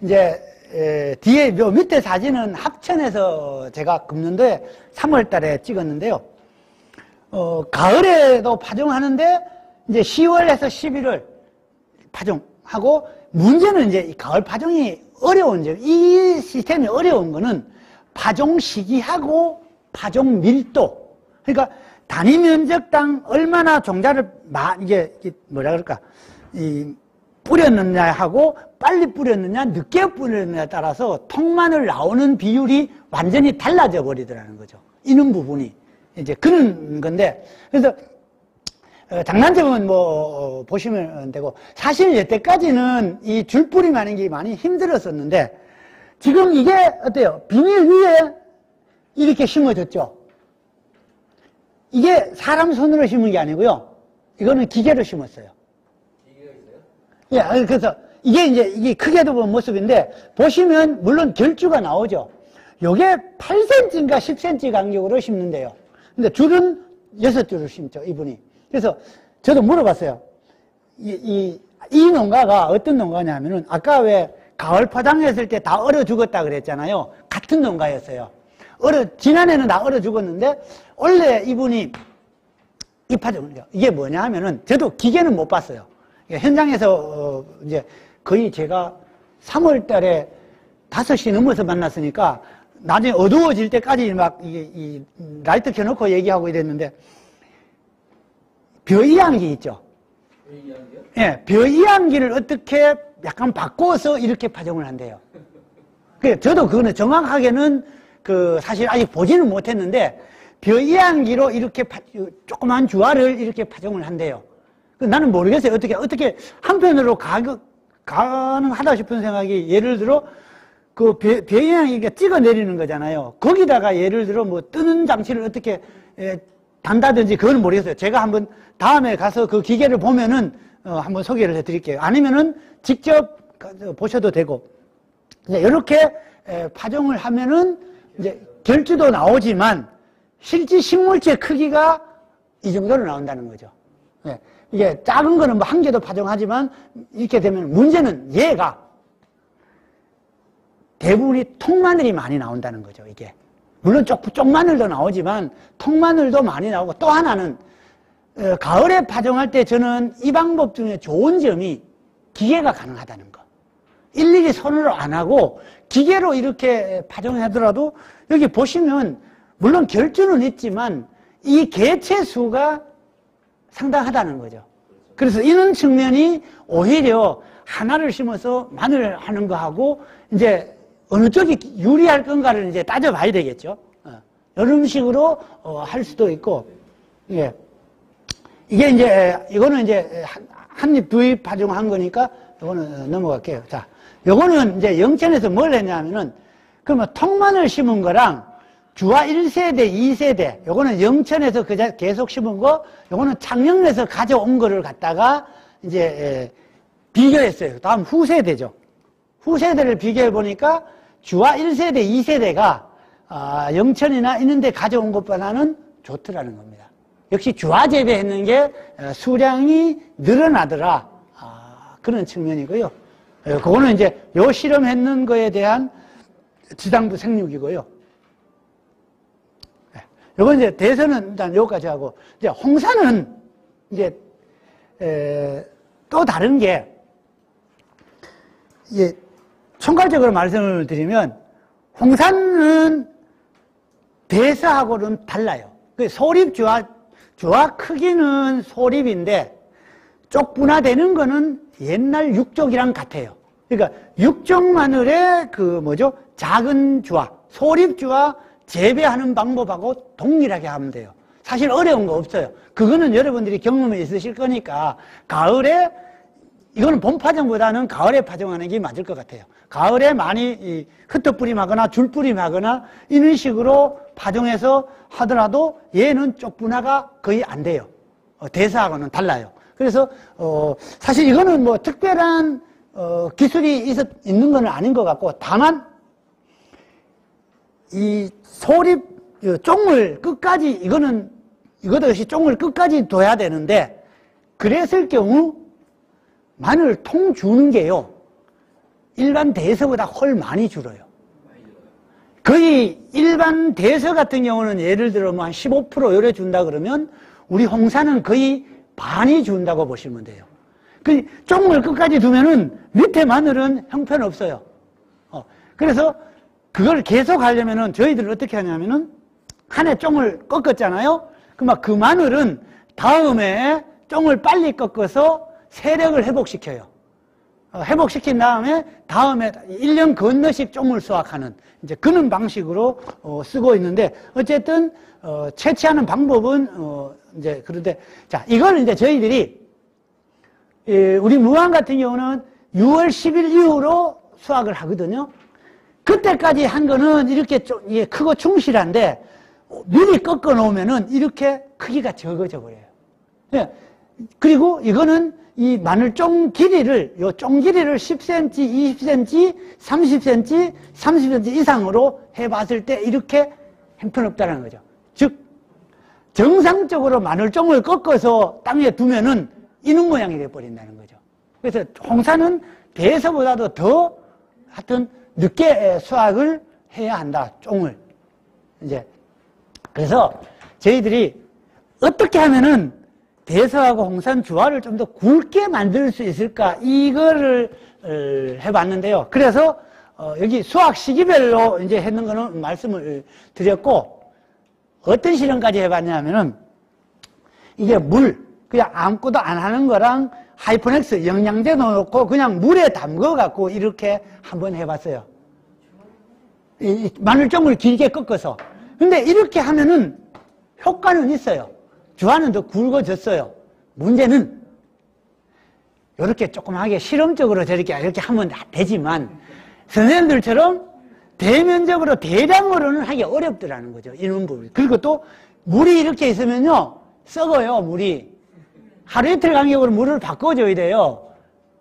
이제 뒤에 요 밑에 사진은 합천에서 제가 금년도에 3월 달에 찍었는데요. 가을에도 파종하는데 이제 10월에서 11월 파종하고 문제는 이제 이 가을 파종이 어려운 점, 이 시스템이 어려운 거는 파종 시기하고 파종 밀도. 그러니까 단위 면적당 얼마나 종자를 이게 뭐라 그럴까? 뿌렸느냐 하고 빨리 뿌렸느냐 늦게 뿌렸느냐에 따라서 통마늘 나오는 비율이 완전히 달라져 버리더라는 거죠. 이런 부분이 이제 그런 건데 그래서 장단점은 뭐 보시면 되고 사실 여태까지는 이 줄뿌림하는 게 많이 힘들었었는데 지금 이게 어때요? 비닐 위에 이렇게 심어졌죠. 이게 사람 손으로 심은 게 아니고요. 이거는 기계로 심었어요. 예, 그래서 이게 크게도 본 모습인데, 보시면, 물론 결주가 나오죠. 요게 8cm인가 10cm 간격으로 심는데요. 근데 줄은 6줄을 심죠, 이분이. 그래서 저도 물어봤어요. 이 농가가 어떤 농가냐면은, 아까 왜 가을 파장했을 때 다 얼어 죽었다 그랬잖아요. 같은 농가였어요. 지난해는 다 얼어 죽었는데, 원래 이분이 이 파종을 해요. 이게 뭐냐 하면은, 저도 기계는 못 봤어요. 현장에서, 이제 거의 제가 3월 달에 5시 넘어서 만났으니까, 나중에 어두워질 때까지 막, 이 라이트 켜놓고 얘기하고 이랬는데, 벼이양기 있죠? 벼이양기요? 예, 벼이양기를 어떻게 약간 바꿔서 이렇게 파종을 한대요. 저도 그거는 정확하게는 사실 아직 보지는 못했는데, 벼이양기로 이렇게 조그만 주화를 이렇게 파종을 한대요. 나는 모르겠어요. 어떻게 한편으로 가능하다 싶은 생각이, 예를 들어, 벼이양기가 찍어 내리는 거잖아요. 거기다가 예를 들어 뭐 뜨는 장치를 어떻게 단다든지 그건 모르겠어요. 제가 한번 다음에 가서 그 기계를 보면은 한번 소개를 해드릴게요. 아니면은 직접 보셔도 되고. 이렇게 파종을 하면은 이제 결주도 나오지만 실제 식물체 크기가 이 정도로 나온다는 거죠. 이게 작은 거는 뭐 한 개도 파종하지만 이렇게 되면 문제는 얘가 대부분이 통마늘이 많이 나온다는 거죠, 이게. 물론 쪽마늘도 나오지만 통마늘도 많이 나오고, 또 하나는 가을에 파종할 때 저는 이 방법 중에 좋은 점이 기계가 가능하다는 거. 일일이 손으로 안 하고 기계로 이렇게 파종하더라도 여기 보시면 물론 결주는 있지만 이 개체 수가 상당하다는 거죠. 그래서 이런 측면이 오히려 하나를 심어서 마늘 하는 거하고 이제 어느 쪽이 유리할 건가를 이제 따져봐야 되겠죠. 이런 식으로 할 수도 있고, 예. 이거는 이제 한입 두입 파종한 거니까 이거는 넘어갈게요. 자, 요거는 이제 영천에서 뭘 했냐면은, 그러면 통마늘 심은 거랑 주화 1세대, 2세대, 요거는 영천에서 계속 심은 거, 요거는 창녕에서 가져온 거를 갖다가 이제 비교했어요. 다음 후세대죠. 후세대를 비교해 보니까 주화 1세대, 2세대가 영천이나 이런 데 가져온 것보다는 좋더라는 겁니다. 역시 주화 재배했는 게 수량이 늘어나더라. 그런 측면이고요. 그거는 이제 요 실험했는 거에 대한 지상부 생육이고요. 요건 이제 대선은 일단 요까지 하고, 이제 홍사는 이제 또 다른 게, 총괄적으로 말씀을 드리면, 홍사는 대사하고는 달라요. 소립 주화 크기는 소립인데, 쪽분화되는 거는 옛날 육족이랑 같아요. 그러니까 육족 마늘의 작은 주화, 소립 주화 재배하는 방법하고 동일하게 하면 돼요. 사실 어려운 거 없어요. 그거는 여러분들이 경험이 있으실 거니까 가을에, 이거는 봄 파종보다는 가을에 파종하는 게 맞을 것 같아요. 가을에 많이 흩어뿌림하거나 줄뿌림하거나 이런 식으로 파종해서 하더라도 얘는 쪽분화가 거의 안 돼요. 대사하고는 달라요. 그래서 사실 이거는 뭐 특별한 기술이 있는 건 아닌 것 같고, 다만 이 소립 쫑을 끝까지, 이것도 역시 쫑을 끝까지 둬야 되는데, 그랬을 경우 마늘 통 주는 게요, 일반 대서보다 훨 많이 줄어요. 거의 일반 대서 같은 경우는 예를 들어 뭐 한 15% 요래 준다 그러면 우리 홍사는 거의 반이 준다고 보시면 돼요. 그 쫑을 끝까지 두면은 밑에 마늘은 형편없어요. 그래서 그걸 계속 하려면은 저희들은 어떻게 하냐면은 한 해 쫑을 꺾었잖아요. 그럼 그 마늘은 다음에 쫑을 빨리 꺾어서 세력을 회복시켜요. 회복시킨 다음에 1년 건너씩 쫑을 수확하는 이제 그런 방식으로 쓰고 있는데, 어쨌든 채취하는 방법은 이제 그런데, 자, 이걸 이제 저희들이 우리 무항 같은 경우는 6월 10일 이후로 수확을 하거든요. 그때까지 한 거는 이렇게 좀 크고 충실한데 미리 꺾어 놓으면은 이렇게 크기가 적어져 버려요. 예. 그리고 이거는 이 마늘쫑 길이를, 요 쫑 길이를 10cm, 20cm, 30cm, 30cm 이상으로 해봤을 때 이렇게 형편없다는 거죠. 즉, 정상적으로 마늘쫑을 꺾어서 땅에 두면은 이런 모양이 돼버린다는 거죠. 그래서 홍사는 대서보다도 더 하여튼 늦게 수확을 해야 한다, 쫑을. 이제, 그래서 저희들이 어떻게 하면은 대서하고 홍산 주화를 좀 더 굵게 만들 수 있을까, 이거를 해봤는데요. 그래서 여기 수확 시기별로 이제 했는 거는 말씀을 드렸고, 어떤 실험까지 해봤냐면은 이게 물, 그냥 아무것도 안 하는 거랑 하이퍼넥스 영양제 넣어놓고 그냥 물에 담궈갖고 이렇게 한번 해봤어요. 이 마늘쫑을 길게 꺾어서. 근데 이렇게 하면은 효과는 있어요. 주화는 더 굵어졌어요. 문제는 이렇게 조그맣게 실험적으로 저렇게 이렇게 하면 되지만 선생님들처럼 대면적으로 대량으로는 하기 어렵더라는 거죠. 이런 부분. 그리고 또 물이 이렇게 있으면요, 썩어요, 물이. 하루 이틀 간격으로 물을 바꿔줘야 돼요.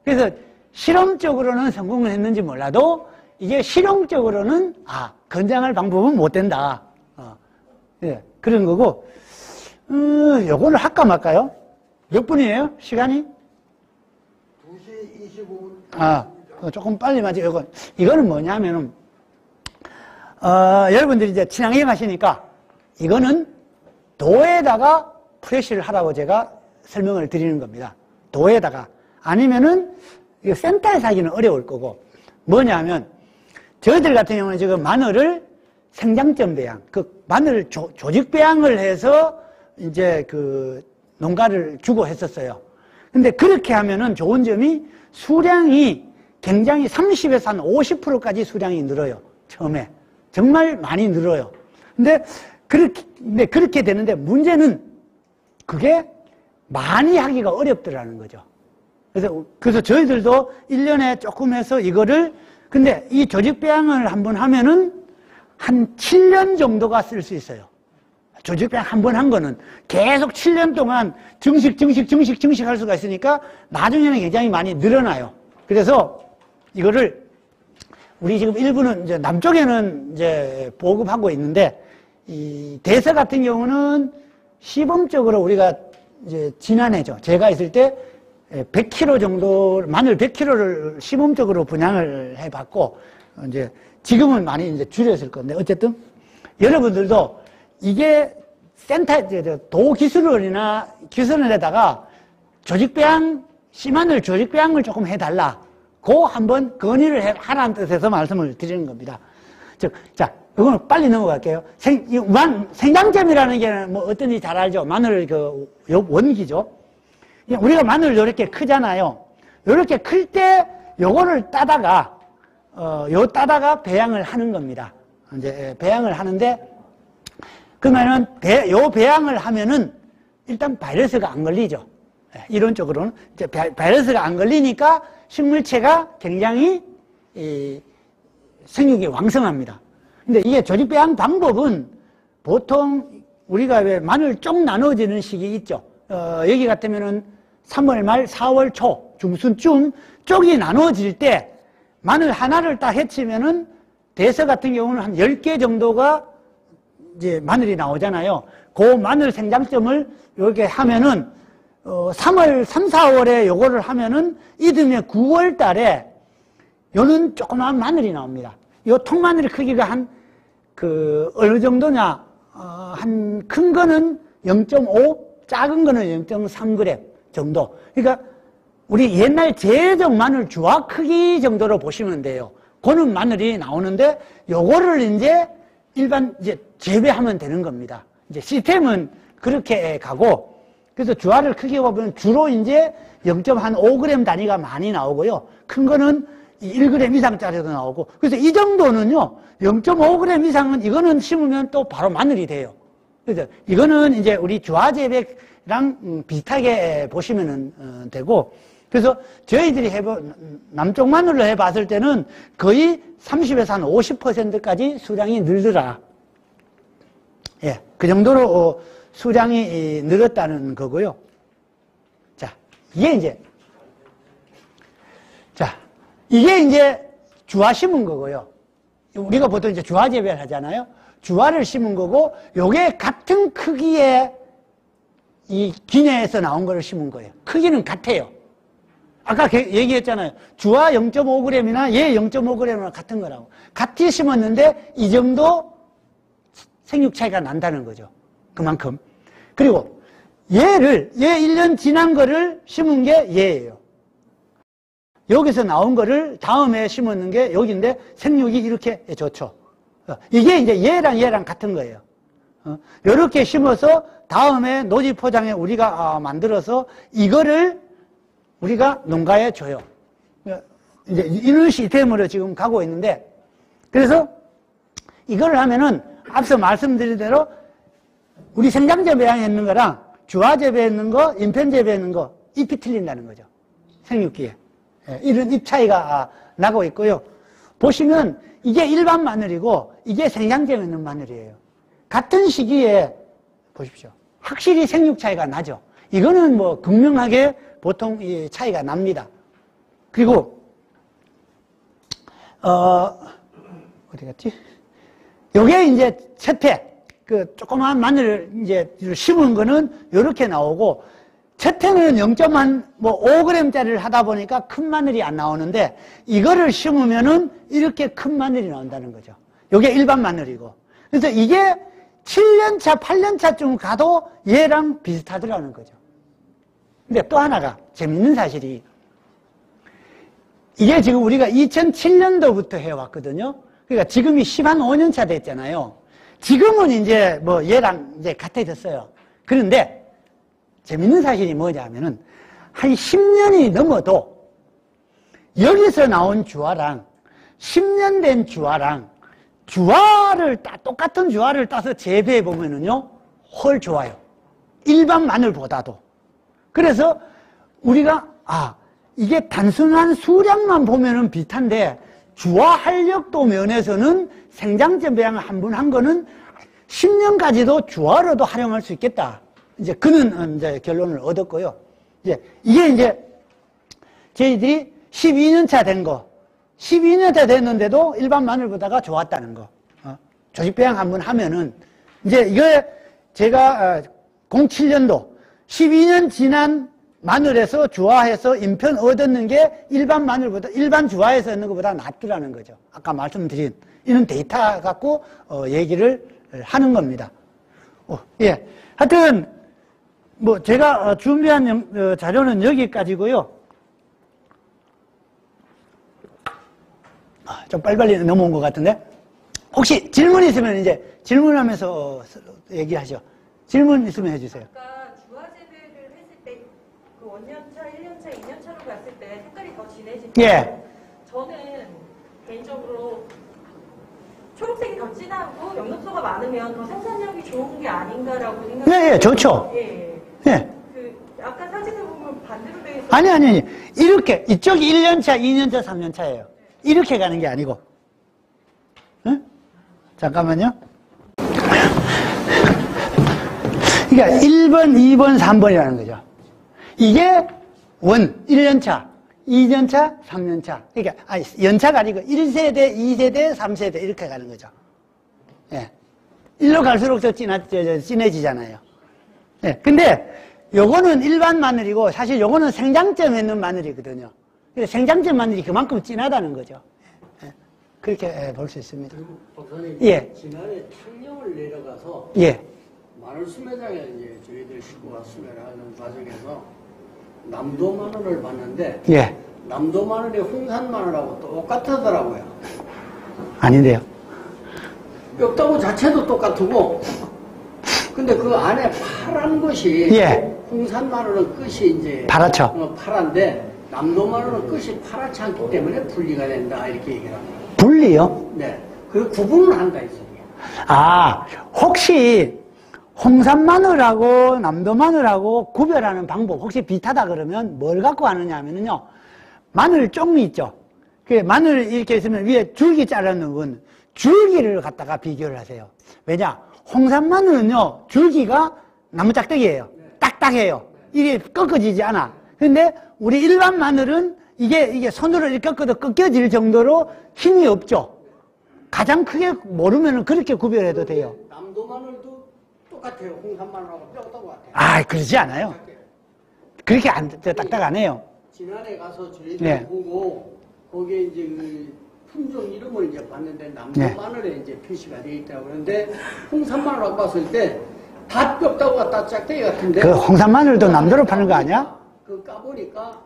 그래서 실험적으로는 성공을 했는지 몰라도 이게 실용적으로는 건장할 방법은 못 된다. 예, 그런 거고. 요거를 할까 말까요? 몇 분이에요? 시간이? 2시 25분. 조금 빨리 맞죠. 이거는 뭐냐면은, 여러분들이 이제 친환경 하시니까, 이거는 도에다가 프레쉬를 하라고 제가 설명을 드리는 겁니다. 도에다가. 아니면은, 이거 센터에서 하기는 어려울 거고, 뭐냐면, 저희들 같은 경우는 지금 마늘을 생장점 배양, 그 마늘 조직 배양을 해서 이제 그 농가를 주고 했었어요. 근데 그렇게 하면은 좋은 점이 수량이 굉장히 30에서 한 50%까지 수량이 늘어요. 처음에. 정말 많이 늘어요. 근데 그렇게 되는데 문제는 그게 많이 하기가 어렵더라는 거죠. 그래서 저희들도 1년에 조금 해서 이거를, 근데 이 조직 배양을 한번 하면은 한 7년 정도가 쓸 수 있어요. 조직 배양 한 번 한 거는 계속 7년 동안 증식 할 수가 있으니까 나중에는 굉장히 많이 늘어나요. 그래서 이거를 우리 지금 일부는 이제 남쪽에는 이제 보급하고 있는데, 이 대서 같은 경우는 시범적으로 우리가 이제 지난해죠. 제가 있을 때 100kg 정도, 마늘 100kg를 시범적으로 분양을 해봤고, 이제 지금은 많이 이제 줄였을 건데, 어쨌든 여러분들도 이게 도 기술원이나 기술원에다가 조직배양, 씨마늘 조직배양을 조금 해달라. 한번 건의를 하라는 뜻에서 말씀을 드리는 겁니다. 자, 이거는 빨리 넘어갈게요. 생장점이라는 게 뭐 어떤지 잘 알죠? 마늘 원기죠? 우리가 마늘 이렇게 크잖아요. 이렇게 클 때 요거를 따다가, 배양을 하는 겁니다. 이제 배양을 하는데, 그러면은 요 배양을 하면은 일단 바이러스가 안 걸리죠. 이론적으로는 이제 바이러스가 안 걸리니까 식물체가 굉장히 생육이 왕성합니다. 근데 이게 조직 배양 방법은 보통 우리가 왜 마늘 쪽 나눠지는 시기 있죠. 여기 같으면은 3월 말 4월 초 중순쯤 쪽이 나눠질 때 마늘 하나를 딱 해치면은 대서 같은 경우는 한 10개 정도가 이제 마늘이 나오잖아요. 그 마늘 생장점을 이렇게 하면은 3, 4월에 요거를 하면은 이듬해 9월 달에 요는 조그마한 마늘이 나옵니다. 요 통마늘 크기가 어느 정도냐, 한 큰 거는 0.5, 작은 거는 0.3g 정도. 그러니까 우리 옛날 제정 마늘 주화 크기 정도로 보시면 돼요. 그는 마늘이 나오는데 요거를 이제 재배하면 되는 겁니다. 이제 시스템은 그렇게 가고, 그래서 주화를 크게 보면 주로 이제 0.5g 단위가 많이 나오고요. 큰 거는 1g 이상짜리도 나오고, 그래서 이 정도는요, 0.5g 이상은 이거는 심으면 또 바로 마늘이 돼요. 그래서 이거는 이제 우리 주화 재배랑 비슷하게 보시면 되고, 그래서 저희들이 남쪽 마늘로 해봤을 때는 거의 30에서 한 50%까지 수량이 늘더라. 예, 그 정도로 수량이 늘었다는 거고요. 자, 이게 이제 이게 이제 주화 심은 거고요. 우리가 보통 이제 주화 재배를 하잖아요. 주화를 심은 거고, 요게 같은 크기의 이 기내에서 나온 거를 심은 거예요. 크기는 같아요. 아까 얘기했잖아요. 주화 0.5g이나 얘 0.5g이나 같은 거라고. 같이 심었는데 이 정도 생육 차이가 난다는 거죠. 그만큼. 그리고 얘 1년 지난 거를 심은 게 얘예요. 여기서 나온 거를 다음에 심었는 게 여기인데 생육이 이렇게 좋죠. 이게 이제 얘랑 같은 거예요. 이렇게 심어서 다음에 노지 포장에 우리가 만들어서 이거를 우리가 농가에 줘요. 이제 이런 시스템으로 지금 가고 있는데, 그래서 이거를 하면은 앞서 말씀드린 대로 우리 생장 재배했는 거랑 주화 재배했는 거, 인편 재배했는 거 잎이 틀린다는 거죠. 생육기에. 이런 잎 차이가 나고 있고요. 보시면 이게 일반 마늘이고 이게 생장점에 있는 마늘이에요. 같은 시기에 보십시오. 확실히 생육 차이가 나죠. 이거는 뭐 극명하게 보통 이 차이가 납니다. 그리고 어디 갔지? 요게 이제 첫 해 그 조그마한 마늘을 이제 심은 거는 요렇게 나오고, 첫 해는 0.5g짜리를 하다 보니까 큰 마늘이 안 나오는데, 이거를 심으면은 이렇게 큰 마늘이 나온다는 거죠. 요게 일반 마늘이고. 그래서 이게 7년차, 8년차쯤 가도 얘랑 비슷하더라는 거죠. 근데 또 하나가 재밌는 사실이, 이게 지금 우리가 2007년도부터 해왔거든요. 그러니까 지금이 15년차 됐잖아요. 지금은 이제 뭐 얘랑 이제 같아졌어요. 그런데 재밌는 사실이 뭐냐면은 한 10년이 넘어도 여기서 나온 주화랑 10년 된 주화랑 주화를 똑같은 주화를 따서 재배해 보면은요, 훨 좋아요. 일반 마늘보다도. 그래서 우리가 이게 단순한 수량만 보면은 비슷한데 주화 활력도 면에서는 생장점 배양을 한 번 한 거는 10년까지도 주화로도 활용할 수 있겠다. 이제 그는 이제 결론을 얻었고요. 이게 이제 저희들이 12년차 된 거, 12년차 됐는데도 일반 마늘보다가 좋았다는 거. 조직 배양 한 번 하면은 이제 이거 제가 07년도 12년 지난 마늘에서 주화해서 인편 얻었는 게 일반 마늘보다, 일반 주화에서 얻는 것보다 낫더라는 거죠. 아까 말씀드린 이런 데이터 갖고 얘기를 하는 겁니다. 예. 하여튼 뭐 제가 준비한 자료는 여기까지고요. 좀 빨리빨리 넘어온 것 같은데, 혹시 질문 있으면 이제 질문하면서 얘기하죠. 질문 있으면 해주세요. 그 5년차, 1년차, 2년차로 갔을 때 색깔이 더 진해지죠. 예. 저는 개인적으로 초록색이 더 진하고 영양소가 많으면 더 생산력이 좋은 게 아닌가라고 생각해요. 예, 좋죠. 예. 예. 그 아까 사진을 보면 반대로 돼 있어요. 아니. 이렇게 이쪽이 1년차, 2년차, 3년차예요. 이렇게 가는 게 아니고. 응? 잠깐만요. 그러니까 1번, 2번, 3번이라는 거죠. 이게 1년차, 2년차, 3년차. 그러니까, 연차가 아니고 1세대, 2세대, 3세대 이렇게 가는 거죠. 예. 1로 갈수록 더 진해지잖아요. 예. 근데 요거는 일반 마늘이고 사실 요거는 생장점에 있는 마늘이거든요. 그래서 생장점 마늘이 그만큼 진하다는 거죠. 예. 그렇게 볼 수 있습니다. 그리고 박사님, 예. 지난해 창녕을 내려가서 예. 마늘 수매장에 이제 저희들 식구가 수매를 하는 과정에서 남도 마늘을 봤는데 예. 남도 마늘이 홍산 마늘하고 똑같더라고요. 아닌데요. 뼈다구 자체도 똑같고, 근데 그 안에 파란 것이 예. 홍산 마늘은 끝이 이제 파랗죠. 파란데 남도 마늘은 끝이 파랗지 않기 때문에 분리가 된다 이렇게 얘기를 합니다. 분리요? 네, 그 구분을 한다 했어요. 혹시 홍산 마늘하고 남도 마늘하고 구별하는 방법 혹시 비슷하다 그러면 뭘 갖고 하느냐 하면요, 마늘 종이 있죠. 그 마늘 이렇게 있으면 위에 줄기 자르는 건 줄기를 갖다가 비교를 하세요. 왜냐? 홍산 마늘은요, 줄기가 나무 짝대기예요. 딱딱해요. 이게 꺾어지지 않아. 근데 우리 일반 마늘은 이게 손으로 이렇게 꺾어도 꺾여질 정도로 힘이 없죠. 가장 크게 모르면 그렇게 구별해도 돼요. 남도 마늘도 똑같아요. 홍산 마늘하고 똑같아요. 아, 그러지 않아요. 그렇게 딱딱 안 해요. 지난해 가서 저희들 네. 보고 거기에 이제 그 품종 이름을 이제 봤는데 남도 네. 마늘에 이제 표시가 되어 있다고 그러는데 홍산 마늘하고 봤을 때 다 뼈다구가 다 짝대기 같은데 그 홍산 마늘도 남도로 파는 거 아니야? 그 까보니까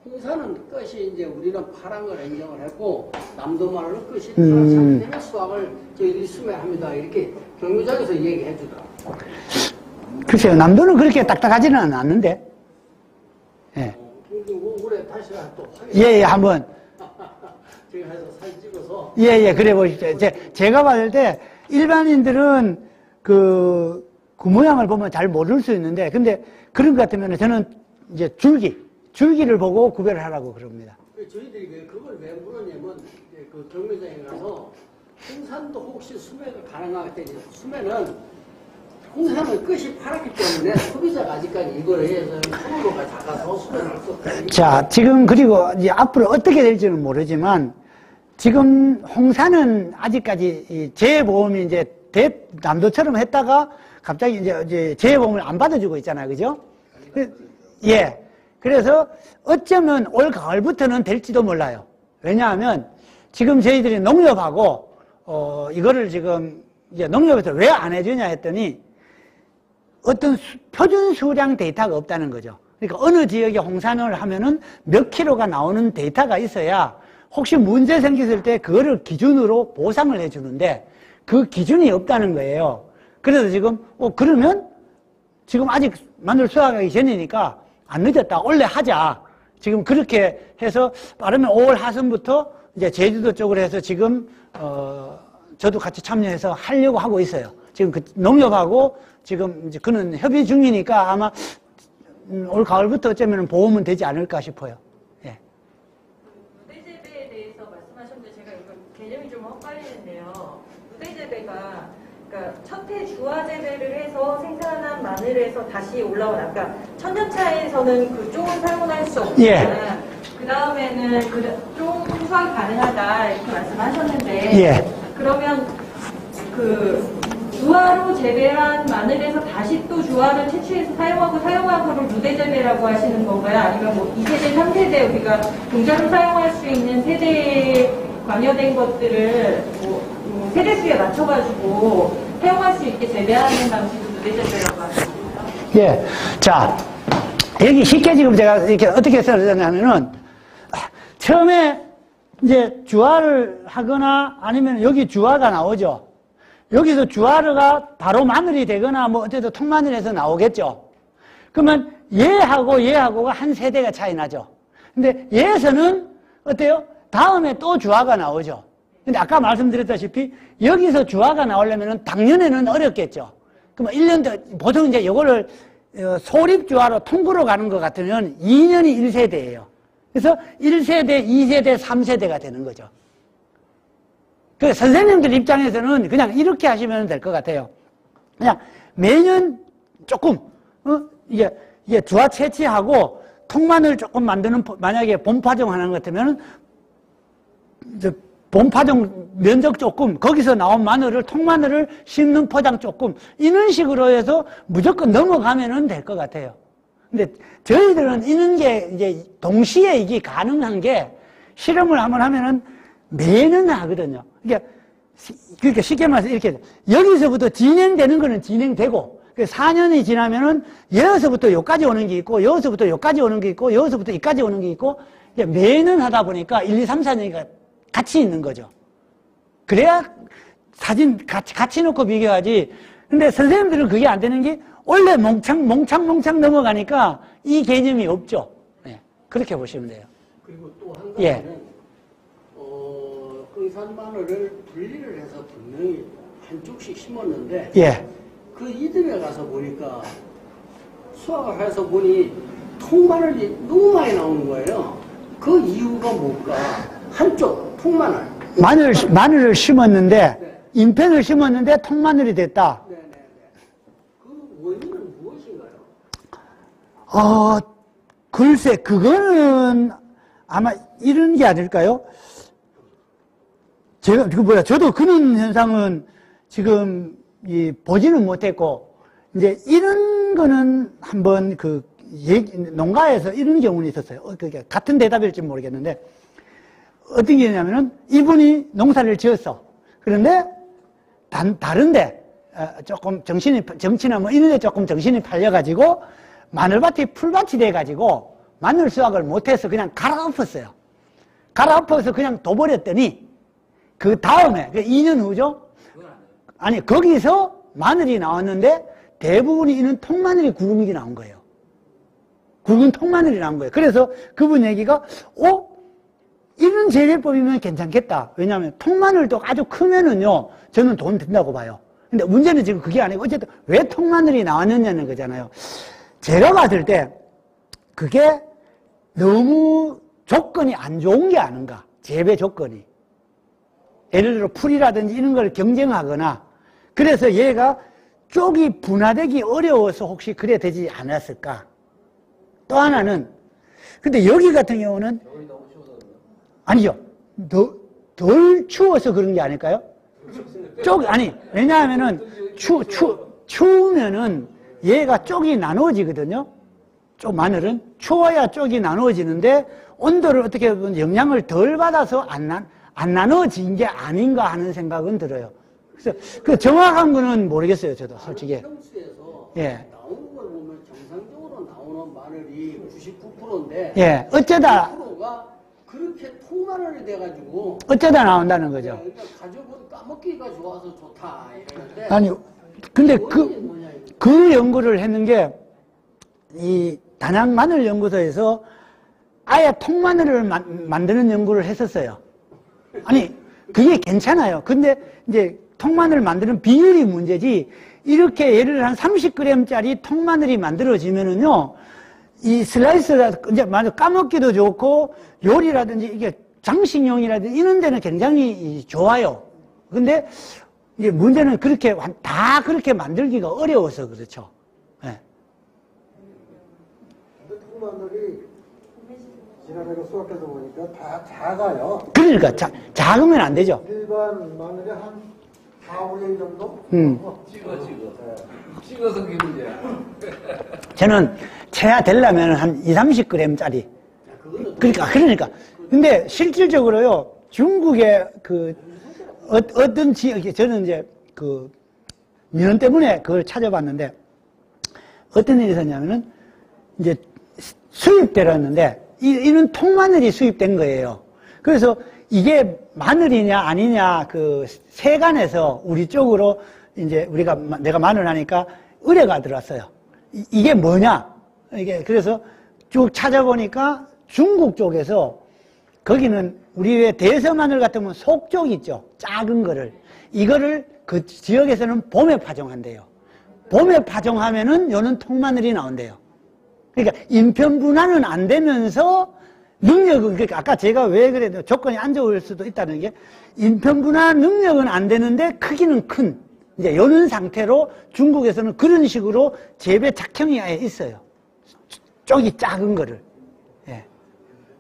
홍산은 끝이 이제 우리는 파란 걸 인정을 했고 남도 마늘은 끝이 파란 상태의 수확을 저희들이 수매합니다. 이렇게 경유장에서 얘기해 주더라고요. 글쎄요, 남도는 그렇게 딱딱하지는 않는데. 예. 올해 다시 또 확인. 예, 한번. 제가 해서 사진 찍어서. 예, 그래 보십시오. 제가 봤을 때 일반인들은 그 모양을 보면 잘 모를 수 있는데, 근데 그런 것 같으면 저는 이제 줄기를 보고 구별을 하라고 그럽니다. 저희들이 그걸 왜 물었냐면, 이제 그 경매장에 가서 홍산도 혹시 수매가 가능하겠다. 수매는 홍산은 끝이 파랗기 때문에 소비자가 아직까지 이걸 해서 손으로가 작아서 수매를 할 수 없다. 자, 지금 그리고 이제 앞으로 어떻게 될지는 모르지만, 지금 홍산은 아직까지 이 재보험이 이제 남도처럼 했다가 갑자기 이제 재보험을 안 받아주고 있잖아요. 그죠? 예. 그래서 어쩌면 올 가을부터는 될지도 몰라요. 왜냐하면 지금 저희들이 농협하고, 이거를 지금 이제 농협에서 왜 안 해주냐 했더니 어떤 표준 수량 데이터가 없다는 거죠. 그러니까 어느 지역에 홍산을 하면은 몇 킬로가 나오는 데이터가 있어야 혹시 문제 생겼을 때 그거를 기준으로 보상을 해주는데 그 기준이 없다는 거예요. 그래서 지금 그러면 지금 아직 마늘 수확하기 전이니까 안 늦었다. 원래 하자. 지금 그렇게 해서 빠르면 5월 하순부터 이제 제주도 쪽으로 해서 지금 저도 같이 참여해서 하려고 하고 있어요. 지금 그 농협하고 지금 이제 그는 협의 중이니까 아마 올 가을부터 어쩌면 보험은 되지 않을까 싶어요. 무대재배에 대해서 말씀하셨는데 제가 이거 개념이 좀 헛갈리는데요. 무대재배가 그러니까 첫해 주화 재배를 해서 생산한 마늘에서 다시 올라온 아까 천년차에서는 그 쪽은 사용할 수 없지만 예. 그 다음에는 좀 수확이 가능하다 이렇게 말씀하셨는데 예. 그러면 그 주화로 재배한 마늘에서 다시 또 주화를 채취해서 사용하고를 무대재배라고 하시는 건가요? 아니면 뭐 2세대, 3세대 우리가 공장을 사용할 수 있는 세대에 관여된 것들을 뭐 세대수에 맞춰가지고 사용할 수 있게 재배하는 방식을 무대재배라고 하시는 거예요? 예. 자, 여기 쉽게 지금 제가 이렇게 어떻게 써놨냐면은 처음에 이제 주화를 하거나 아니면 여기 주화가 나오죠. 여기서 주화가 바로 마늘이 되거나 뭐 어쨌든 통마늘에서 나오겠죠. 그러면 얘하고가 한 세대가 차이 나죠. 근데 얘에서는 어때요? 다음에 또 주화가 나오죠. 근데 아까 말씀드렸다시피 여기서 주화가 나오려면 당년에는 어렵겠죠. 그러면 1년 더, 보통 이제 이거를 소립주화로 통구로 가는 것 같으면 2년이 1세대예요. 그래서 1세대, 2세대, 3세대가 되는 거죠. 그 선생님들 입장에서는 그냥 이렇게 하시면 될 것 같아요. 그냥 매년 조금, 이게 주화 채취하고 통마늘 조금 만드는, 만약에 봄파종 하는 것 같으면, 봄파종 면적 조금, 거기서 나온 마늘을, 통마늘을 심는 포장 조금, 이런 식으로 해서 무조건 넘어가면 될 것 같아요. 근데 저희들은 이런 게 이제 동시에 이게 가능한 게 실험을 한번 하면은 매년 하거든요. 그러니까 쉽게 말해서 이렇게 여기서부터 진행되는 거는 진행되고 4년이 지나면은 여기서부터 여기까지 오는 게 있고 여기서부터 여기까지 오는 게 있고 여기서부터 여기까지 오는 게 있고 매년 하다 보니까 1, 2, 3, 4년이 같이 있는 거죠. 그래야 사진 같이 놓고 비교하지. 근데 선생님들은 그게 안 되는 게 원래 몽창 넘어가니까 이 개념이 없죠. 네, 그렇게 보시면 돼요. 그리고 또 한 가지는 예. 흥산 마늘을 분리를 해서 분명히 한쪽씩 심었는데 예. 그 이듬해 가서 보니까 수확을 해서 보니 통마늘이 너무 많이 나오는 거예요. 그 이유가 뭘까? 한쪽 통마늘. 마늘을 심었는데 네. 인팽을 심었는데 통마늘이 됐다. 네네네. 그 원인은 무엇인가요? 글쎄 그거는 아마 이런 게 아닐까요? 저도 그런 현상은 지금 보지는 못했고, 이제 이런 거는 한번 농가에서 이런 경우는 있었어요. 그게 같은 대답일지 모르겠는데, 어떤 게 있냐면은, 이분이 농사를 지었어. 그런데, 다른데, 조금 정치나 뭐 이런 데 조금 정신이 팔려가지고, 마늘밭이 풀밭이 돼가지고, 마늘 수확을 못해서 그냥 갈아엎었어요. 갈아엎어서 그냥 둬버렸더니, 그 다음에, 2년 후죠? 아니, 거기서 마늘이 나왔는데, 대부분이 있는 통마늘이 굵은게 나온 거예요. 굵은 통마늘이 나온 거예요. 그래서 그분 얘기가, 이런 재배법이면 괜찮겠다. 왜냐하면 통마늘도 아주 크면은요, 저는 돈 든다고 봐요. 근데 문제는 지금 그게 아니고, 어쨌든 왜 통마늘이 나왔느냐는 거잖아요. 제가 봤을 때, 그게 너무 조건이 안 좋은 게 아닌가. 재배 조건이. 예를 들어 풀이라든지 이런 걸 경쟁하거나, 그래서 얘가 쪽이 분화되기 어려워서 혹시 그래 되지 않았을까. 또 하나는, 근데 여기 같은 경우는, 아니죠. 덜 추워서 그런 게 아닐까요? 왜냐하면은, 추우면은 얘가 쪽이 나누어지거든요. 마늘은. 추워야 쪽이 나누어지는데, 온도를 어떻게 보면 영향을 덜 받아서 안 나누어진 게 아닌가 하는 생각은 들어요. 그래서 그 정확한 거는 모르겠어요, 저도 솔직히. 평수에서 예. 나오는 걸 보면 정상적으로 나오는 마늘이 99%인데, 예. 어쩌다 99%가 그렇게 통마늘이 돼가지고, 어쩌다 나온다는 거죠. 그러니까 가져보니 까먹기가 좋아서 좋다 이러는데, 아니, 근데 원인이 뭐냐, 이거. 그 연구를 했는 게, 이 단양 마늘 연구소에서 아예 통마늘을 만드는 연구를 했었어요. 아니, 그게 괜찮아요. 근데 이제 통마늘 만드는 비율이 문제지, 이렇게 예를 들어 한 30g짜리 통마늘이 만들어지면은요, 이 슬라이스가 이제 까먹기도 좋고, 요리라든지 이게 장식용이라든지 이런 데는 굉장히 좋아요. 근데 이제 문제는 다 그렇게 만들기가 어려워서 그렇죠. 예. 근데 통마늘이 지난해가 수확해서 보니까 다 작아요. 그러니까 작으면 안 되죠. 일반 마늘이 한 4, 5일 정도? 찍어서 그게 문제야. 저는 채야 되려면 한 2, 30g짜리. 그러니까. 근데 실질적으로요, 중국의 어떤 지역에, 저는 이제 민원 때문에 그걸 찾아봤는데, 어떤 일이 있었냐면은, 이제 수입되었는데, 이런 통마늘이 수입된 거예요. 그래서 이게 마늘이냐 아니냐 세간에서 우리 쪽으로 이제 내가 마늘 하니까 의뢰가 들어왔어요. 이게 뭐냐? 그래서 쭉 찾아보니까 중국 쪽에서 거기는 우리 왜 대서마늘 같으면 속쪽 있죠. 작은 거를. 이거를 그 지역에서는 봄에 파종한대요. 봄에 파종하면은 요는 통마늘이 나온대요. 그러니까 인편분할은 안 되면서 능력은, 그러니까 아까 제가 왜 그래도 조건이 안 좋을 수도 있다는 게, 인편분할 능력은 안 되는데 크기는 큰, 이제 요런 상태로 중국에서는 그런 식으로 재배 작형이 아예 있어요. 쪽이 작은 거를. 예.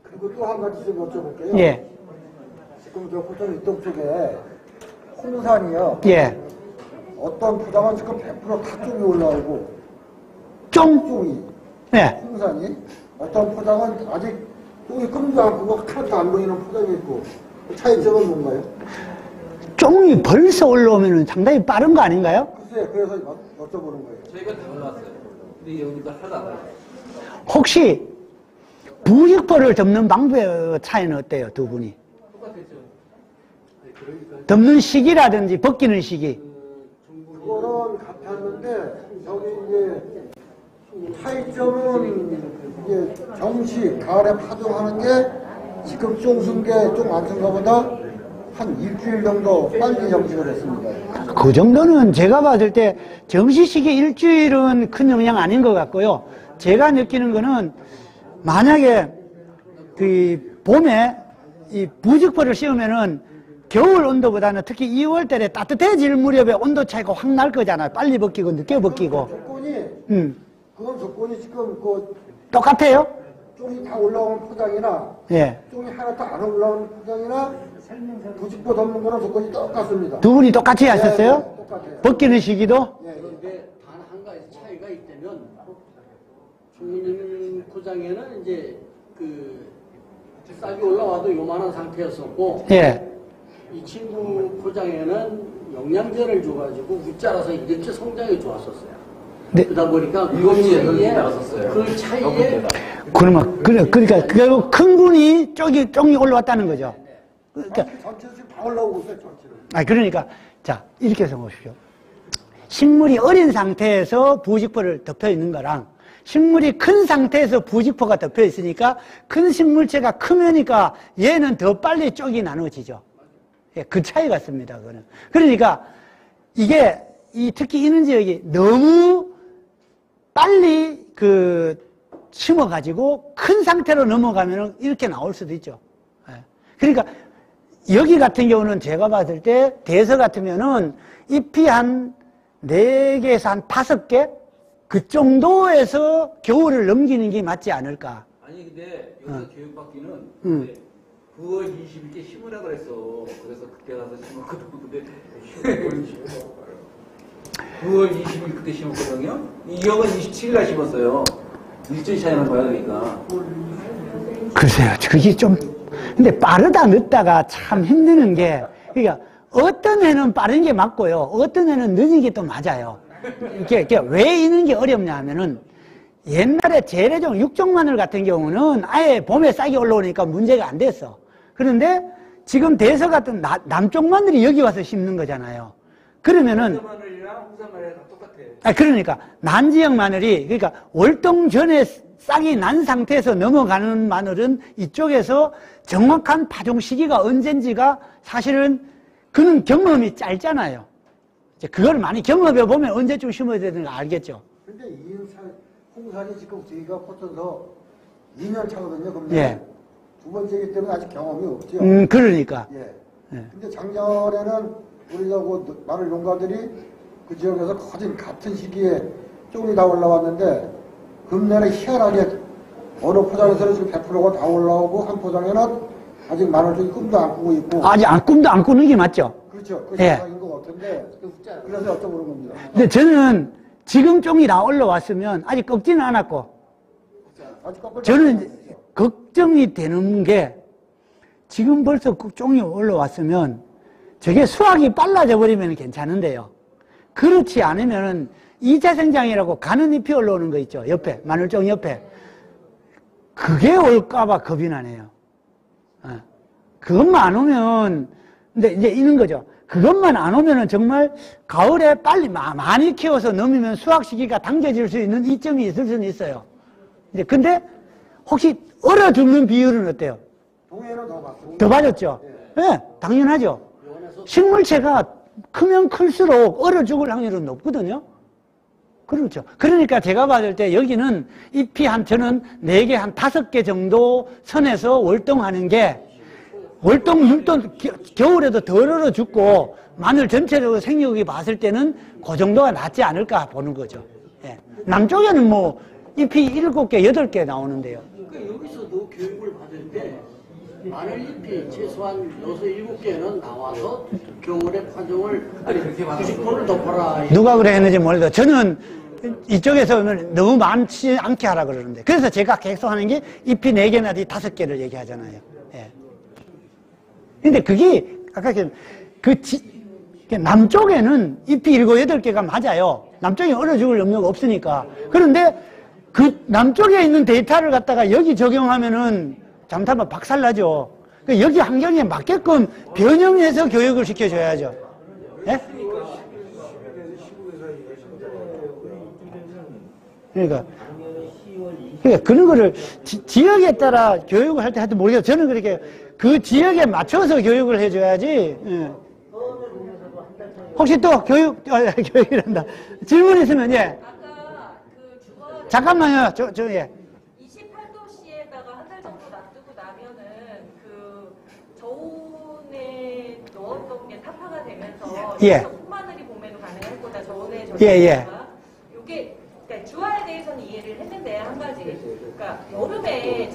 그리고 또 한 가지 좀 여쭤볼게요. 예. 지금 저 호텔 이쪽 쪽에 홍산이요. 예. 어떤 포장은 지금 100% 팥종이 올라오고, 쫑. 예. 홍산이. 어떤 포장은 아직 똥이 끔도 안 크고 하나도 안 보이는 포장이 있고, 차이점은 뭔가요? 쫑이 벌써 올라오면 상당히 빠른 거 아닌가요? 글쎄, 그래서 여쭤보는 거예요. 저희가 다 올라왔어요. 근데 여기도 하나도 안 올라왔어요. 혹시 부직포를 덮는 방법의 차이는 어때요, 두 분이? 똑같았죠. 덮는 시기라든지 벗기는 시기. 그거는 같았는데, 저기 이제 차이점은 이제 정시, 가을에 파종하는 게 지금 쫑순 게 좀 안 쓴 거보다 한 일주일 정도 빨리 정식을 했습니다. 그 정도는 제가 봤을 때 정시 시기 일주일은 큰 영향 아닌 것 같고요. 제가 느끼는 거는 만약에 그 봄에 이 부직포를 씌우면은 겨울 온도보다는 특히 2월 달에 따뜻해질 무렵에 온도 차이가 확 날 거잖아요. 빨리 벗기고 늦게 벗기고. 조건이, 그건 조건이 지금 똑같아요? 쪽이 다 올라오는 포장이나 예. 쪽이 하나 더 안 올라오는 포장이나 부직포 덮는 거는 조건이 똑같습니다. 두 분이 똑같이 하셨어요? 네, 똑같아요. 벗기는 시기도? 예, 예. 그런데 단 한 가지 차이가 있다면 중림 포장에는 이제 그 싹이 올라와도 요만한 상태였었고 예. 이 친구 포장에는 영양제를 줘가지고 웃자라서 이렇게 성장이 좋았었어요. 네. 그러다 보니까 일곱 그 시에 차이에 나왔었어요. 그 차이에 그러면, 그러니까, 결국 큰 분이 쪽이 올라왔다는 거죠. 그러니까, 전체로 지금 다 올라오고 있어요, 전체로. 그러니까, 자, 이렇게 생각하십시오. 식물이 어린 상태에서 부직포를 덮여 있는 거랑 식물이 큰 상태에서 부직포가 덮여 있으니까 큰 식물체가 크면니까 얘는 더 빨리 쪽이 나눠지죠. 예, 그 차이 같습니다, 그거는. 그러니까 이게, 특히 이런 지역이 너무 빨리 심어가지고 큰 상태로 넘어가면 이렇게 나올 수도 있죠. 예. 그러니까 여기 같은 경우는 제가 봤을 때 대서 같으면은 잎이 한 4개에서 한 5개? 그 정도에서 겨울을 넘기는 게 맞지 않을까. 아니 근데 여기서 교육받기는 9월 20일께 심으라 그랬어. 그래서 그때 가서 심었거든. 근데 9월 20일 그때 심었거든요. 이 형은 27일 날 심었어요. 일주일 차이만 봐야 되니까. 글쎄요, 그게 좀, 근데 빠르다 늦다가 참 힘드는 게, 그러니까 어떤 해는 빠른 게 맞고요. 어떤 해는 늦은 게 또 맞아요. 이게 왜 이런 게 어렵냐 하면은 옛날에 재래종 육종 마늘 같은 경우는 아예 봄에 싹이 올라오니까 문제가 안 됐어. 그런데 지금 대서 같은 남쪽 마늘이 여기 와서 심는 거잖아요. 그러면은 홍사 마늘이랑 홍사 마늘이랑 똑같아. 그러니까 난지역 마늘이 그러니까 월동 전에 싹이 난 상태에서 넘어가는 마늘은 이쪽에서 정확한 파종 시기가 언젠지가 사실은 그는 경험이 짧잖아요. 이제 그걸 많이 경험해 보면 언제쯤 심어야 되는가 알겠죠. 근데 홍산이 지금 저희가 꽂혀서 2년 차거든요, 그럼. 예. 두 번째이기 때문에 아직 경험이 없죠. 그러니까. 예. 예. 근데 작년에는 우리 마늘 농가들이 그 지역에서 거진 같은 시기에 쪽이 다 올라왔는데 금년에 희한하게 어느 포장에서는 지금 100%가 다 올라오고 한 포장에는 아직 마늘 쪽이 꿈도 안 꾸고 있고. 아직 꿈도 안 꾸는 게 맞죠. 그렇죠. 그 예. 현상인 것 같은데 그래서 여쭤보는 겁니다. 근데 저는 지금 종이 다 올라왔으면 아직 꺾지는 않았고 아직 꺾을 저는 때가 이제 걱정이 되는 게 지금 벌써 그 종이 올라왔으면 저게 수확이 빨라져 버리면 괜찮은데요. 그렇지 않으면은 2차 생장이라고 가는 잎이 올라오는 거 있죠. 옆에, 마늘종 옆에. 그게 올까봐 겁이 나네요. 그것만 안 오면, 근데 이제 이런 거죠. 그것만 안 오면은 정말 가을에 빨리 많이 키워서 넘으면 수확 시기가 당겨질 수 있는 이점이 있을 수는 있어요. 이제 근데 혹시 얼어 죽는 비율은 어때요? 동해는 더 많습니다. 더 맞았죠? 예, 당연하죠. 식물체가 크면 클수록 얼어 죽을 확률은 높거든요. 그렇죠. 그러니까 제가 봤을 때 여기는 잎이 저는 4개, 한 5개 정도 선에서 월동하는 게 월동, 율동, 겨울에도 덜 얼어 죽고 마늘 전체적으로 생육이 봤을 때는 그 정도가 낫지 않을까 보는 거죠. 예. 남쪽에는 뭐 잎이 7개, 8개 나오는데요. 그러니까 여기서도 교육을 받을 때 마늘잎이 최소한 6, 7개는 나와서 겨울에 파종을 90%를 덮어라. 누가 그래 했는지 모르겠어요. 저는 이쪽에서는 너무 많지 않게 하라 그러는데. 그래서 제가 계속 하는 게 잎이 4개나 5개를 얘기하잖아요. 예. 근데 그게, 아까 남쪽에는 잎이 7, 8개가 맞아요. 남쪽에 얼어 죽을 염려가 없으니까. 그런데 그 남쪽에 있는 데이터를 갖다가 여기 적용하면은 잘못하면 박살나죠. 여기 환경에 맞게끔 변형해서 교육을 시켜줘야죠. 예? 그러니까 그런 거를 지역에 따라 교육을 할 때 하여튼 모르겠어요. 저는 그렇게 그 지역에 맞춰서 교육을 해줘야지. 예. 혹시 또 교육이란다. 질문 있으면, 예. 아까 그 주거 잠깐만요. 예. 28도씨에다가 한 달 정도 놔두고 나면은 그 저온에 넣었던 게 타파가 되면서 예. 콩마늘이 봄에도 가능할 거다. 저온에 예. 요게 그러니까 주화에 대해서는 이해를 했는데 한 가지 그러니까 여름에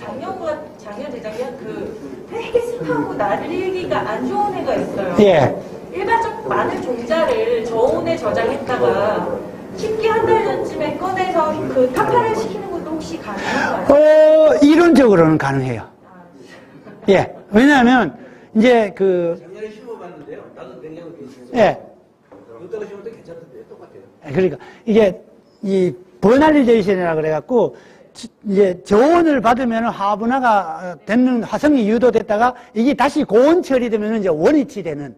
또 날리기가 안 좋은 애가 있어요. 예. 일반적 마늘 종자를 저온에 저장했다가 쉽게 한 달 전쯤에 꺼내서 그 타파를 시키는 것도 혹시 가능한가요? 이론적으로는 가능해요. 예. 왜냐하면, 이제 작년에 심어봤는데요. 나도 냉장고 괜찮아요. 예. 여기다가 심을 때 괜찮던데 똑같아요. 그러니까, 이게, 이, 버널리제이션이라 그래갖고, 이제 저온을 받으면 하분화가 되는 화성이 유도됐다가 이게 다시 고온 처리되면 이제 원위치 되는,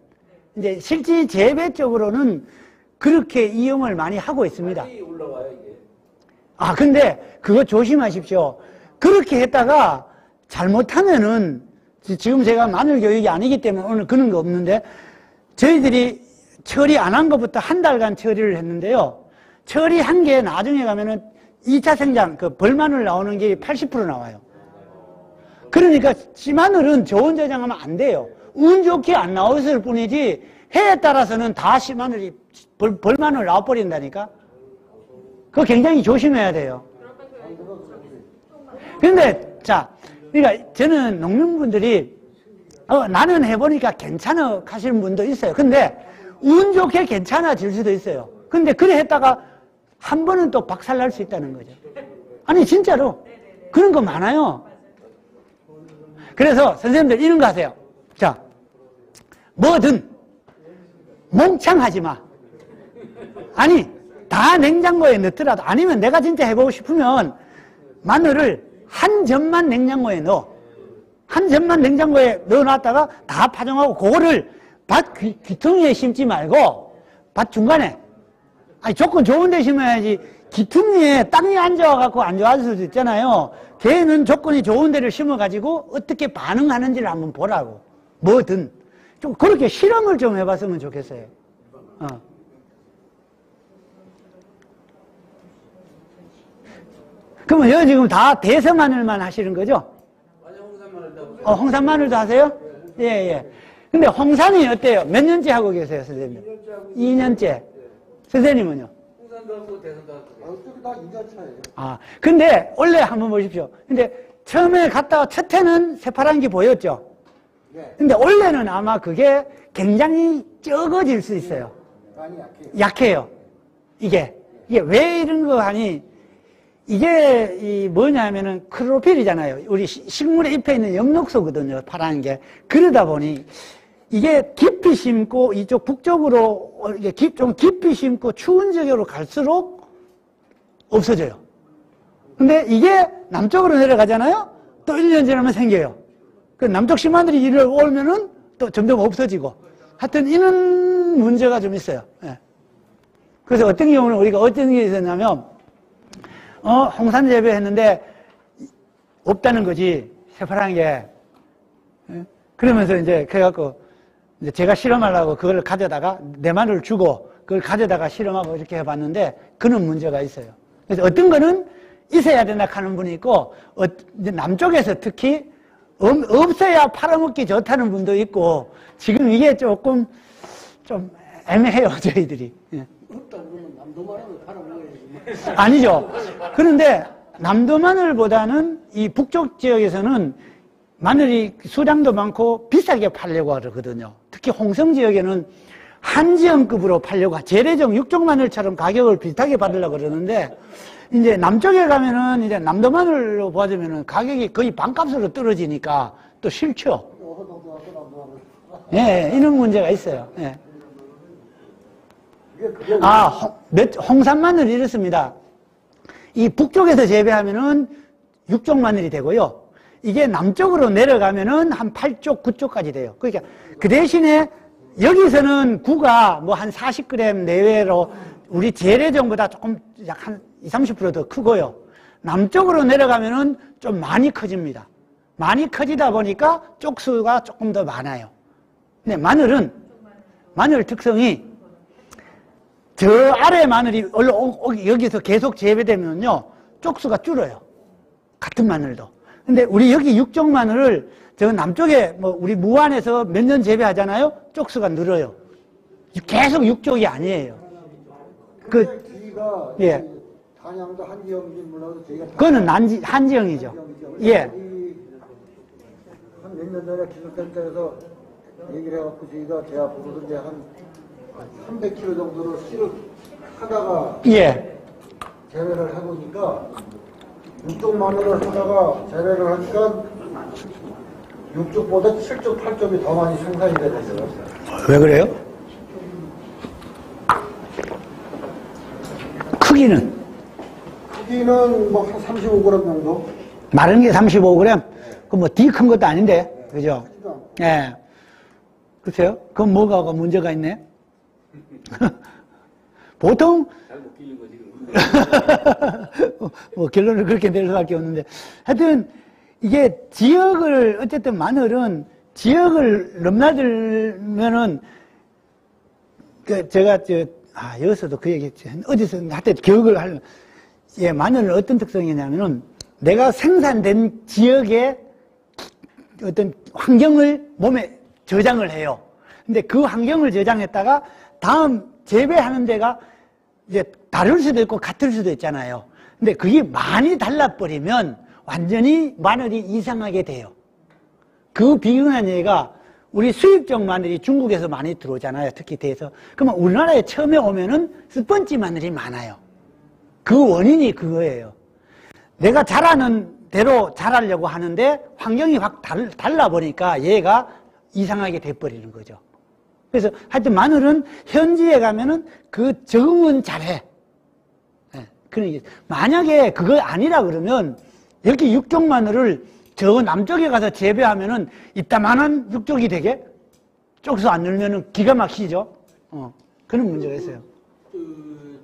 이제 실제 재배 쪽으로는 그렇게 이용을 많이 하고 있습니다. 많이 올라와요 이게. 근데 그거 조심하십시오. 그렇게 했다가 잘못하면은, 지금 제가 마늘 교육이 아니기 때문에 오늘 그런 거 없는데, 저희들이 처리 안 한 것부터 한 달간 처리를 했는데요. 처리한 게 나중에 가면은 2차 생장, 벌마늘 나오는 게 80% 나와요. 그러니까 씨마늘은 저온 저장하면 안 돼요. 운 좋게 안 나왔을 뿐이지, 해에 따라서는 다 씨마늘이, 벌마늘 나와버린다니까? 그거 굉장히 조심해야 돼요. 근데, 자, 그러니까 저는 농민분들이, 나는 해보니까 괜찮아 하시는 분도 있어요. 근데, 운 좋게 괜찮아질 수도 있어요. 근데 그래 했다가, 한 번은 또 박살날 수 있다는 거죠. 아니 진짜로 그런 거 많아요. 그래서 선생님들 이런 거 하세요. 자, 뭐든 몽창하지 마. 아니 다 냉장고에 넣더라도, 아니면 내가 진짜 해보고 싶으면 마늘을 한 점만 냉장고에 넣어. 한 점만 냉장고에 넣어놨다가 다 파종하고, 그거를 밭 귀퉁이에 심지 말고 밭 중간에, 조건 좋은 데 심어야지. 기퉁리에 땅이 안 좋아갖고 안 좋아질 수도 있잖아요. 걔는 조건이 좋은 데를 심어가지고 어떻게 반응하는지를 한번 보라고. 뭐든. 좀 그렇게 실험을 좀 해봤으면 좋겠어요. 그러면 여기 지금 다 대서마늘만 하시는 거죠? 맞아, 홍산마늘도. 홍산마늘도 하세요? 예, 예. 근데 홍산이 어때요? 몇 년째 하고 계세요, 선생님? 2년째. 선생님은요? 홍산도 하고 대선도 하고. 어떻게 다 2년 차예요. 근데 원래 한번 보십시오. 근데 처음에 갔다가 첫 해는 새파란 게 보였죠? 네. 근데 원래는 아마 그게 굉장히 적어질 수 있어요. 많이 약해요. 약해요. 이게 왜 이런 거 하니, 이게 뭐냐면은 클로로필이잖아요. 우리 식물의 잎에 있는 엽록소거든요, 파란 게. 그러다 보니 이게 깊이 심고, 이쪽 북쪽으로 이게 좀 깊이 심고 추운 지역으로 갈수록 없어져요. 근데 이게 남쪽으로 내려가잖아요? 또 1년 지나면 생겨요. 그 남쪽 씨마늘이 이를 오면은 또 점점 없어지고. 하여튼 이런 문제가 좀 있어요. 예. 그래서 어떤 경우는 우리가 어떤 게 있었냐면, 홍산 재배했는데 없다는 거지, 새파란 게. 예? 그러면서 이제 그래갖고 이제 제가 실험하려고 그걸 가져다가 내 마늘을 주고 그걸 가져다가 실험하고 이렇게 해봤는데, 그런 문제가 있어요. 그래서 어떤 거는 있어야 된다 하는 분이 있고, 이제 남쪽에서 특히 없어야 팔아먹기 좋다는 분도 있고, 지금 이게 조금 좀 애매해요, 저희들이. 예. 없다 그러면 남도마늘을 팔아먹어야지. 아니죠. 그런데 남도 마늘보다는 이 북쪽 지역에서는 마늘이 수량도 많고 비싸게 팔려고 그러거든요. 특히 홍성 지역에는 한지형급으로 팔려고, 재래종 육종 마늘처럼 가격을 비슷하게 받으려고 그러는데, 이제 남쪽에 가면은 이제 남도 마늘로 봐주면은 가격이 거의 반값으로 떨어지니까 또 싫죠. 예, 이런 문제가 있어요. 예. 홍산 마늘 이렇습니다. 이 북쪽에서 재배하면은 육종 마늘이 되고요. 이게 남쪽으로 내려가면은 한 8쪽, 9쪽까지 돼요. 그러니까 그 대신에 여기서는 구가 뭐 한 40g 내외로 우리 재래종보다 조금 약 한 20, 30% 더 크고요. 남쪽으로 내려가면은 좀 많이 커집니다. 많이 커지다 보니까 쪽수가 조금 더 많아요. 근데 마늘 특성이, 저 아래 마늘이 여기서 계속 재배되면요, 쪽수가 줄어요. 같은 마늘도. 근데 우리 여기 육종 마늘을 저 남쪽에 뭐 우리 무안에서 몇 년 재배하잖아요? 쪽수가 늘어요. 계속 육종이 아니에요. 저희가 예. 단양도 한지형인지 몰라도 저희가 그거는 한지형이죠. 예. 한 몇 년 전에 기술센터에서 얘기를 해갖고 저희가 제 앞으로도 이제 한 300kg 정도를 씨를 하다가 예. 재배를 해보니까 육종 마늘을 하다가 재배를 하니까 6쪽보다 7쪽, 8쪽이 더 많이 생산이 되더라고요. 왜 그래요? 크기는? 크기는 뭐 한 35g 정도? 마른 게 35g? 그 뭐 되게 큰 것도 아닌데, 그죠? 예. 글쎄요? 그건 뭐가 문제가 있네? 보통, 잘 못 끼는 거지. 뭐 결론을 그렇게 내릴 수밖에 없는데. 하여튼, 이게 지역을, 어쨌든 마늘은 지역을 넘나들면은, 제가 여기서도 그 얘기, 어디서, 하여튼 교육을 하려면, 예, 마늘은 어떤 특성이냐면은, 내가 생산된 지역의 어떤 환경을 몸에 저장을 해요. 근데 그 환경을 저장했다가 다음 재배하는 데가 이제 다를 수도 있고 같을 수도 있잖아요. 근데 그게 많이 달라버리면 완전히 마늘이 이상하게 돼요. 그 비근한 얘가 우리 수입종 마늘이 중국에서 많이 들어오잖아요. 특히 대에서. 그러면 우리나라에 처음에 오면은 스펀지 마늘이 많아요. 그 원인이 그거예요. 내가 자라는 대로 자라려고 하는데 환경이 확 달라 보니까 얘가 이상하게 돼버리는 거죠. 그래서 하여튼 마늘은 현지에 가면은 그 적응은 잘해. 네, 그러니까 만약에 그거 아니라 그러면 여기 육종 마늘을 저 남쪽에 가서 재배하면은 이따만한 육종이 되게 쪽수 안 늘면은 기가 막히죠. 그런 문제가 있어요.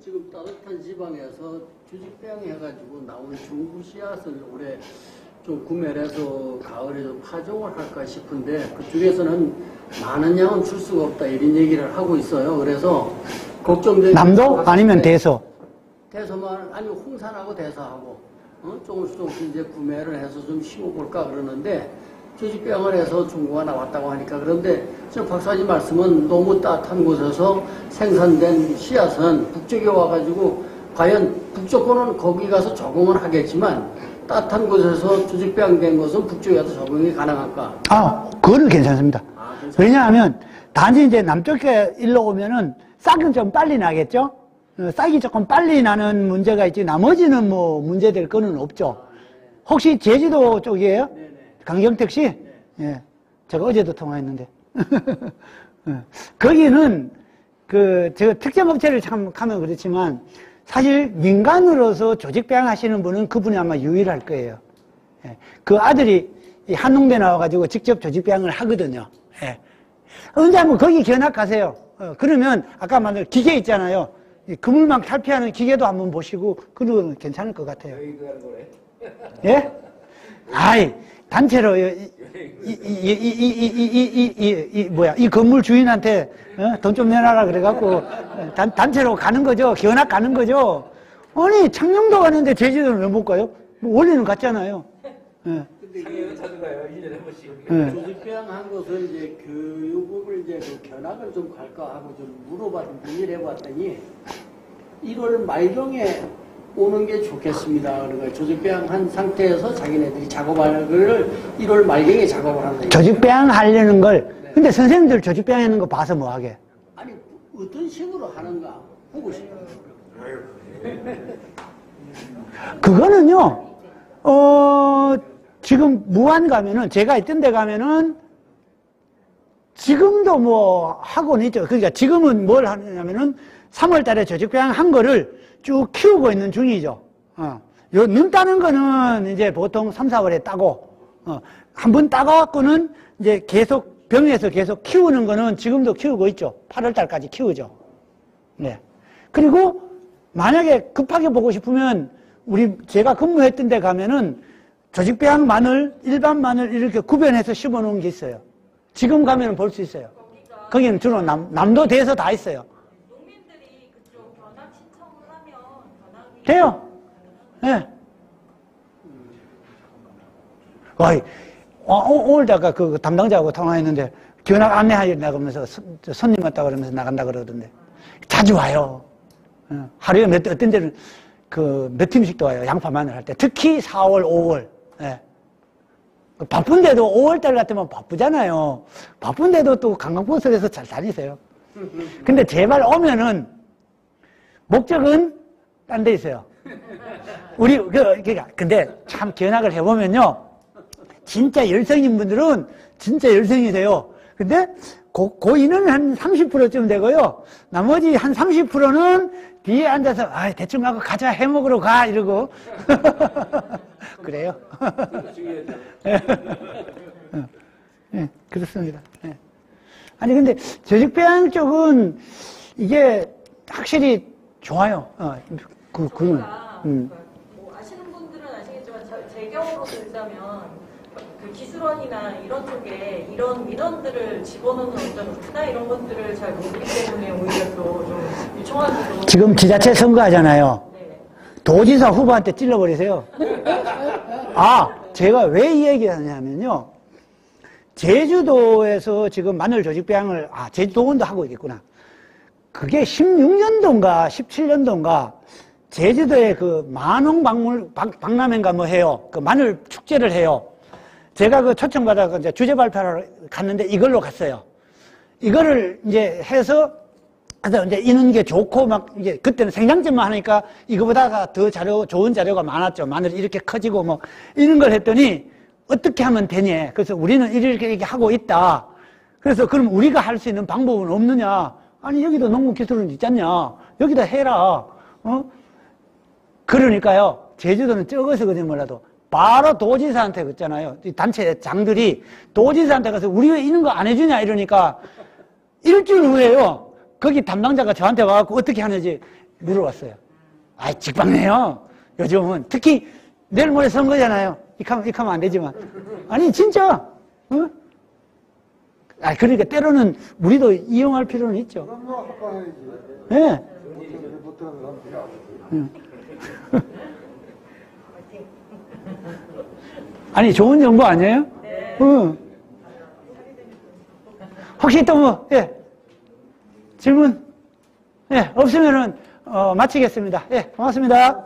지금 따뜻한 지방에서 주식병 해가지고 나온 중구 씨앗을 올해 좀 구매를 해서 가을에 좀 파종을 할까 싶은데 그쪽에서는 많은 양은 줄 수가 없다 이런 얘기를 하고 있어요. 그래서 걱정되는 남도 아니면 대서? 대서만 아니 홍산하고 대서하고 조금씩 이제 구매를 해서 좀 심어볼까 그러는데 주식병을 해서 중구가 나왔다고 하니까 그런데 지금 박사님 말씀은 너무 따뜻한 곳에서 생산된 씨앗은 북쪽에 와가지고 과연 북쪽권은 거기 가서 적응을 하겠지만 따뜻한 곳에서 주식병 된 것은 북쪽에 가서 적응이 가능할까? 그거는 괜찮습니다. 왜냐하면 단지 이제 남쪽에 일로 오면은 싹은 좀 빨리 나겠죠? 싹이 조금 빨리 나는 문제가 있지 나머지는 뭐 문제될 거는 없죠. 혹시 제주도 쪽이에요? 강경택 씨? 예. 제가 어제도 통화했는데. 거기는 제가 특정 업체를 참 하면 그렇지만 사실 민간으로서 조직배양 하시는 분은 그분이 아마 유일할 거예요. 예. 그 아들이 한농대 나와가지고 직접 조직배양을 하거든요. 예. 언제 한번 거기 견학 가세요. 그러면 아까 말한 기계 있잖아요. 그물망 탈피하는 기계도 한번 보시고 그러면 괜찮을 것 같아요. 예? 아이, 단체로 이 건물 주인한테 돈 좀 내놔라 그래갖고 단체로 가는 거죠. 견학 가는 거죠. 아니 창녕도 가는데 제주도는 왜 못 가요? 원래는 갔잖아요. 예. 작년에 자주 가요. 1년에 한 번씩. 조직병 한 것은 이제 교육을 이제 그 견학을 좀 갈까 하고 좀 문의를 해봤더니 1월 말경에 오는 게 좋겠습니다. 그러니까 조직배양 한 상태에서 자기네들이 작업하는 걸 1월 말경에 작업을 한다. 조직배양 하려는 걸, 근데 선생님들 조직배양 하는 거 봐서 뭐 하게? 아니, 어떤 식으로 하는가 보고 싶어요. 그거는요, 지금 무안 가면은, 제가 있던 데 가면은, 지금도 뭐 하고는 있죠. 그러니까 지금은 뭘 하냐면은, 3월 달에 조직배양 한 거를 쭉 키우고 있는 중이죠. 눈 따는 거는 이제 보통 3, 4월에 따고, 한 번 따갖고는 이제 계속 병에서 계속 키우는 거는 지금도 키우고 있죠. 8월 달까지 키우죠. 네. 그리고 만약에 급하게 보고 싶으면 제가 근무했던 데 가면은 조직배양 마늘, 일반 마늘 이렇게 구별해서 심어 놓은 게 있어요. 지금 가면은 볼 수 있어요. 거기는 주로 남도 대에서 다 있어요. 농민들이 그쪽 견학 신청을 하면 견학이 돼요. 예. 오늘다가 그 담당자하고 통화했는데 견학 안내하려고 하면서 손님 왔다 그러면서 나간다 그러던데 자주 와요. 하루에 어떤 데는 몇 팀씩도 와요. 양파 마늘 할 때. 특히 4월, 5월. 예. 바쁜데도 5월달 같으면 바쁘잖아요. 바쁜데도 또 관광버스에서 잘 다니세요. 근데 제발 오면은 목적은 딴 데 있어요. 우리 근데 참 견학을 해보면요, 진짜 열성인 분들은 진짜 열성이세요. 근데 고인은 한 30%쯤 되고요, 나머지 한 30%는 뒤에 앉아서 대충 하고 가자, 해먹으러 가 이러고 그래요. 네, 그렇습니다. 네. 아니 근데 조직배양 쪽은 이게 확실히 좋아요. 그러니까 뭐 아시는 분들은 아시겠지만 제 경우로 들자면 그 기술원이나 이런 쪽에 이런 민원들을 집어넣는 어떤 루트나 이런 것들을 잘 모르기 때문에 오히려 또 좀 요청하기도. 지금 지자체 선거하잖아요. 네. 도지사 후보한테 찔러버리세요. 제가 왜 이 얘기를 하냐면요, 제주도에서 지금 마늘 조직배양을 제주도원도 하고 있겠구나. 그게 16년도인가 17년도인가 제주도에 그 만홍 박람회인가 뭐 해요. 그 마늘 축제를 해요. 제가 그 초청받아서 이제 주제 발표하러 갔는데 이걸로 갔어요. 이거를 이제 해서 이제 이는 게 좋고 막 이제 그때는 생장점만 하니까 이거보다가 더 좋은 자료가 많았죠. 마늘이 이렇게 커지고 뭐 이런 걸 했더니 어떻게 하면 되냐. 그래서 우리는 이렇게 하고 있다. 그래서 그럼 우리가 할 수 있는 방법은 없느냐. 아니 여기도 농업기술은 있잖냐. 여기다 해라. 그러니까요, 제주도는 적어서거든요 몰라도 바로 도지사한테 그랬잖아요. 이 단체 장들이 도지사한테 가서 우리 왜 이런 거 안 해주냐 이러니까 일주일 후에요, 거기 담당자가 저한테 와갖고 어떻게 하는지 물어봤어요. 직방네요. 요즘은 특히 내일 모레 선거잖아요. 이렇게 하면 안 되지만 아니 진짜 그러니까 때로는 우리도 이용할 필요는 있죠. 그럼 뭐 합방해야지. 네. 못하는 사람. 아니 좋은 정보 아니에요? 네. 혹시 또 뭐 질문 없으면은 마치겠습니다. 고맙습니다.